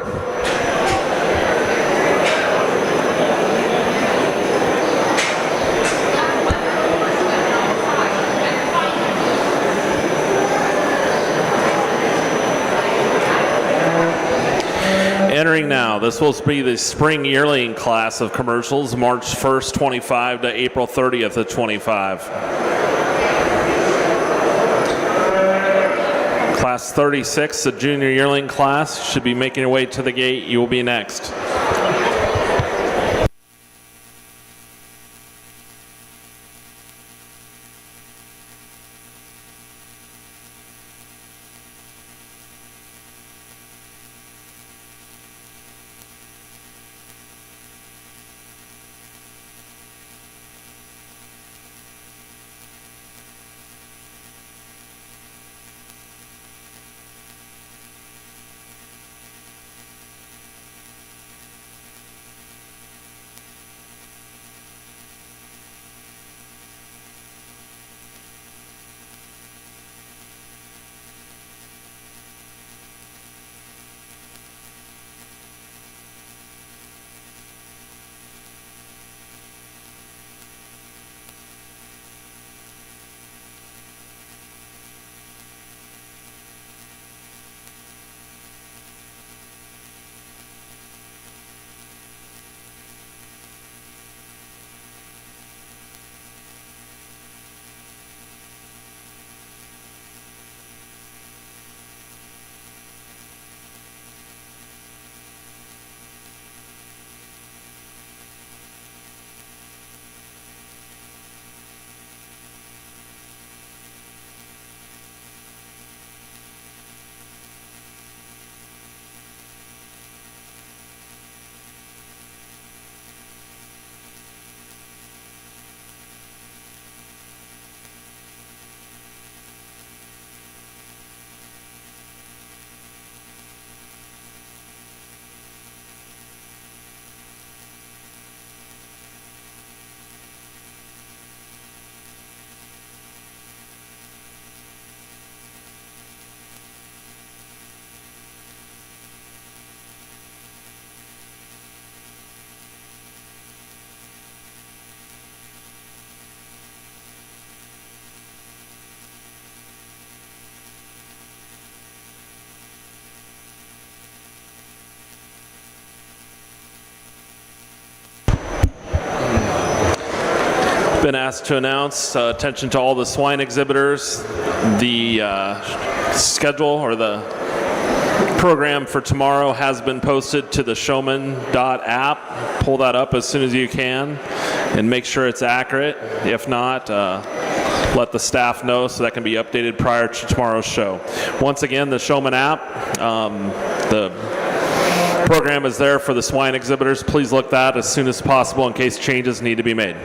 Entering now, this will be the spring yearling class of commercials, March 1st, 25 to April 30th of 25. Class 36, the junior yearling class, should be making your way to the gate. You will be next. Been asked to announce, attention to all the swine exhibitors, the schedule or the program for tomorrow has been posted to the showman.app. Pull that up as soon as you can and make sure it's accurate. If not, let the staff know so that can be updated prior to tomorrow's show. Once again, the Showman app, the program is there for the swine exhibitors. Please look that as soon as possible in case changes need to be made.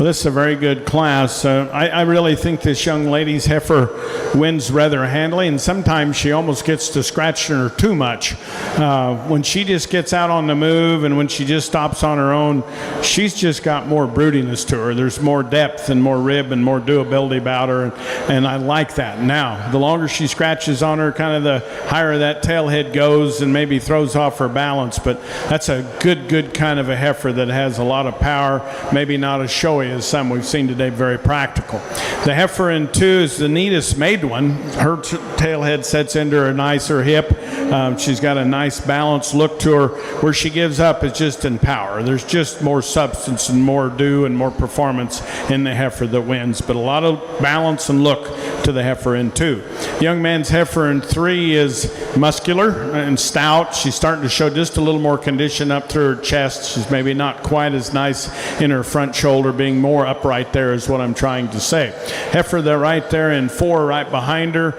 Well, this is a very good class. I really think this young lady's heifer wins rather handily, and sometimes she almost gets to scratching her too much. When she just gets out on the move and when she just stops on her own, she's just got more broodiness to her. There's more depth and more rib and more doability about her, and I like that. Now, the longer she scratches on her, kind of the higher that tail head goes and maybe throws off her balance, but that's a good kind of a heifer that has a lot of power, maybe not as showy as some we've seen today, very practical. The heifer in 2 is the neatest made one. Her tail head sets into her nicer hip. She's got a nice balanced look to her. Where she gives up is just in power. There's just more substance and more do and more performance in the heifer that wins, but a lot of balance and look to the heifer in 2. Young man's heifer in 3 is muscular and stout. She's starting to show just a little more condition up through her chest. She's maybe not quite as nice in her front shoulder, being more upright there is what I'm trying to say. Heifer there right there in 4 right behind her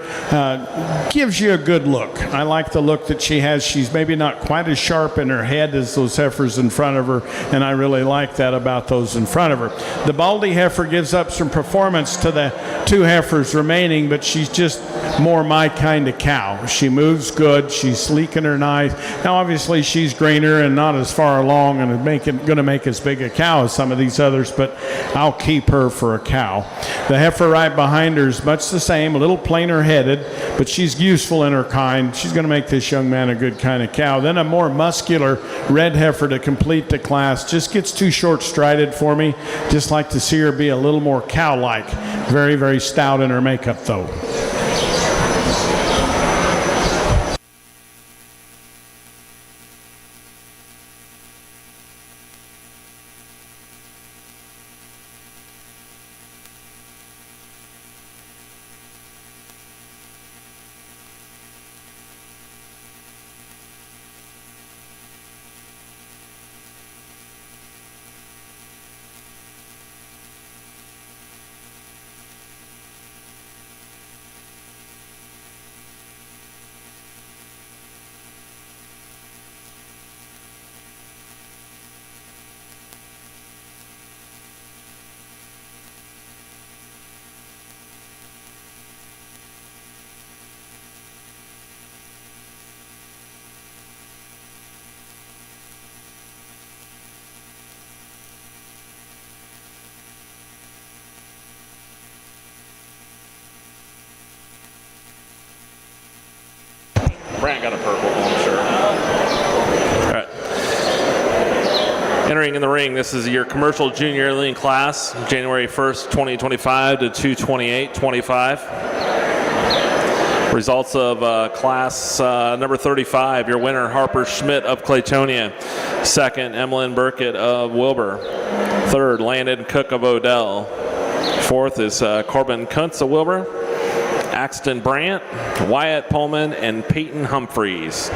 gives you a good look. I like the look that she has. She's maybe not quite as sharp in her head as those heifers in front of her, and I really like that about those in front of her. The Baldy heifer gives up some performance to the 2 heifers remaining, but she's just more my kind of cow. She moves good. She's sleek in her nice. Now, obviously, she's greener and not as far along and going to make as big a cow as some of these others, but I'll keep her for a cow. The heifer right behind her is much the same, a little plainer headed, but she's useful in her kind. She's going to make this young man a good kind of cow. Then a more muscular red heifer to complete the class. Just gets too short-strided for me. Just like to see her be a little more cow-like. Very, very stout in her makeup, though. Brant got a purple, I'm sure. All right. Entering in the ring, this is your commercial junior yearling class, January 1st, 2025 to 2/28/25. Results of class number 35, your winner, Harper Schmidt of Claytonia. Second, Emlyn Burkett of Wilbur. Third, Landon Cook of Odell. Fourth is Corbin Kuntz of Wilbur. Axton Brandt, Wyatt Pullman, and Peyton Humphreys.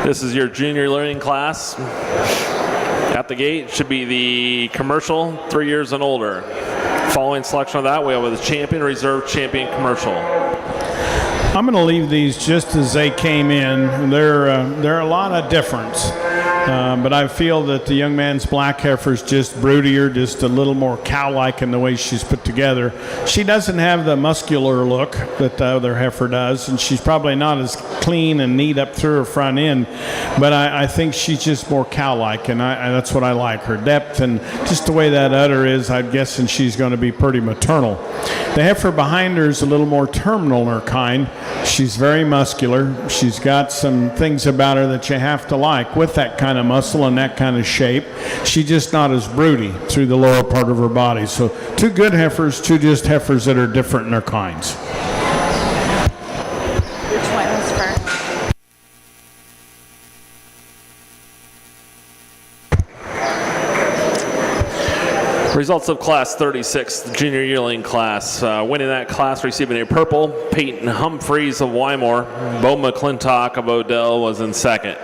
This is your junior learning class. At the gate should be the commercial, 3 years and older. Following selection of that, we have the champion, reserve champion, commercial. I'm going to leave these just as they came in. They're a lot of difference. But I feel that the young man's black heifer's just broodier, just a little more cow-like in the way she's put together. She doesn't have the muscular look that the other heifer does, and she's probably not as clean and neat up through her front end. But I think she's just more cow-like, and that's what I like. Her depth and just the way that udder is, I'm guessing she's going to be pretty maternal. The heifer behind her is a little more terminal in her kind. She's very muscular. She's got some things about her that you have to like with that kind of muscle and that kind of shape. She's just not as broody through the lower part of her body. So two good heifers, two just heifers that are different in their kinds. Which one was first? Results of Class 36, the junior yearling class. Winning that class, receiving a purple, Peyton Humphreys of Wymore. Bo McClintock of Odell was in second.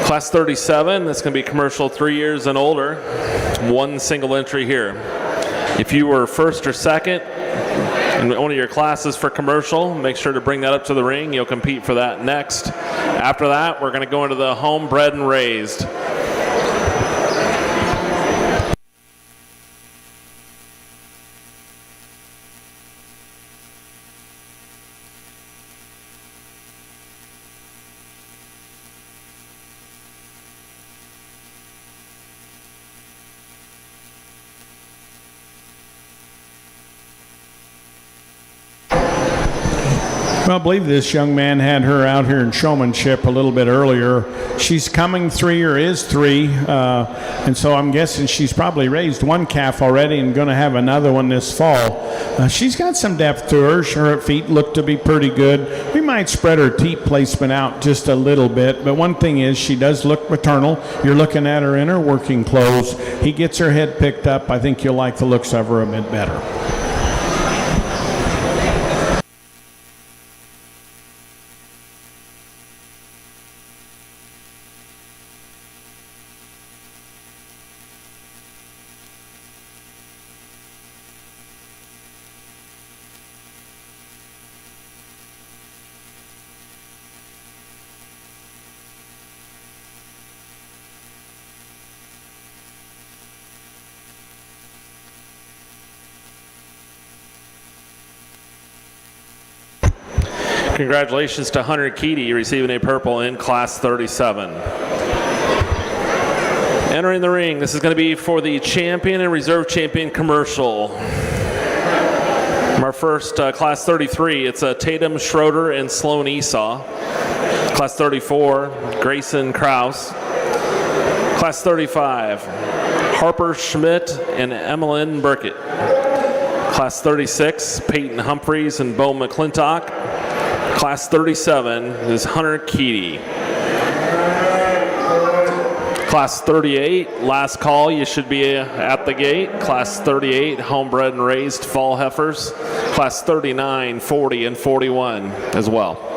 Class 37, that's going to be commercial 3 years and older. One single entry here. If you were first or second in one of your classes for commercial, make sure to bring that up to the ring. You'll compete for that next. After that, we're going to go into the home bred and raised. Well, I believe this young man had her out here in showmanship a little bit earlier. She's coming 3 or is 3, and so I'm guessing she's probably raised one calf already and going to have another one this fall. She's got some depth to her. Her feet look to be pretty good. We might spread her teat placement out just a little bit, but one thing is she does look maternal. You're looking at her in her working clothes. He gets her head picked up. I think you'll like the looks of her a bit better. Congratulations to Hunter Keedy receiving a purple in Class 37. Entering the ring, this is going to be for the champion and reserve champion commercial. Our first Class 33, it's Tatum Schroeder and Sloan Esau. Class 34, Grayson Kraus. Class 35, Harper Schmidt and Emmeline Burkett. Class 36, Peyton Humphreys and Bo McClintock. Class 37 is Hunter Keedy. Class 38, last call, you should be at the gate. Class 38, homebred and raised fall heifers. Class 39, 40, and 41 as well.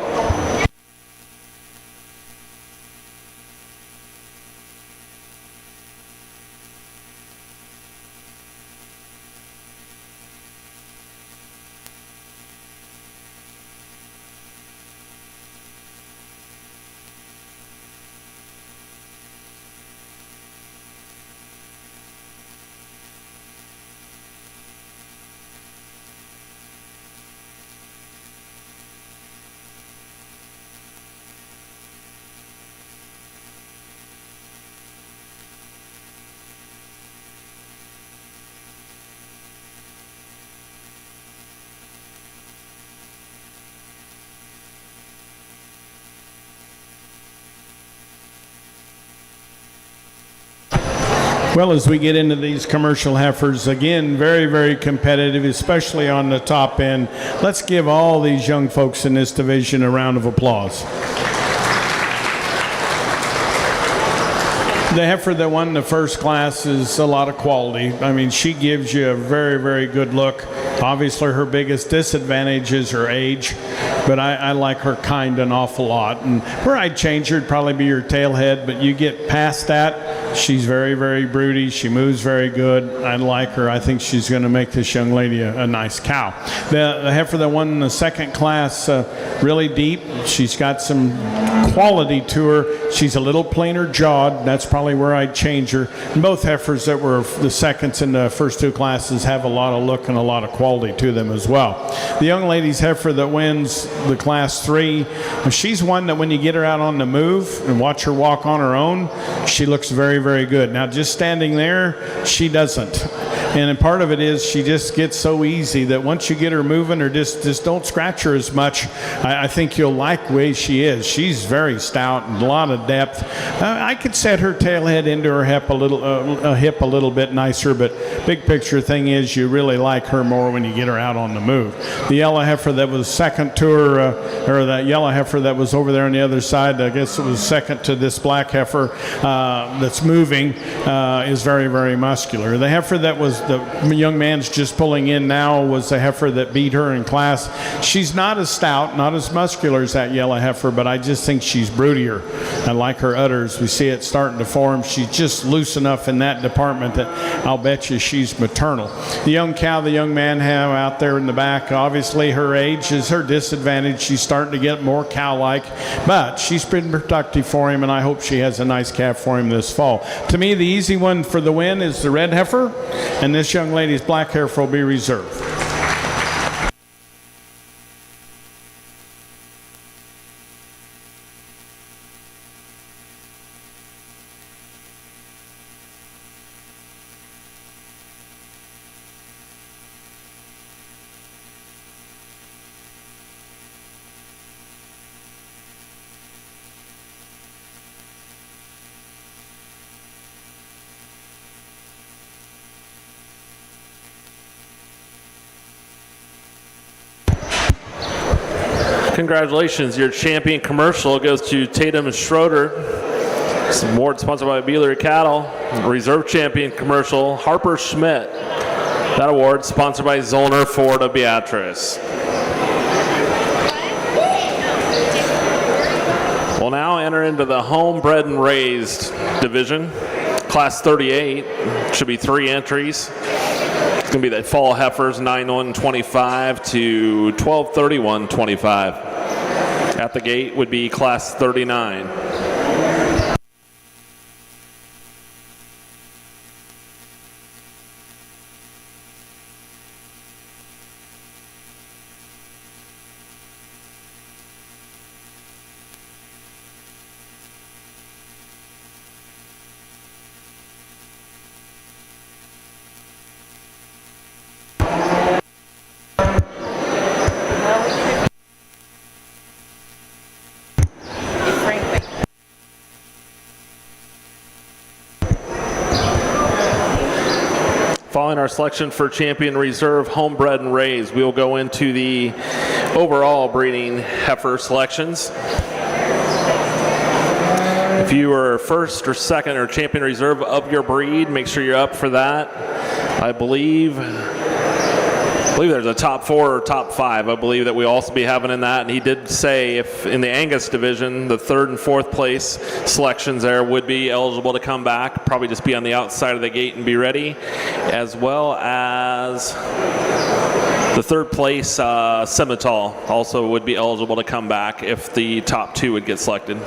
Well, as we get into these commercial heifers, again, very, very competitive, especially on the top end. Let's give all these young folks in this division a round of applause. The heifer that won the first class is a lot of quality. I mean, she gives you a very, very good look. Obviously, her biggest disadvantage is her age, but I like her kind an awful lot. And where I'd change her would probably be her tail head, but you get past that, she's very, very broody. She moves very good. I like her. I think she's going to make this young lady a nice cow. The heifer that won the second class, really deep. She's got some quality to her. She's a little plainer jawed. That's probably where I'd change her. And both heifers that were the seconds in the first two classes have a lot of look and a lot of quality to them as well. The young lady's heifer that wins the class 3, she's one that when you get her out on the move and watch her walk on her own, she looks very, very good. Now, just standing there, she doesn't. And part of it is she just gets so easy that once you get her moving or just don't scratch her as much, I think you'll like the way she is. She's very stout and a lot of depth. I could set her tail head into her hip a little bit nicer, but big picture thing is you really like her more when you get her out on the move. The yellow heifer that was second to her, or that yellow heifer that was over there on the other side, I guess it was second to this black heifer that's moving, is very, very muscular. The heifer that was the young man's just pulling in now was the heifer that beat her in class. She's not as stout, not as muscular as that yellow heifer, but I just think she's broodier. I like her udders. We see it starting to form. She's just loose enough in that department that I'll bet you she's maternal. The young cow the young man have out there in the back, obviously her age is her disadvantage. She's starting to get more cow-like, but she's been productive for him, and I hope she has a nice calf for him this fall. To me, the easy one for the win is the red heifer, and this young lady's black heifer will be reserved. Congratulations, your champion commercial goes to Tatum Schroeder. Some award sponsored by Beeler Cattle. Reserve champion commercial, Harper Schmidt. That award sponsored by Zollner Ford of Beatrice. We'll now enter into the homebred and raised division. Class 38, should be 3 entries. It's going to be the fall heifers, 9-1-25 to 12-31-25. At the gate would be class 39. Following our selection for champion reserve, homebred and raised, we will go into the overall breeding heifer selections. If you are first or second or champion reserve of your breed, make sure you're up for that. I believe there's a top 4 or top 5. I believe that we also be having in that. And he did say if in the Angus division, the 3rd and 4th place selections there would be eligible to come back. Probably just be on the outside of the gate and be ready, as well as the 3rd place Simmental also would be eligible to come back if the top 2 would get selected.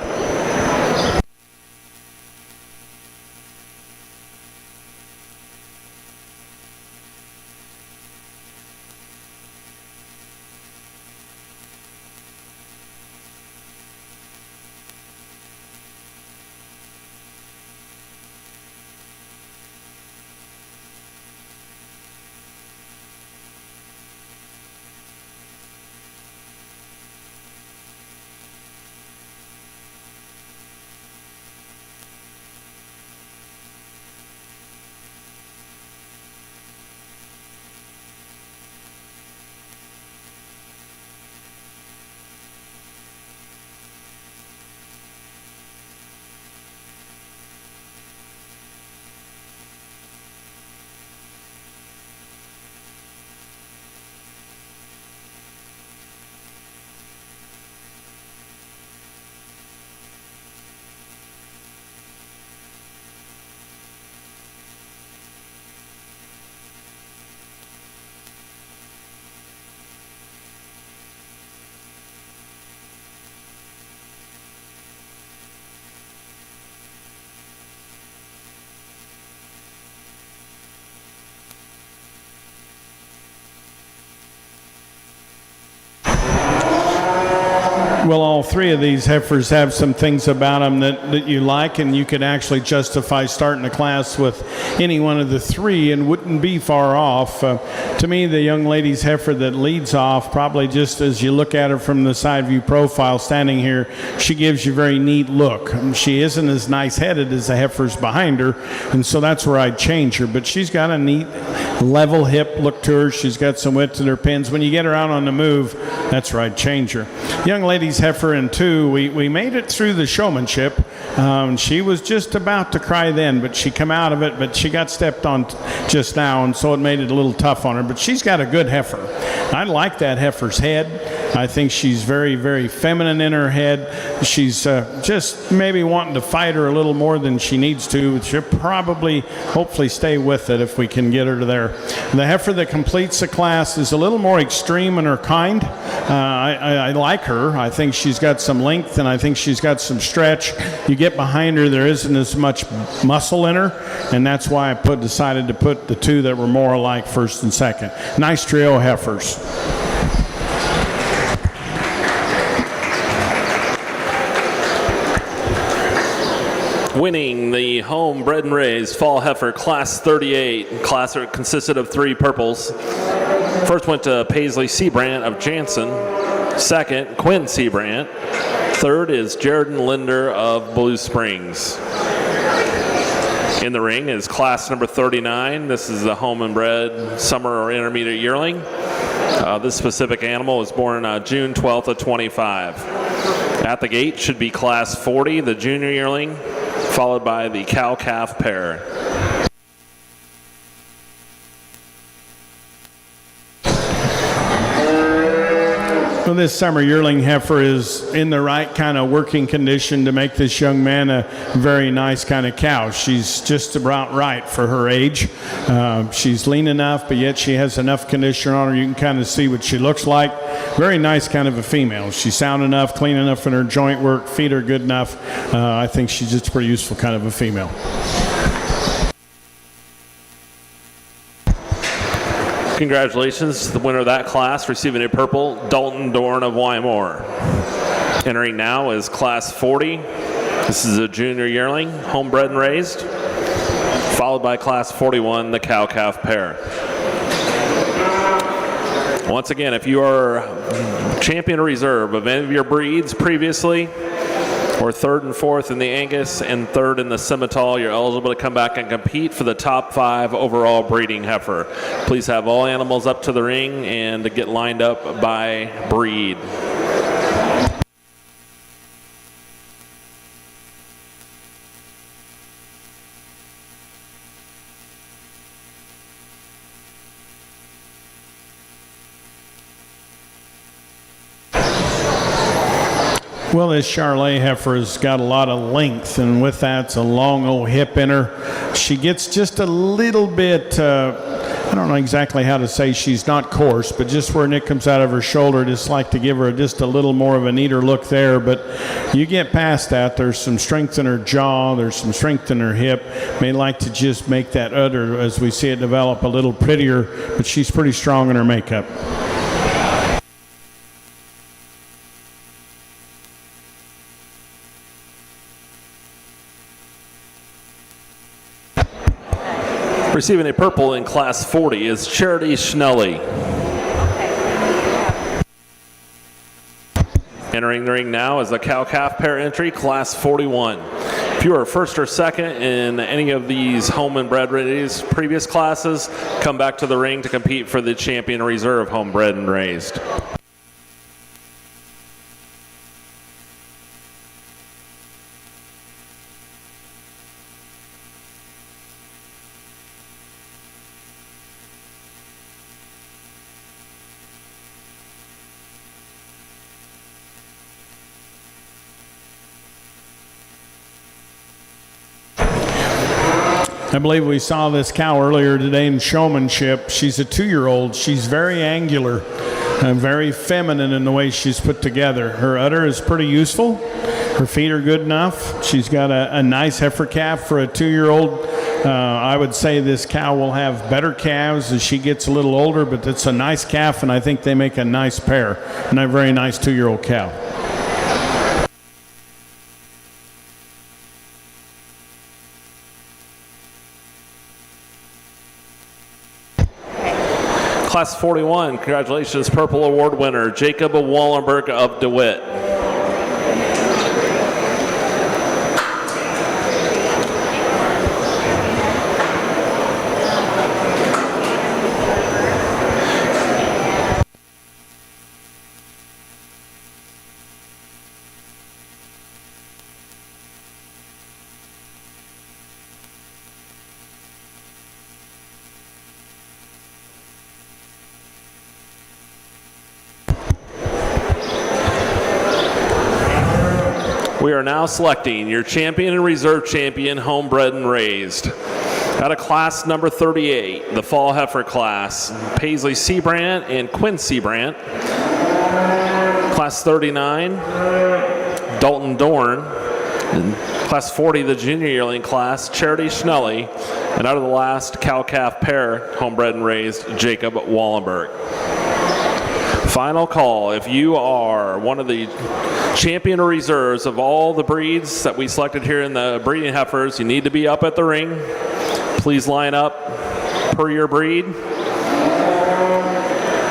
Well, all three of these heifers have some things about them that you like, and you could actually justify starting a class with any one of the three and wouldn't be far off. To me, the young lady's heifer that leads off, probably just as you look at her from the side view profile standing here, she gives you a very neat look. She isn't as nice-headed as the heifers behind her, and so that's where I'd change her. But she's got a neat level hip look to her. She's got some width in her pins. When you get her out on the move, that's where I'd change her. Young lady's heifer in 2, we made it through the showmanship. She was just about to cry then, but she come out of it, but she got stepped on just now, and so it made it a little tough on her. But she's got a good heifer. I like that heifer's head. I think she's very, very feminine in her head. She's just maybe wanting to fight her a little more than she needs to. She'll probably, hopefully, stay with it if we can get her to there. The heifer that completes the class is a little more extreme in her kind. I like her. I think she's got some length, and I think she's got some stretch. You get behind her, there isn't as much muscle in her, and that's why I decided to put the 2 that were more alike, first and second. Nice trio of heifers. Winning the home bred and raised fall heifer class 38. Class consisted of 3 purples. First went to Paisley Seabrant of Jansen. Second, Quinn Seabrant. Third is Jaredon Linder of Blue Springs. In the ring is class number 39. This is the home and bred summer or intermediate yearling. This specific animal was born June 12th of 25. At the gate should be class 40, the junior yearling, followed by the cow-calf pair. Well, this summer yearling heifer is in the right kind of working condition to make this young man a very nice kind of cow. She's just about right for her age. She's lean enough, but yet she has enough condition on her. You can kind of see what she looks like. Very nice kind of a female. She's sound enough, clean enough in her joint work, feet are good enough. I think she's just a pretty useful kind of a female. Congratulations to the winner of that class, receiving a purple, Dalton Dorn of Wymore. Entering now is class 40. This is a junior yearling, homebred and raised, followed by class 41, the cow-calf pair. Once again, if you are champion or reserve of any of your breeds previously, or 3rd and 4th in the Angus and 3rd in the Simmental, you're eligible to come back and compete for the top 5 overall breeding heifer. Please have all animals up to the ring and to get lined up by breed. Well, this Charolais heifer has got a lot of length, and with that, it's a long old hip in her. She gets just a little bit, I don't know exactly how to say she's not coarse, but just where Nick comes out of her shoulder, just like to give her just a little more of a neater look there. But you get past that, there's some strength in her jaw, there's some strength in her hip. May like to just make that udder, as we see it develop, a little prettier, but she's pretty strong in her makeup. Receiving a purple in class 40 is Charity Schnelly. Entering the ring now is a cow-calf pair entry, class 41. If you are first or second in any of these home and bred raised previous classes, come back to the ring to compete for the champion reserve homebred and raised. I believe we saw this cow earlier today in showmanship. She's a 2-year-old. She's very angular and very feminine in the way she's put together. Her udder is pretty useful. Her feet are good enough. She's got a nice heifer calf for a 2-year-old. I would say this cow will have better calves as she gets a little older, but it's a nice calf, and I think they make a nice pair and a very nice 2-year-old cow. Class 41, congratulations, Purple Award winner, Jacob Wallenberg of DeWitt. We are now selecting your champion and reserve champion, homebred and raised. Out of class number 38, the fall heifer class, Paisley Seabrant and Quinn Seabrant. Class 39, Dalton Dorn. And class 40, the junior yearling class, Charity Schnelly. And out of the last cow-calf pair, homebred and raised, Jacob Wallenberg. Final call. If you are one of the champion or reserves of all the breeds that we selected here in the breeding heifers, you need to be up at the ring. Please line up per your breed.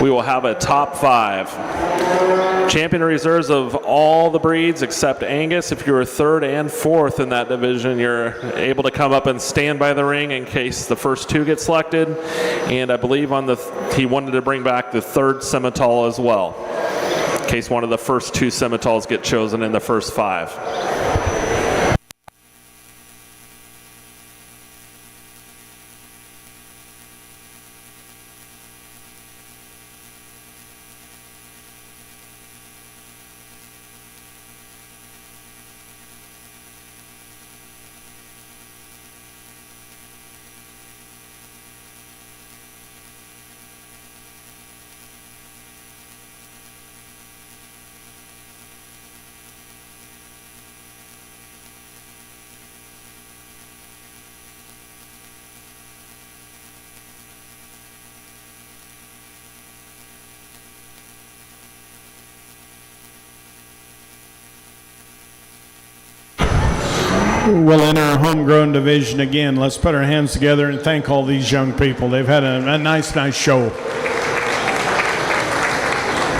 We will have a top 5. Champion or reserves of all the breeds except Angus. If you were 3rd and 4th in that division, you're able to come up and stand by the ring in case the first 2 get selected. And I believe he wanted to bring back the 3rd Simmental as well, in case one of the first 2 Simmentals get chosen in the first 5. We'll enter our homegrown division again. Let's put our hands together and thank all these young people. They've had a nice show.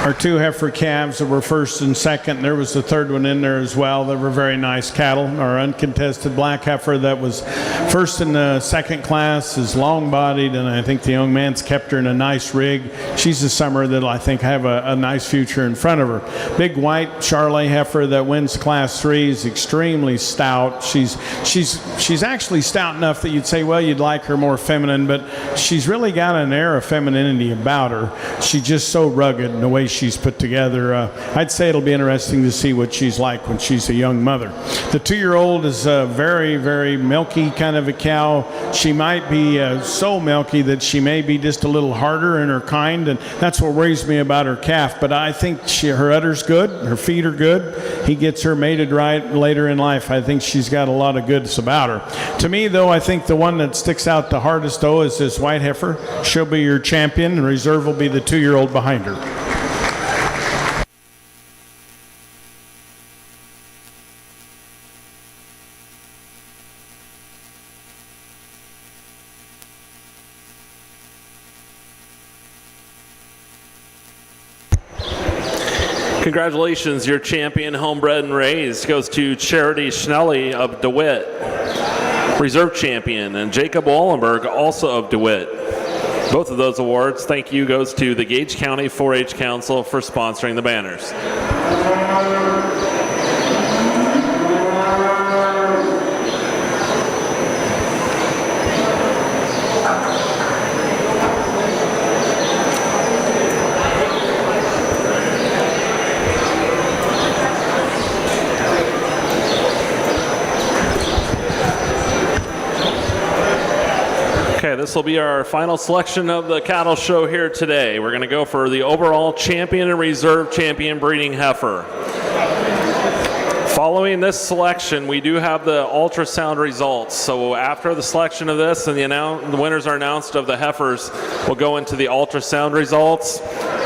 Our 2 heifer calves that were 1st and 2nd, there was the 3rd one in there as well. They were very nice cattle. Our uncontested black heifer that was 1st in the 2nd class is long-bodied, and I think the young man's kept her in a nice rig. She's a summer that'll, I think, have a nice future in front of her. Big white Charolais heifer that wins class 3 is extremely stout. She's actually stout enough that you'd say, well, you'd like her more feminine, but she's really got an air of femininity about her. She's just so rugged in the way she's put together. I'd say it'll be interesting to see what she's like when she's a young mother. The 2-year-old is a very, very milky kind of a cow. She might be so milky that she may be just a little harder in her kind, and that's what worries me about her calf. But I think her udder's good, her feet are good. He gets her mated right later in life. I think she's got a lot of goods about her. To me, though, I think the one that sticks out the hardest, though, is this white heifer. She'll be your champion, and reserve will be the 2-year-old behind her. Congratulations, your champion, homebred and raised, goes to Charity Schnelly of DeWitt. Reserve champion, and Jacob Wallenberg, also of DeWitt. Both of those awards, thank you, goes to the Gage County 4-H Council for sponsoring the banners. This will be our final selection of the cattle show here today. We're going to go for the overall champion and reserve champion breeding heifer. Following this selection, we do have the ultrasound results. So after the selection of this and the winners are announced of the heifers, we'll go into the ultrasound results.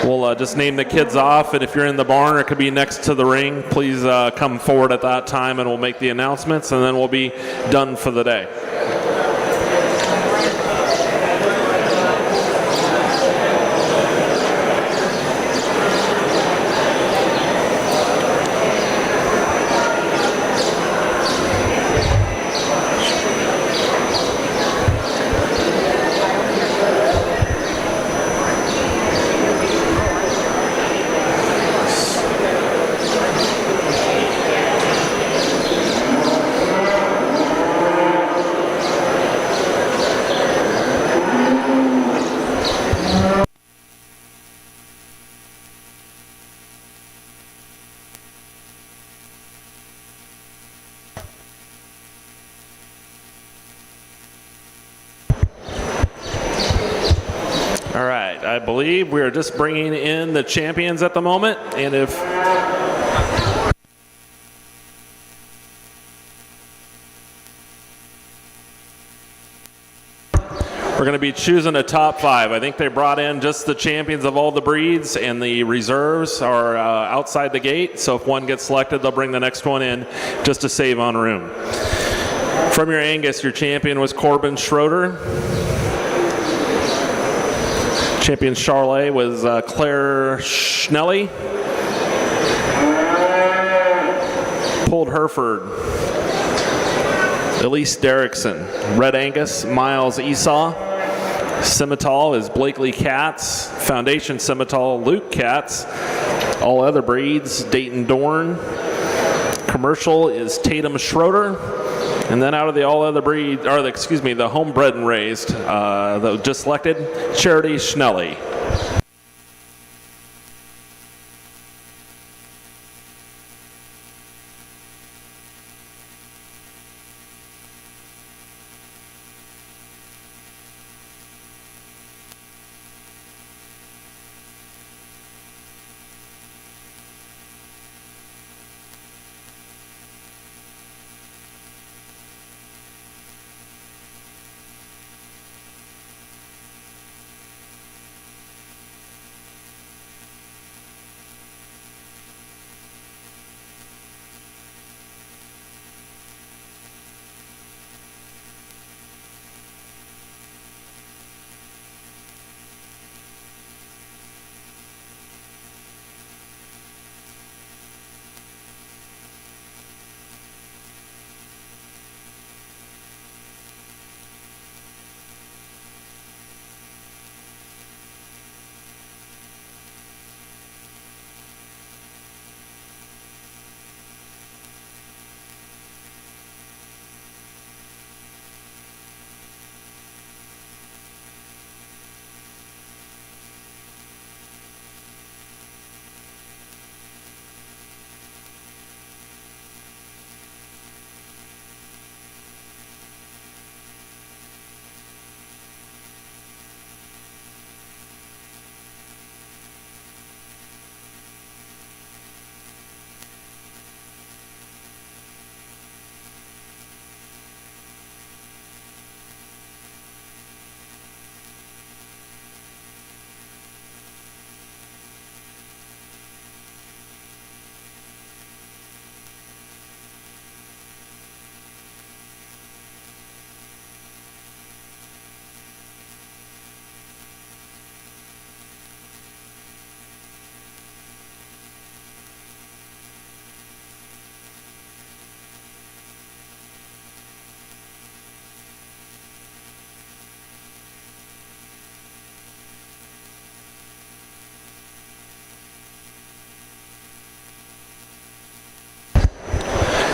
We'll just name the kids off, and if you're in the barn or it could be next to the ring, please come forward at that time and we'll make the announcements, and then we'll be done for the day. All right, I believe we are just bringing in the champions at the moment, and if we're going to be choosing a top 5. I think they brought in just the champions of all the breeds, and the reserves are outside the gate, so if one gets selected, they'll bring the next one in just to save on room. From your Angus, your champion was Corbin Schroeder. Champion Charolais was Claire Schnelly. Pulled Hereford, Elise Derrickson. Red Angus, Miles Esau. Scimital is Blakely Katz. Foundation Scimital, Luke Katz. All other breeds, Dayton Dorn. Commercial is Tatum Schroeder. And then out of the all other breed, or the homebred and raised, just selected, Charity Schnelly.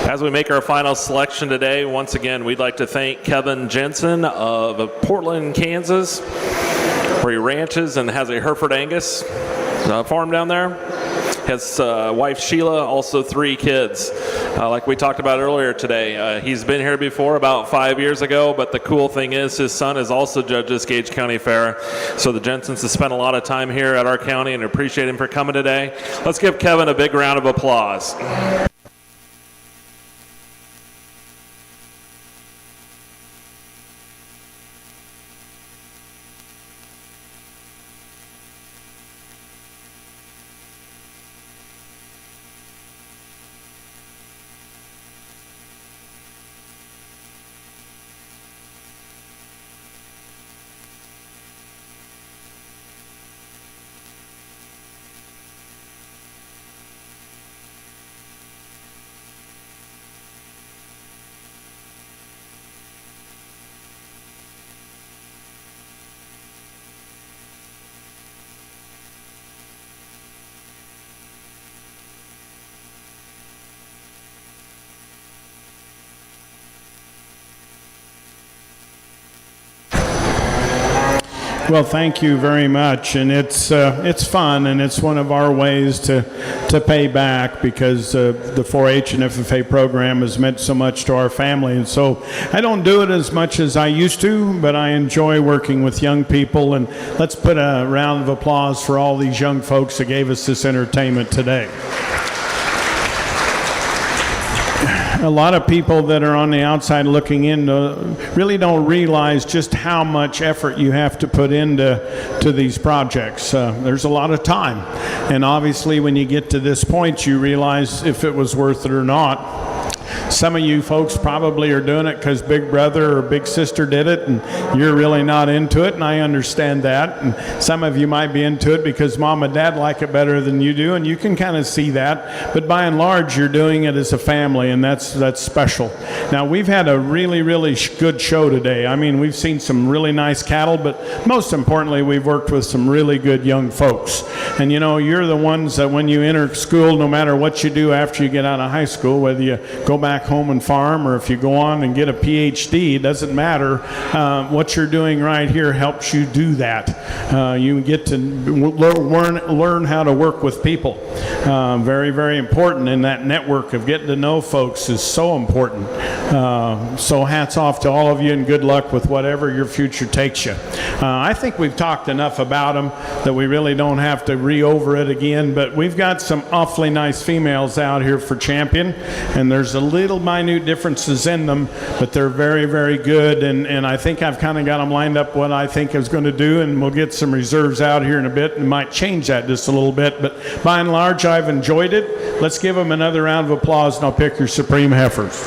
As we make our final selection today, once again, we'd like to thank Kevin Jensen of Portland, Kansas, where he ranches and has a Hereford Angus farm down there. His wife Sheila, also 3 kids. Like we talked about earlier today, he's been here before about 5 years ago, but the cool thing is his son is also judged this Gage County Fair. So the Jensens have spent a lot of time here at our county and appreciate him for coming today. Let's give Kevin a big round of applause. Well, thank you very much, and it's fun, and it's one of our ways to pay back because the 4-H and FFA program has meant so much to our family, and so I don't do it as much as I used to, but I enjoy working with young people, and let's put a round of applause for all these young folks that gave us this entertainment today. A lot of people that are on the outside looking in really don't realize just how much effort you have to put into these projects. There's a lot of time, and obviously when you get to this point you realize if it was worth it or not. Some of you folks probably are doing it because big brother or big sister did it and you're really not into it, and I understand that. And some of you might be into it because mom and dad like it better than you do, and you can kind of see that. But by and large, you're doing it as a family, and that's special. Now, we've had a really, really good show today. I mean, we've seen some really nice cattle, but most importantly, we've worked with some really good young folks. And you know, you're the ones that when you enter school, no matter what you do after you get out of high school, whether you go back home and farm or if you go on and get a PhD, it doesn't matter. What you're doing right here helps you do that. You get to learn how to work with people. Very, very important, and that network of getting to know folks is so important. So hats off to all of you, and good luck with whatever your future takes you. I think we've talked enough about them that we really don't have to re-over it again, but we've got some awfully nice females out here for champion, and there's a little minute differences in them, but they're very, very good, and I think I've kind of got them lined up what I think is going to do, and we'll get some reserves out here in a bit and might change that just a little bit, but by and large I've enjoyed it. Let's give them another round of applause, and I'll pick your Supreme Heifers.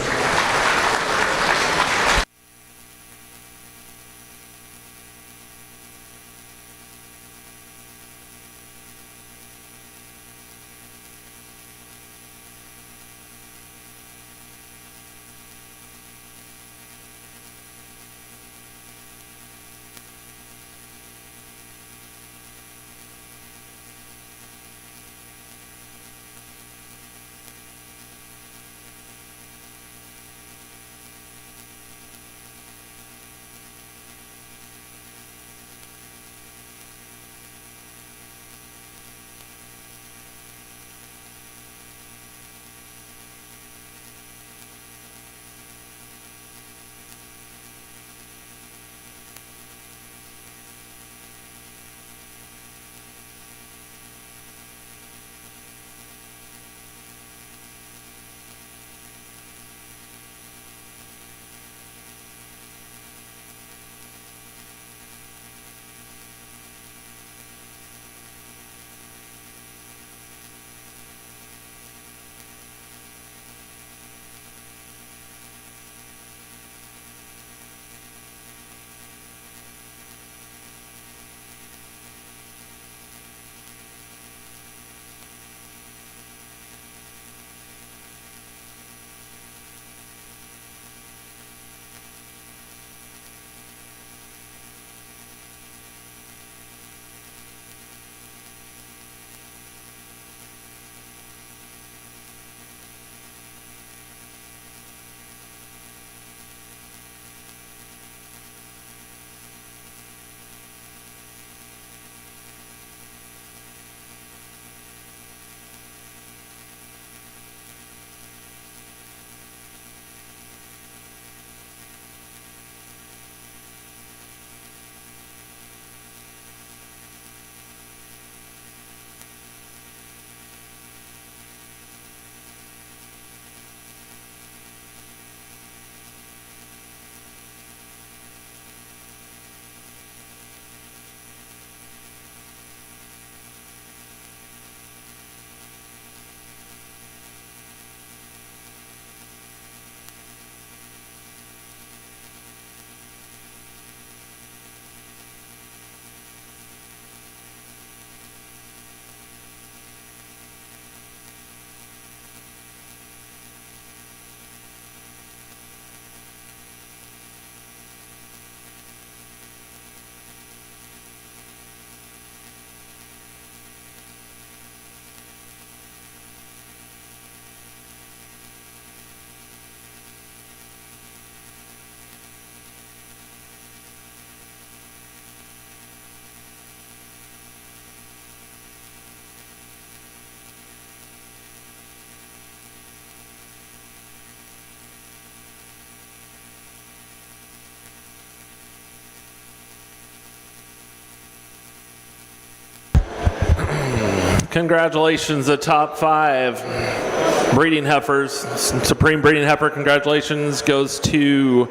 Congratulations, the top 5 breeding heifers. Supreme breeding heifer, congratulations, goes to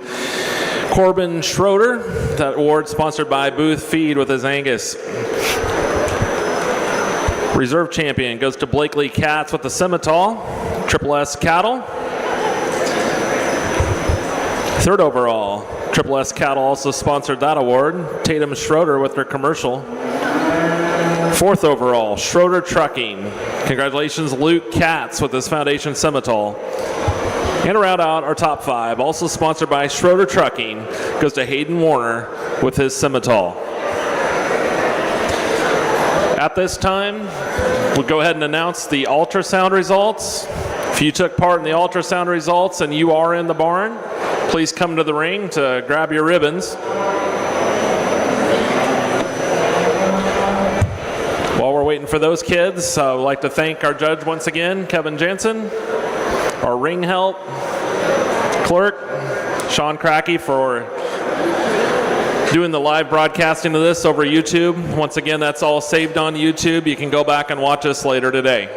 Corbin Schroeder. That award sponsored by Booth Feed with his Angus. Reserve champion goes to Blakely Katz with the Simmental, Triple S Cattle. 3rd overall, Triple S Cattle also sponsored that award. Tatum Schroeder with their commercial. 4th overall, Schroeder Trucking. Congratulations, Luke Katz with his Foundation Simmental. And to round out our top 5, also sponsored by Schroeder Trucking, goes to Hayden Warner with his Simmental. At this time, we'll go ahead and announce the ultrasound results. If you took part in the ultrasound results and you are in the barn, please come to the ring to grab your ribbons. While we're waiting for those kids, I would like to thank our judge once again, Kevin Jansen, our ring help, clerk, Sean Crackey, for doing the live broadcasting of this over YouTube. Once again, that's all saved on YouTube. You can go back and watch us later today.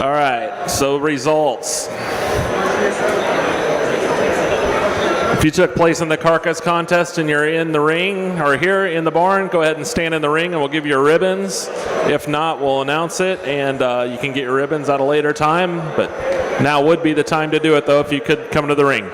All right, so results. If you took place in the carcass contest and you're in the ring or here in the barn, go ahead and stand in the ring and we'll give you your ribbons. If not, we'll announce it and you can get your ribbons at a later time. But now would be the time to do it, though, if you could come to the ring.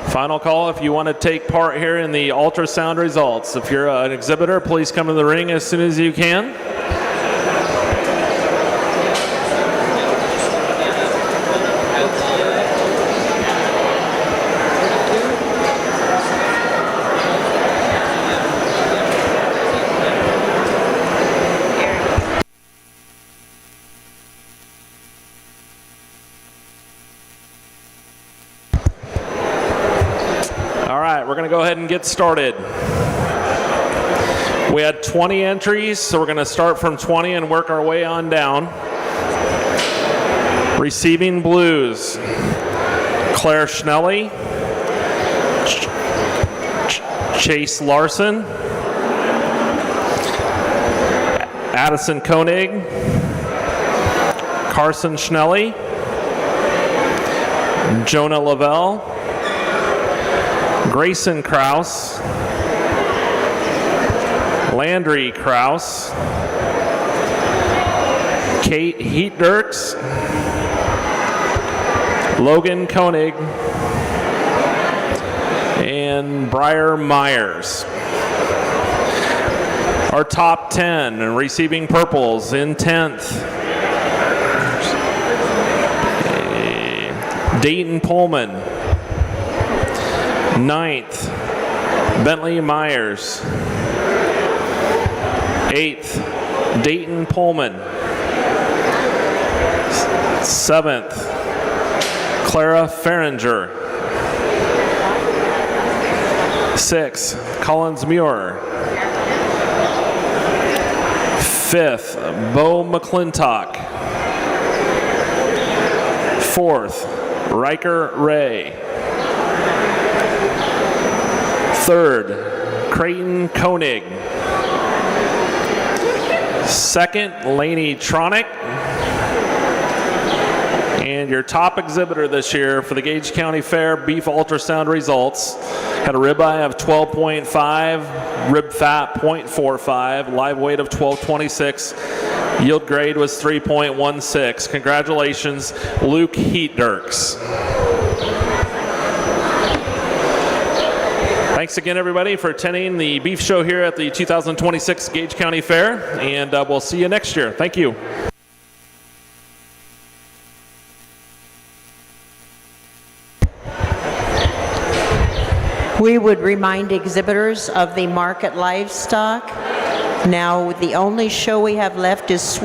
Final call if you want to take part here in the ultrasound results. If you're an exhibitor, please come to the ring as soon as you can. We're going to go ahead and get started. We had 20 entries, so we're going to start from 20 and work our way on down. Receiving blues, Claire Schnelly, Chase Larson, Addison Koenig, Carson Schnelly, Jonah Lavelle, Grayson Kraus, Landry Kraus, Kate Heat-Dirks, Logan Koenig, and Briar Myers. Our top 10 receiving purples in 10th. Dayton Pullman. 9th, Bentley Myers. 8th, Dayton Pullman. 7th, Clara Farringer. 6th, Collins Muir. 5th, Bo McClintock. 4th, Riker Ray. 3rd, Creighton Koenig. 2nd, Laney Tronick. And your top exhibitor this year for the Gage County Fair beef ultrasound results had a ribeye of 12.5, rib fat 0.45, live weight of 1226, yield grade was 3.16. Congratulations, Luke Heat-Dirks. Thanks again, everybody, for attending the beef show here at the 2026 Gage County Fair, and we'll see you next year. Thank you. We would remind exhibitors of the market livestock. Now, the only show we have left is Swan.